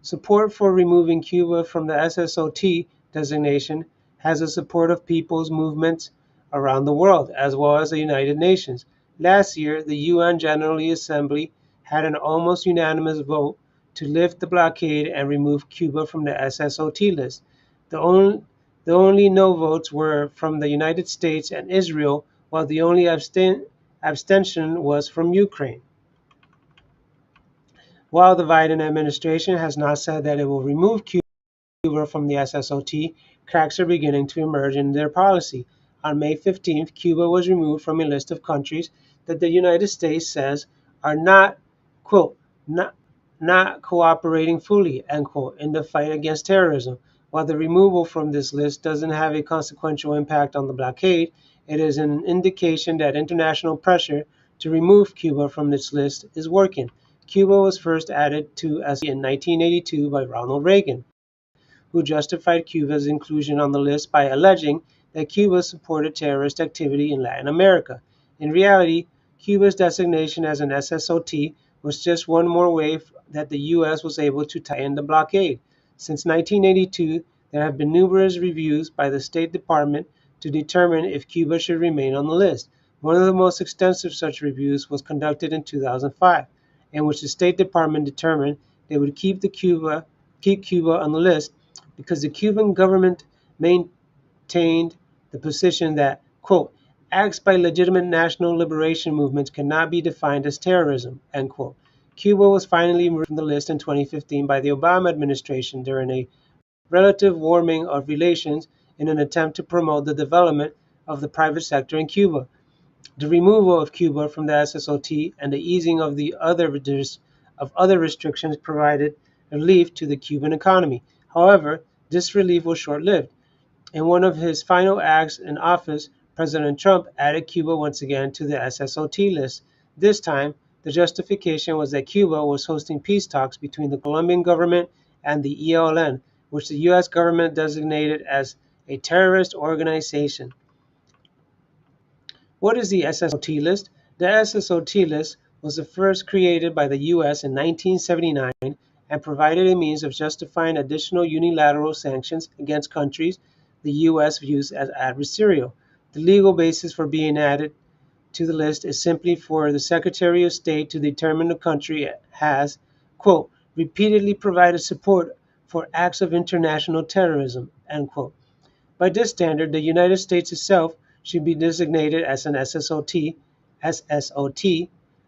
Support for removing Cuba from the SSOT designation has the support of people's movements around the world, as well as the United Nations. Last year, the UN General Assembly had an almost unanimous vote to lift the blockade and remove Cuba from the SSOT list. The only no votes were from the United States and Israel, while the only abstention was from Ukraine. While the Biden administration has not said that it will remove Cuba from the SSOT, cracks are beginning to emerge in their policy. On May 15th, Cuba was removed from a list of countries that the United States says are not, quote, not cooperating fully, end quote, in the fight against terrorism. While the removal from this list doesn't have a consequential impact on the blockade, it is an indication that international pressure to remove Cuba from this list is working. Cuba was first added to as in 1982 by Ronald Reagan, who justified Cuba's inclusion on the list by alleging that Cuba supported terrorist activity in Latin America. In reality, Cuba's designation as an SSOT was just one more way that the U.S. was able to tie in the blockade. Since 1982, there have been numerous reviews by the State Department to determine if Cuba should remain on the list. One of the most extensive such reviews was conducted in 2005, in which the State Department determined they would keep Cuba on the list because the Cuban government maintained the position that, quote, acts by legitimate national liberation movements cannot be defined as terrorism, end quote. Cuba was finally removed from the list in 2015 by the Obama administration during a relative warming of relations in an attempt to promote the development of the private sector in Cuba. The removal of Cuba from the SSOT and the easing of other restrictions provided relief to the Cuban economy. However, this relief was short-lived. In one of his final acts in office, President Trump added Cuba once again to the SSOT list. This time, the justification was that Cuba was hosting peace talks between the Colombian government and the ELN, which the U.S. government designated as a terrorist organization. What is the SSOT list? The SSOT list was the first created by the U.S. in 1979 and provided a means of justifying additional unilateral sanctions against countries the U.S. views as adversarial. The legal basis for being added to the list is simply for the Secretary of State to determine the country has, quote, repeatedly provided support for acts of international terrorism, end quote. By this standard, the United States itself should be designated as an SSOT,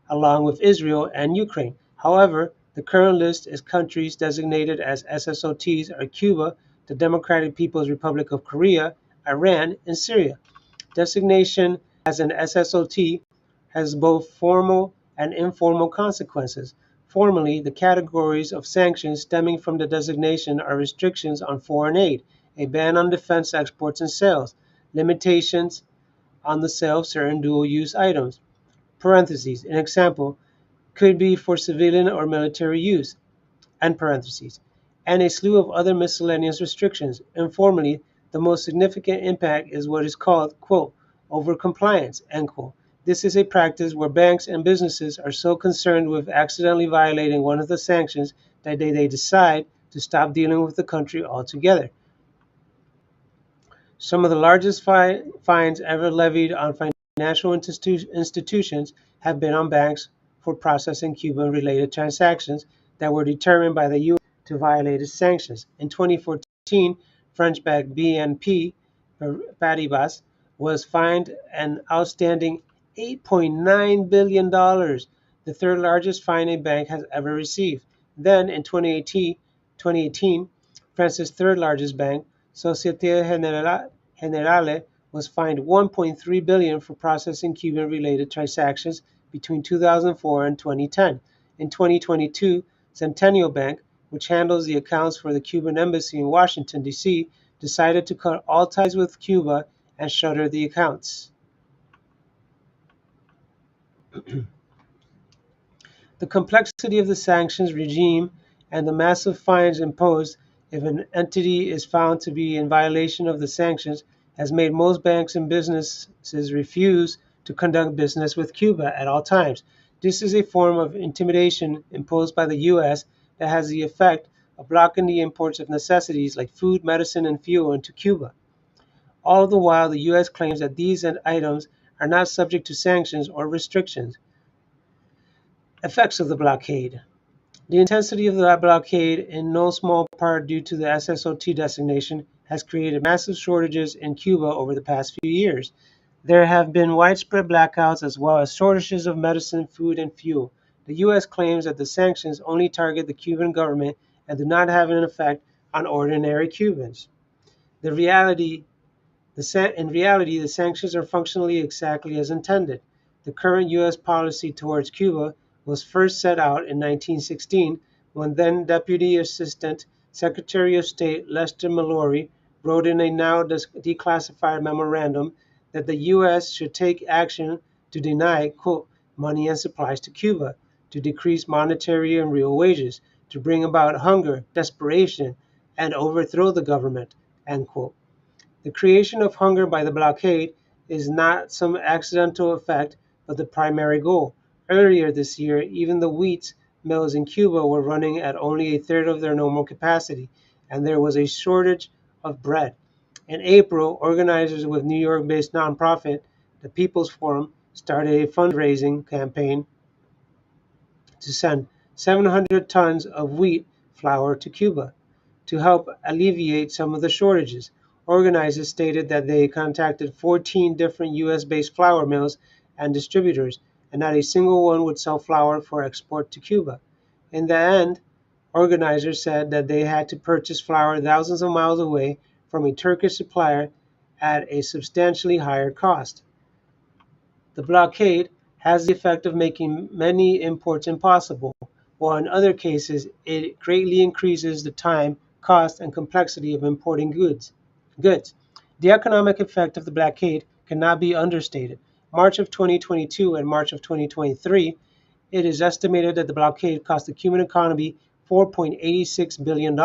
along with Israel and Ukraine. However, the current list of countries designated as SSOTs are Cuba, the Democratic People's Republic of Korea, Iran, and Syria. Designation as an SSOT has both formal and informal consequences. Formally, the categories of sanctions stemming from the designation are restrictions on foreign aid, a ban on defense exports and sales, limitations on the sale of certain dual-use items. Parentheses, an example could be for civilian or military use, and parentheses, and a slew of other miscellaneous restrictions. Informally, the most significant impact is what is called, quote, overcompliance, end quote. This is a practice where banks and businesses are so concerned with accidentally violating one of the sanctions that they decide to stop dealing with the country altogether. Some of the largest fines ever levied on financial institutions have been on banks for processing Cuban-related transactions that were determined by the U.S. to violate its sanctions. In 2014, French bank BNP Paribas was fined an outstanding $8.9 billion, the third largest fine a bank has ever received. Then, in 2018, France's third largest bank, Societe Generale, was fined $1.3 billion for processing Cuban-related transactions between 2004 and 2010. In 2022, Centennial Bank, which handles the accounts for the Cuban embassy in Washington, D.C., decided to cut all ties with Cuba and shutter the accounts. The complexity of the sanctions regime and the massive fines imposed if an entity is found to be in violation of the sanctions has made most banks and businesses refuse to conduct business with Cuba at all times. This is a form of intimidation imposed by the U.S. that has the effect of blocking the imports of necessities like food, medicine, and fuel into Cuba. All the while, the U.S. claims that these items are not subject to sanctions or restrictions. Effects of the blockade. The intensity of the blockade, in no small part due to the SSOT designation, has created massive shortages in Cuba over the past few years. There have been widespread blackouts as well as shortages of medicine, food, and fuel. The U.S. claims that the sanctions only target the Cuban government and do not have an effect on ordinary Cubans. In reality, the sanctions are functionally exactly as intended. The current U.S. policy towards Cuba was first set out in 1916 when then Deputy Assistant Secretary of State Lester Mallory wrote in a now declassified memorandum that the U.S. should take action to deny, quote, money and supplies to Cuba. to decrease monetary and real wages, to bring about hunger, desperation, and overthrow the government." End quote. The creation of hunger by the blockade is not some accidental effect, but the primary goal. Earlier this year, even the wheat mills in Cuba were running at only a third of their normal capacity, and there was a shortage of bread. In April, organizers with New York-based nonprofit, the People's Forum, started a fundraising campaign to send 700 tons of wheat flour to Cuba to help alleviate some of the shortages. Organizers stated that they contacted 14 different US-based flour mills and distributors, and not a single one would sell flour for export to Cuba. In the end, organizers said that they had to purchase flour thousands of miles away from a Turkish supplier at a substantially higher cost. The blockade has the effect of making many imports impossible, while in other cases it greatly increases the time, cost, and complexity of importing goods. The economic effect of the blockade cannot be understated. March of 2022 and March of 2023, it is estimated that the blockade cost the Cuban economy $4.86 billion.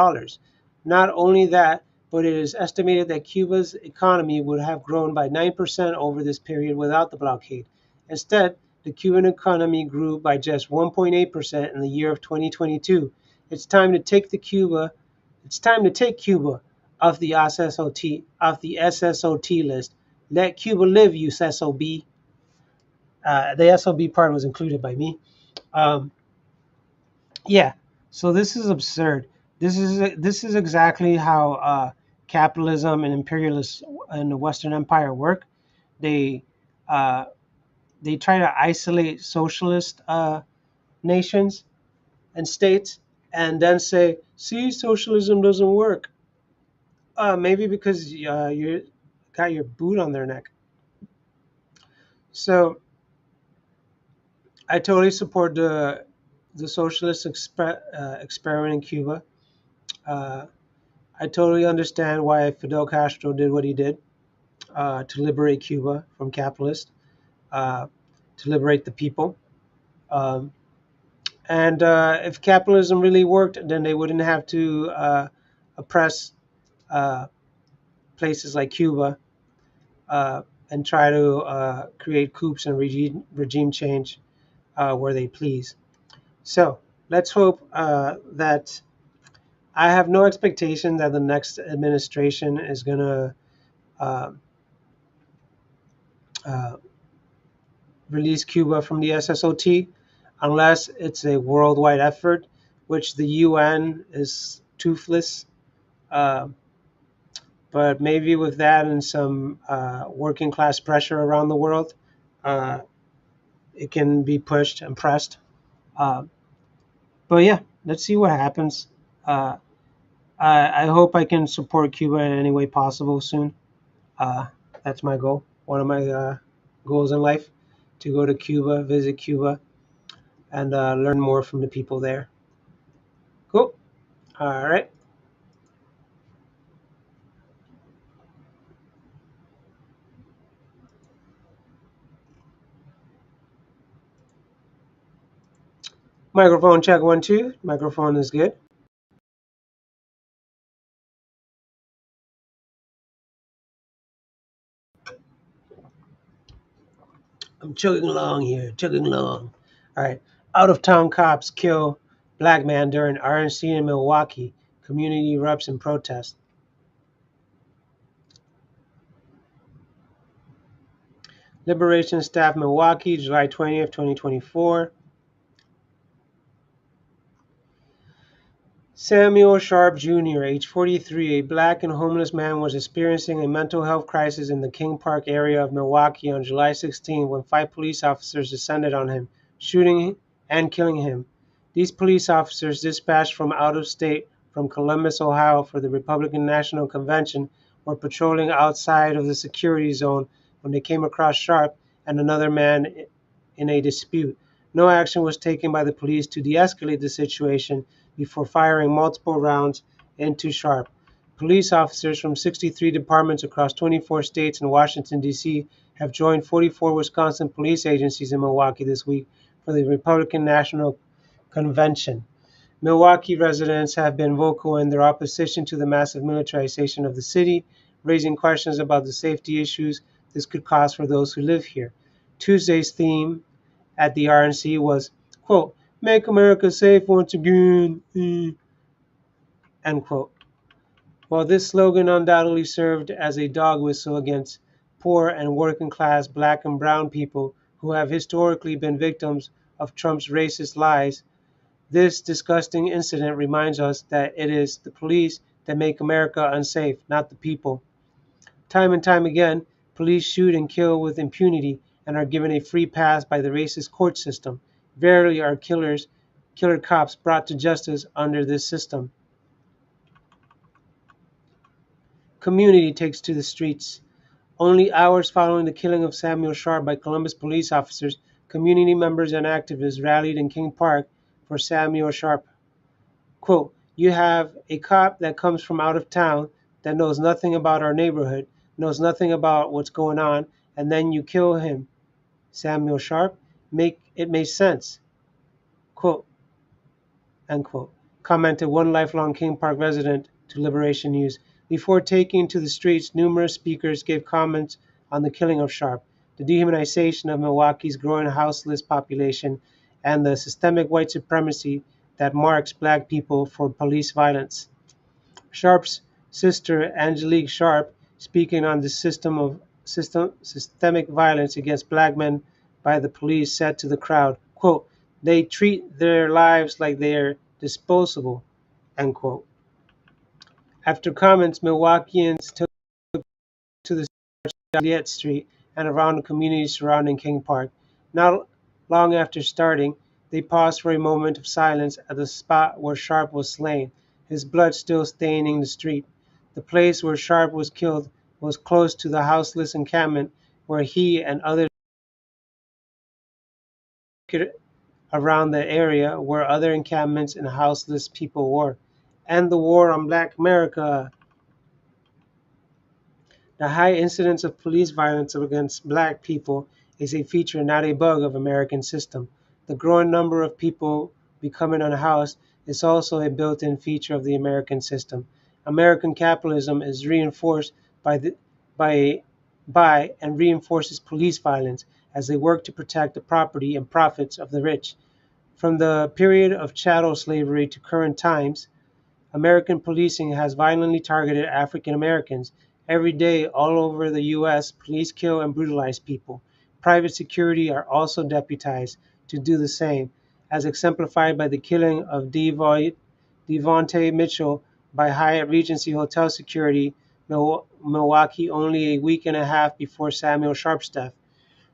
Not only that, but it is estimated that Cuba's economy would have grown by 9% over this period without the blockade. Instead, the Cuban economy grew by just 1.8% in the year of 2022. It's time to take Cuba off the SSOT list. Let Cuba live, you SSOB. The SOB part was included by me. Um, yeah, so this is absurd. This is exactly how capitalism and imperialists in the Western Empire work. They uh, they try to isolate socialist nations and states, and then say, "See, socialism doesn't work." Maybe because you got your boot on their neck. So I totally support the socialist experiment in Cuba. Uh, I totally understand why Fidel Castro did what he did to liberate Cuba from capitalists, uh, to liberate the people. Um, and if capitalism really worked, then they wouldn't have to oppress uh, places like Cuba uh, and try to create coups and regime change where they please. So let's hope that I have no expectation that the next administration is going to uh, uh, release Cuba from the SSOT unless it's a worldwide effort, which the UN is toothless. Uh, but maybe with that and some working class pressure around the world, uh, it can be pushed and pressed. Uh, but yeah, let's see what happens. Uh, I hope I can support Cuba in any way possible soon. Uh, that's my goal. One of my goals in life, to go to Cuba, visit Cuba, and learn more from the people there. Cool. All right. Microphone check 1 2. Microphone is good. I'm chugging along here, chugging along. All right. Out of town cops kill black man during RNC in Milwaukee. Community erupts in protest. Liberation Staff Milwaukee, July 20th, 2024. Samuel Sharp Jr., age 43, a black and homeless man, was experiencing a mental health crisis in the King Park area of Milwaukee on July 16 when 5 police officers descended on him, shooting and killing him. These police officers, dispatched from out of state from Columbus, Ohio for the Republican National Convention, were patrolling outside of the security zone when they came across Sharp and another man in a dispute. No action was taken by the police to de-escalate the situation before firing multiple rounds into Sharp. Police officers from 63 departments across 24 states and Washington, D.C. have joined 44 Wisconsin police agencies in Milwaukee this week for the Republican National Convention. Milwaukee residents have been vocal in their opposition to the massive militarization of the city, raising questions about the safety issues this could cause for those who live here. Tuesday's theme at the RNC was, quote, "Make America safe once again," end quote. While this slogan undoubtedly served as a dog whistle against poor and working class black and brown people who have historically been victims of Trump's racist lies, this disgusting incident reminds us that it is the police that make America unsafe, not the people. Time and time again, police shoot and kill with impunity and are given a free pass by the racist court system. Rarely are killer cops brought to justice under this system. Community takes to the streets. Only hours following the killing of Samuel Sharp by Columbus police officers, community members and activists rallied in King Park for Samuel Sharp. Quote, "You have a cop that comes from out of town that knows nothing about our neighborhood, knows nothing about what's going on, and then you kill him, Samuel Sharp. It makes sense," quote, unquote, commented one lifelong King Park resident to Liberation News. Before taking to the streets, numerous speakers gave comments on the killing of Sharp, the dehumanization of Milwaukee's growing houseless population, and the systemic white supremacy that marks black people for police violence. Sharp's sister, Angelique Sharp, speaking on the systemic violence against black men by the police, said to the crowd, quote, "They treat their lives like they are disposable," end quote. After comments, Milwaukeeans took to the Joliet Street and around the community surrounding King Park. Not long after starting, they paused for a moment of silence at the spot where Sharp was slain, his blood still staining the street. The place where Sharp was killed was close to the houseless encampment where he and others around the area where other encampments and houseless people were. End the war on Black America. The high incidence of police violence against black people is a feature, not a bug, of American system. The growing number of people becoming unhoused is also a built-in feature of the American system. American capitalism is reinforced by and reinforces police violence as they work to protect the property and profits of the rich. From the period of chattel slavery to current times, American policing has violently targeted African Americans. Every day, all over the U.S., police kill and brutalize people. Private security are also deputized to do the same, as exemplified by the killing of Devontae Mitchell by Hyatt Regency Hotel security, Milwaukee, only a week and a half before Samuel Sharp's death.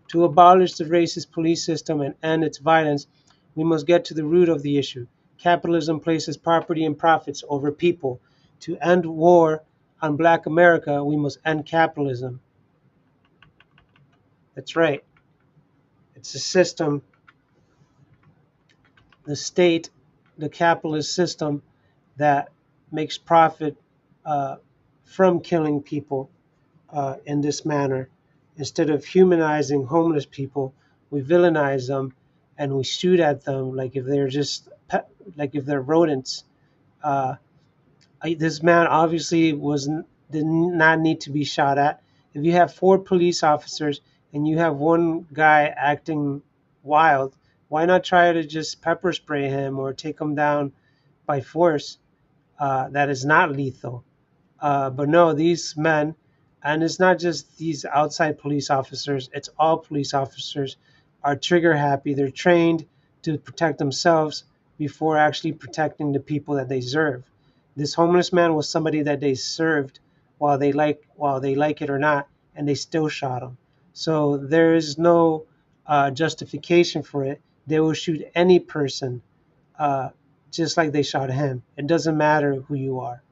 To abolish the racist police system and end its violence, we must get to the root of the issue. Capitalism places property and profits over people. To end war on Black America, we must end capitalism. That's right. It's a system, the state, the capitalist system that makes profit from killing people in this manner. Instead of humanizing homeless people, we villainize them and we shoot at them like if they're like if they're rodents. Uh, this man obviously did not need to be shot at. If you have 4 police officers and you have one guy acting wild, why not try to just pepper spray him or take him down by force? That is not lethal. But no, these men, and it's not just these outside police officers, it's all police officers, are trigger happy. They're trained to protect themselves before actually protecting the people that they serve. This homeless man was somebody that they served while they like it or not, and they still shot him. So there is no justification for it. They will shoot any person uh, just like they shot him. It doesn't matter who you are.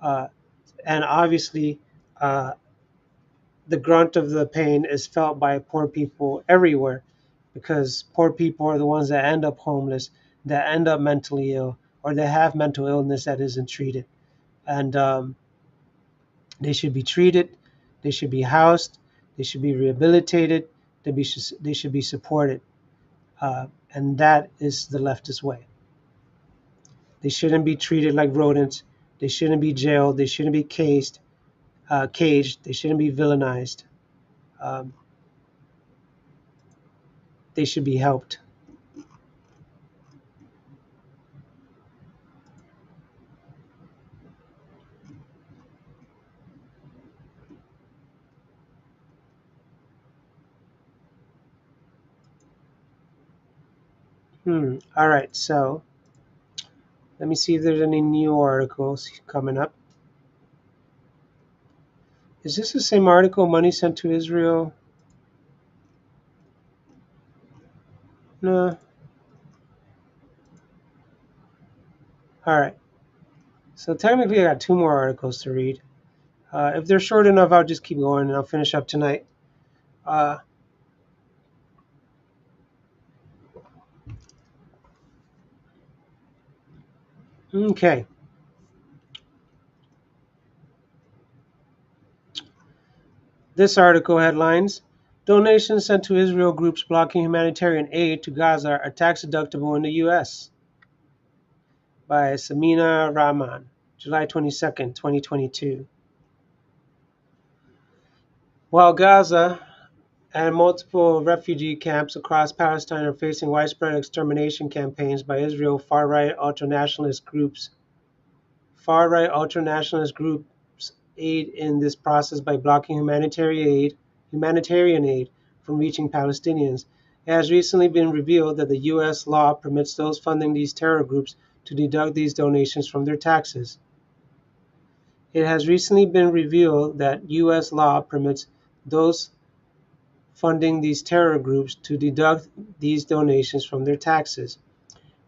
Uh, and obviously uh, the grunt of the pain is felt by poor people everywhere because poor people are the ones that end up homeless, that end up mentally ill, or they have mental illness that isn't treated. And they should be treated, they should be housed, they should be rehabilitated, they should be supported. And that is the leftist way. They shouldn't be treated like rodents. They shouldn't be jailed. They shouldn't be caged. They shouldn't be villainized. Um, they should be helped. All right, so let me see if there's any new articles coming up. Is this the same article, Money Sent to Israel? No. All right. So technically, I got two more articles to read. If they're short enough, I'll just keep going and I'll finish up tonight. Uh, okay. This article headlines: Donations sent to Israel groups blocking humanitarian aid to Gaza are tax deductible in the U.S. by Samina Rahman, July 22nd, 2022. While Gaza and multiple refugee camps across Palestine are facing widespread extermination campaigns by Israel far-right ultranationalist groups aid in this process by blocking humanitarian aid from reaching Palestinians. It has recently been revealed that the U.S. law permits those funding these terror groups to deduct these donations from their taxes. It has recently been revealed that U.S. law permits those funding these terror groups to deduct these donations from their taxes.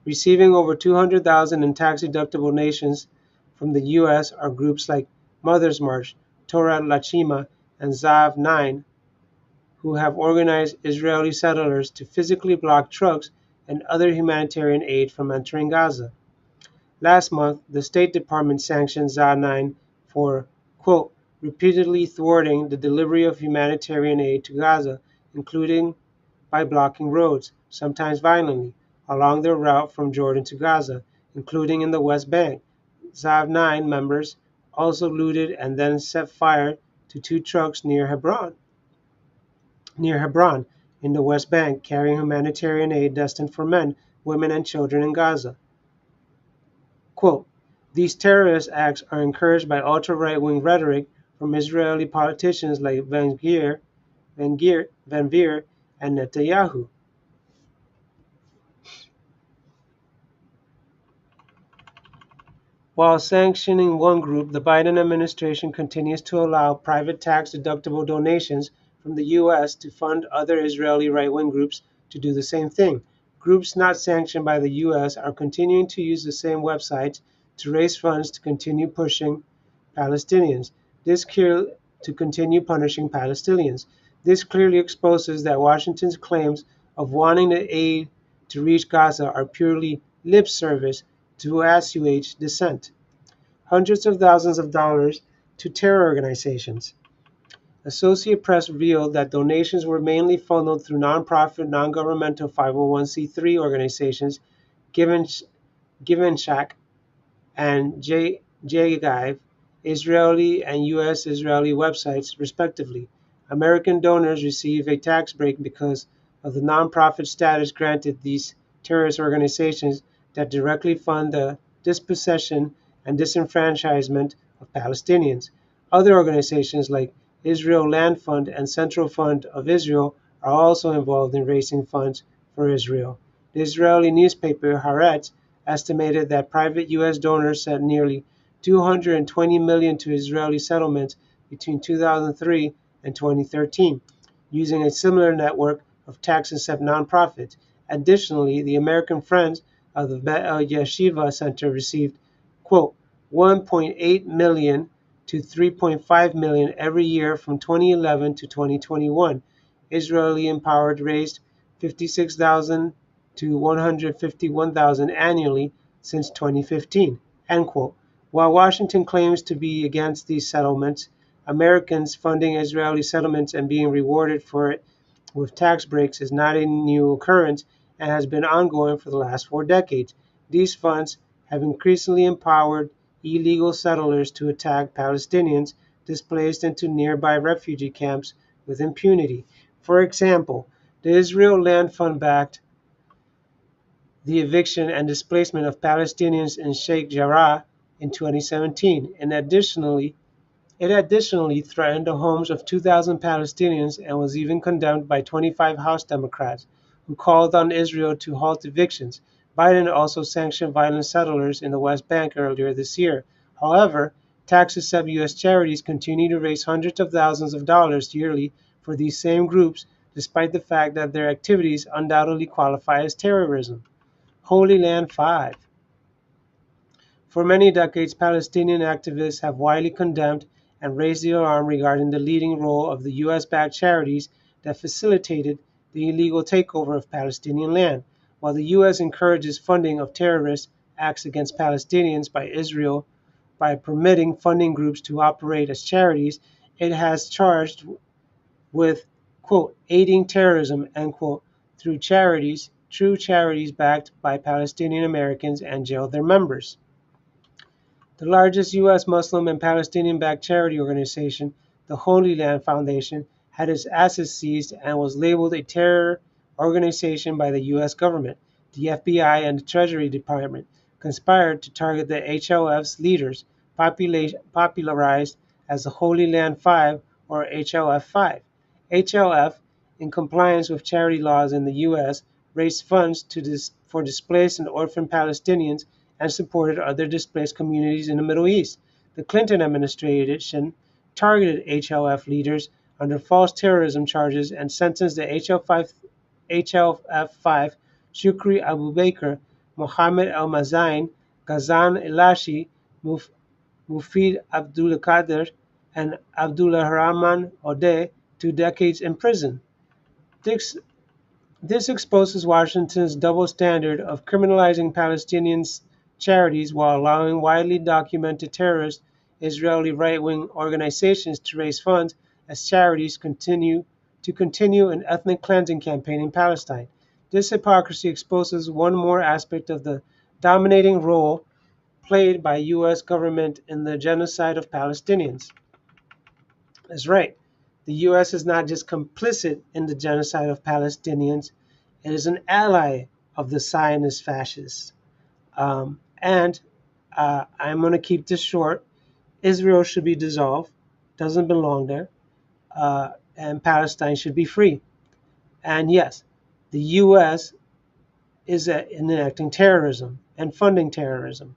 Receiving over 200,000 in tax-deductible donations from the U.S. are groups like Mother's March, Torah Lachima, and Zav 9, who have organized Israeli settlers to physically block trucks and other humanitarian aid from entering Gaza. Last month, the State Department sanctioned Zav 9 for, quote, repeatedly thwarting the delivery of humanitarian aid to Gaza, including by blocking roads, sometimes violently, along their route from Jordan to Gaza, including in the West Bank. Zav 9 members also looted and then set fire to two trucks near Hebron in the West Bank, carrying humanitarian aid destined for men, women, and children in Gaza. Quote, these terrorist acts are encouraged by ultra-right-wing rhetoric from Israeli politicians like Ben Gvir, and Netanyahu. While sanctioning one group, the Biden administration continues to allow private tax-deductible donations from the U.S. to fund other Israeli right-wing groups to do the same thing. Groups not sanctioned by the U.S. are continuing to use the same websites to raise funds to continue pushing Palestinians. To continue punishing Palestinians. This clearly exposes that Washington's claims of wanting the aid to reach Gaza are purely lip service to assuage dissent. Hundreds of thousands of dollars to terror organizations. Associated Press revealed that donations were mainly funneled through nonprofit, non-governmental 501c3 organizations, Givenshak and Jagiv, Israeli and U.S. Israeli websites, respectively. American donors receive a tax break because of the nonprofit status granted these terrorist organizations that directly fund the dispossession and disenfranchisement of Palestinians. Other organizations like Israel Land Fund and Central Fund of Israel are also involved in raising funds for Israel. The Israeli newspaper Haaretz estimated that private U.S. donors sent nearly $220 million to Israeli settlements between 2003 and 2013, using a similar network of tax-exempt nonprofits. Additionally, the American Friends of the Yeshiva Center received, quote, 1.8 million to 3.5 million every year from 2011 to 2021. Israeli Empowered raised 56,000 to 151,000 annually since 2015. End quote. While Washington claims to be against these settlements, Americans funding Israeli settlements and being rewarded for it with tax breaks is not a new occurrence and has been ongoing for the last 4 decades. These funds have increasingly empowered illegal settlers to attack Palestinians displaced into nearby refugee camps with impunity. For example, the Israel Land Fund backed the eviction and displacement of Palestinians in Sheikh Jarrah in 2017, and it additionally threatened the homes of 2,000 Palestinians and was even condemned by 25 House Democrats, who called on Israel to halt evictions. Biden also sanctioned violent settlers in the West Bank earlier this year. However, tax-exempt U.S. charities continue to raise hundreds of thousands of dollars yearly for these same groups, despite the fact that their activities undoubtedly qualify as terrorism. Holy Land 5. For many decades, Palestinian activists have widely condemned and raised the alarm regarding the leading role of the U.S.-backed charities that facilitated the illegal takeover of Palestinian land. While the U.S. encourages funding of terrorist acts against Palestinians by Israel by permitting funding groups to operate as charities, it has charged with, quote, aiding terrorism, end quote, through charities, true charities backed by Palestinian Americans and jailed their members. The largest U.S. Muslim and Palestinian-backed charity organization, the Holy Land Foundation, had its assets seized and was labeled a terror organization by the U.S. government. The FBI and the Treasury Department conspired to target the HLF's leaders, popularized as the Holy Land Five or HLF 5. HLF, in compliance with charity laws in the U.S., raised funds for displaced and orphaned Palestinians and supported other displaced communities in the Middle East. The Clinton administration targeted HLF leaders under false terrorism charges and sentenced the HLF-5 Shukri Abu Bakr, Mohammed El-Mazain, Ghazan Elashi, Mufid Abdulkader, and Abdullah Rahman Odeh to decades in prison. This exposes Washington's double standard of criminalizing Palestinian charities while allowing widely documented terrorist Israeli right-wing organizations to raise funds as charities continue an ethnic cleansing campaign in Palestine. This hypocrisy exposes one more aspect of the dominating role played by U.S. government in the genocide of Palestinians. That's right. The U.S. is not just complicit in the genocide of Palestinians, it is an ally of the Zionist fascists. And I'm going to keep this short. Israel should be dissolved, doesn't belong there, and Palestine should be free. And yes, the U.S. is enacting terrorism and funding terrorism,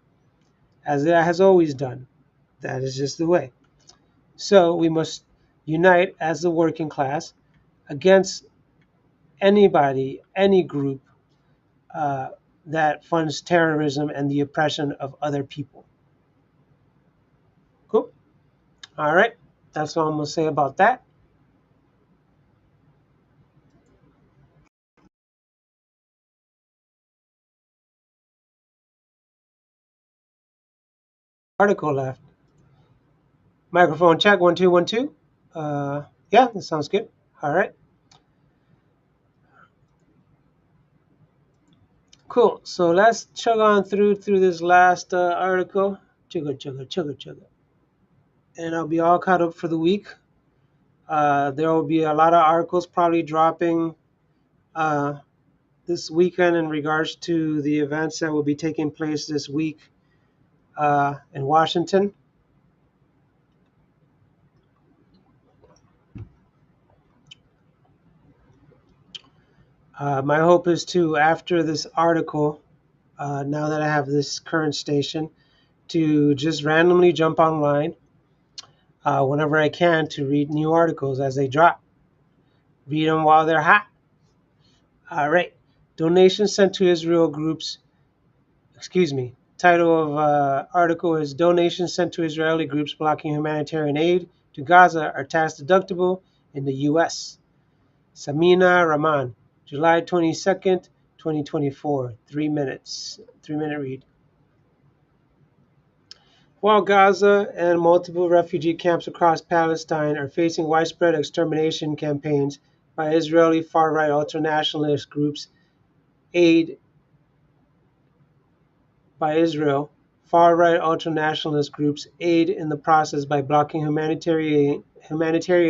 as it has always done. That is just the way. So we must unite as the working class against anybody, any group uh, that funds terrorism and the oppression of other people. Cool. All right. That's all I'm going to say about that. Article left. Microphone check 1 2 1 2. Yeah, that sounds good. All right. Cool. So let's chug on through this last article. Chugga chugga chugga chugga. And I'll be all caught up for the week. There will be a lot of articles probably dropping uh, this weekend in regards to the events that will be taking place this week in Washington. My hope is to, after this article, now that I have this current station, to just randomly jump online whenever I can to read new articles as they drop. Read them while they're hot. All right. Donations sent to Israel groups. Excuse me. Title of article is Donations sent to Israeli groups blocking humanitarian aid to Gaza are tax deductible in the U.S. Samina Rahman, July 22nd, 2024. 3 minutes. 3-minute read. While Gaza and multiple refugee camps across Palestine are facing widespread extermination campaigns by Israeli far-right ultranationalist groups, aid by Israel, far-right ultra-nationalist groups aid in the process by blocking humanitarian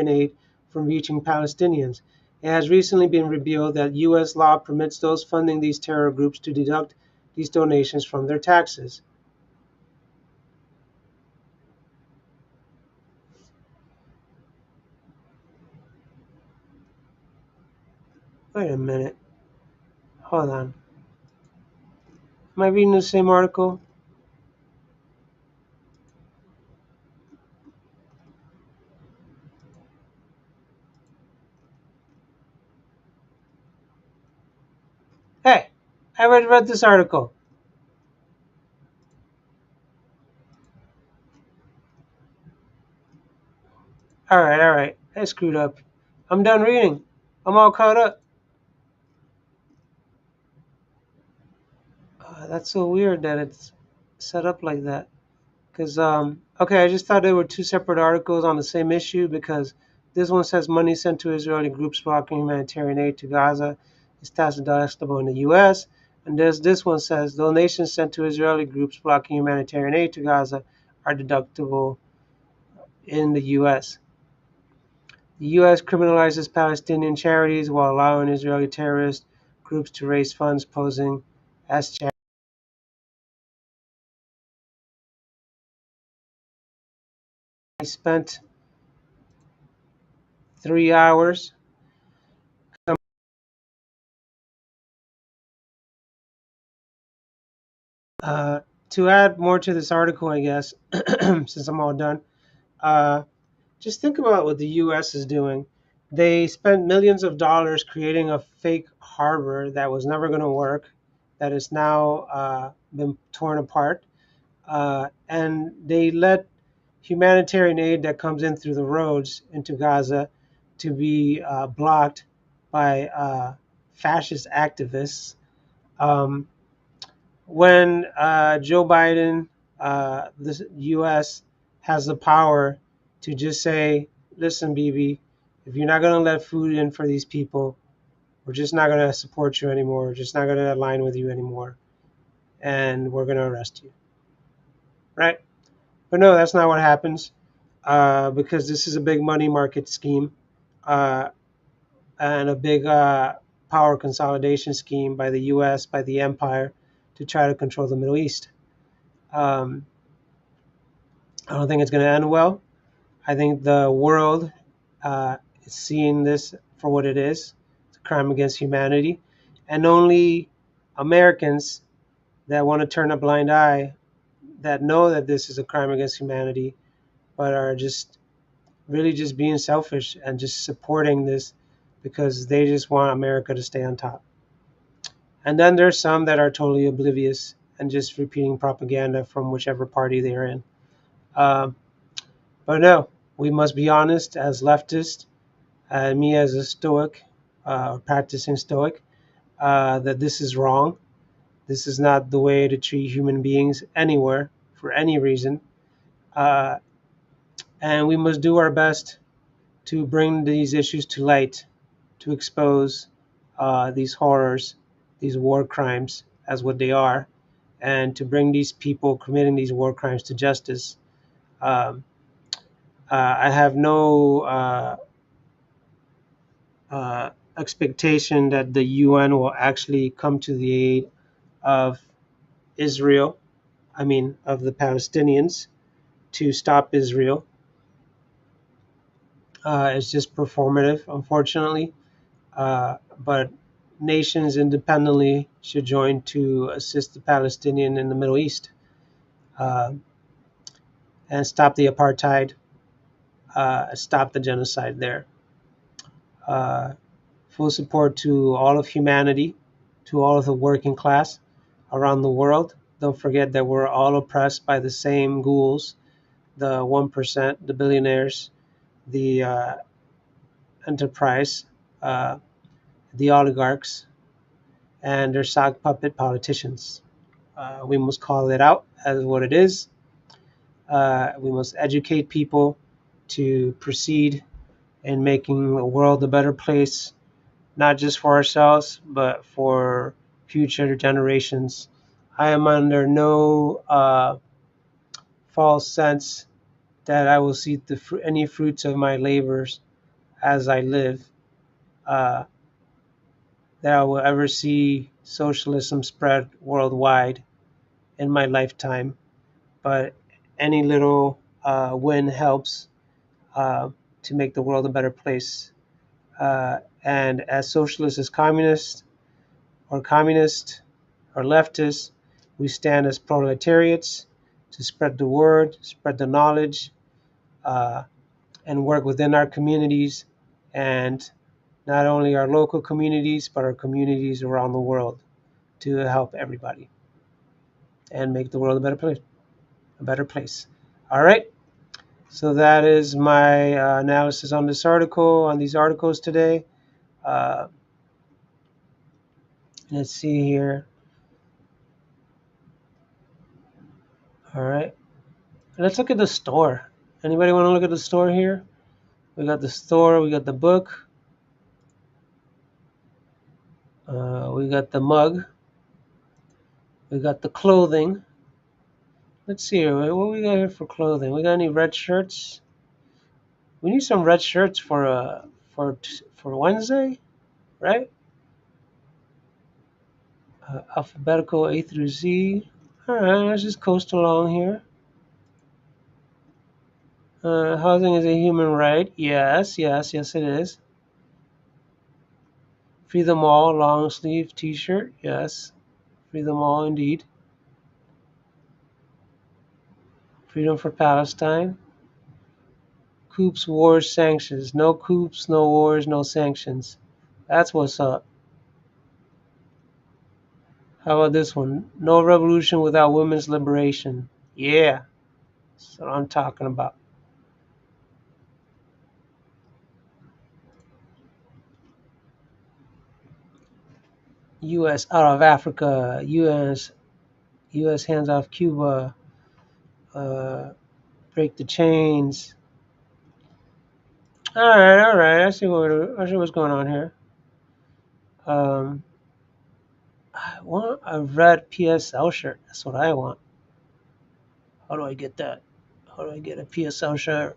aid from reaching Palestinians. It has recently been revealed that U.S. law permits those funding these terror groups to deduct these donations from their taxes. Wait a minute. Hold on. Am I reading the same article? Hey, I already read this article. All right. I screwed up. I'm done reading. I'm all caught up. That's so weird that it's set up like that. Because, okay, I just thought there were two separate articles on the same issue because this one says money sent to Israeli groups blocking humanitarian aid to Gaza is tax deductible in the U.S. And this one says donations sent to Israeli groups blocking humanitarian aid to Gaza are deductible in the U.S. The U.S. criminalizes Palestinian charities while allowing Israeli terrorist groups to raise funds posing as charities. I spent 3 hours uh, to add more to this article, I guess, since I'm all done. Uh, just think about what the U.S. is doing. They spent millions of dollars creating a fake harbor that was never going to work, that has now been torn apart. And they let humanitarian aid that comes in through the roads into Gaza to be blocked by fascist activists. Um, when Joe Biden, the U.S., has the power to just say, listen, BB, if you're not going to let food in for these people, we're just not going to support you anymore. We're just not going to align with you anymore. And we're going to arrest you. Right? But no, that's not what happens because this is a big money market scheme uh, and a big power consolidation scheme by the U.S., by the empire, to try to control the Middle East. Um, I don't think it's going to end well. I think the world is seeing this for what it is. It's a crime against humanity. And only Americans that want to turn a blind eye, that know that this is a crime against humanity, but are just really just being selfish and just supporting this because they just want America to stay on top. And then there's some that are totally oblivious and just repeating propaganda from whichever party they're in. Um, But no, we must be honest as leftists, me as a Stoic, practicing Stoic, that this is wrong. This is not the way to treat human beings anywhere for any reason. Uh, and we must do our best to bring these issues to light, to expose these horrors, these war crimes as what they are, and to bring these people committing these war crimes to justice. Um, I have no expectation that the UN will actually come to the aid of Israel, I mean, of the Palestinians to stop Israel. It's just performative, unfortunately. But nations independently should join to assist the Palestinian in the Middle East uh, and stop the apartheid, stop the genocide there. Uh, Full support to all of humanity, to all of the working class around the world. Don't forget that we're all oppressed by the same ghouls, the 1%, the billionaires, the enterprise, uh, the oligarchs, and their sock puppet politicians. We must call it out as what it is. We must educate people to proceed in making the world a better place, not just for ourselves, but for future generations. I am under no false sense that I will see any fruits of my labors as I live, uh, that I will ever see socialism spread worldwide in my lifetime. But any little win helps to make the world a better place. And as socialists, as communist or leftists, we stand as proletariats to spread the word, spread the knowledge, uh, and work within our communities, and not only our local communities, but our communities around the world, to help everybody and make the world a better place. A better place. All right. So that is my analysis on this article, on these articles today. Uh, let's see here. All right. Let's look at the store. Anybody want to look at the store here? We got the store. We got the book. We got the mug. We got the clothing. Let's see here. What we got here for clothing? We got any red shirts? We need some red shirts for Wednesday, right? Alphabetical A through Z. All right, let's just coast along here. Housing is a human right. Yes, yes, yes, it is. Free them all, long sleeve T-shirt. Yes, free them all indeed. Freedom for Palestine. Coups, wars, sanctions. No coups, no wars, no sanctions. That's what's up. How about this one? No revolution without women's liberation. Yeah, that's what I'm talking about. U.S. out of Africa. U.S. hands off Cuba. Break the chains. All right. I see what's going on here. Um, I want a red PSL shirt. That's what I want. How do I get that? How do I get a PSL shirt?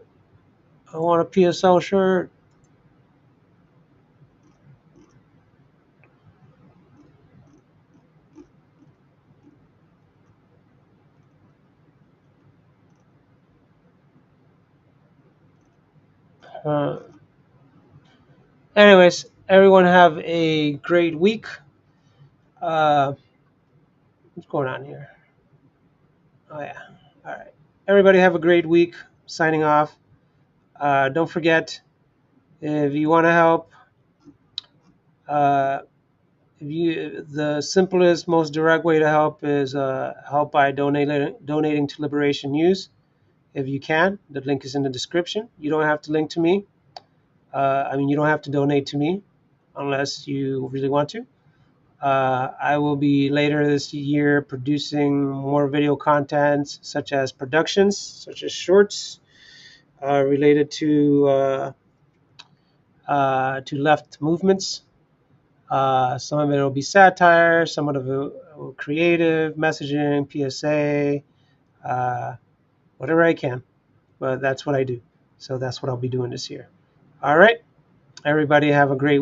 I want a PSL shirt. Uh, Anyways, everyone have a great week. Uh, what's going on here? Oh yeah. All right. Everybody have a great week. Signing off. Don't forget, if you want to help, uh, the simplest, most direct way to help is help by donating to Liberation News. If you can, the link is in the description. You don't have to link to me. You don't have to donate to me unless you really want to. I will be later this year producing more video contents, such as productions, such as shorts related to left movements. Some of it will be satire, some of it will creative, messaging, PSA, whatever I can. But that's what I do. So that's what I'll be doing this year. All right. Everybody have a great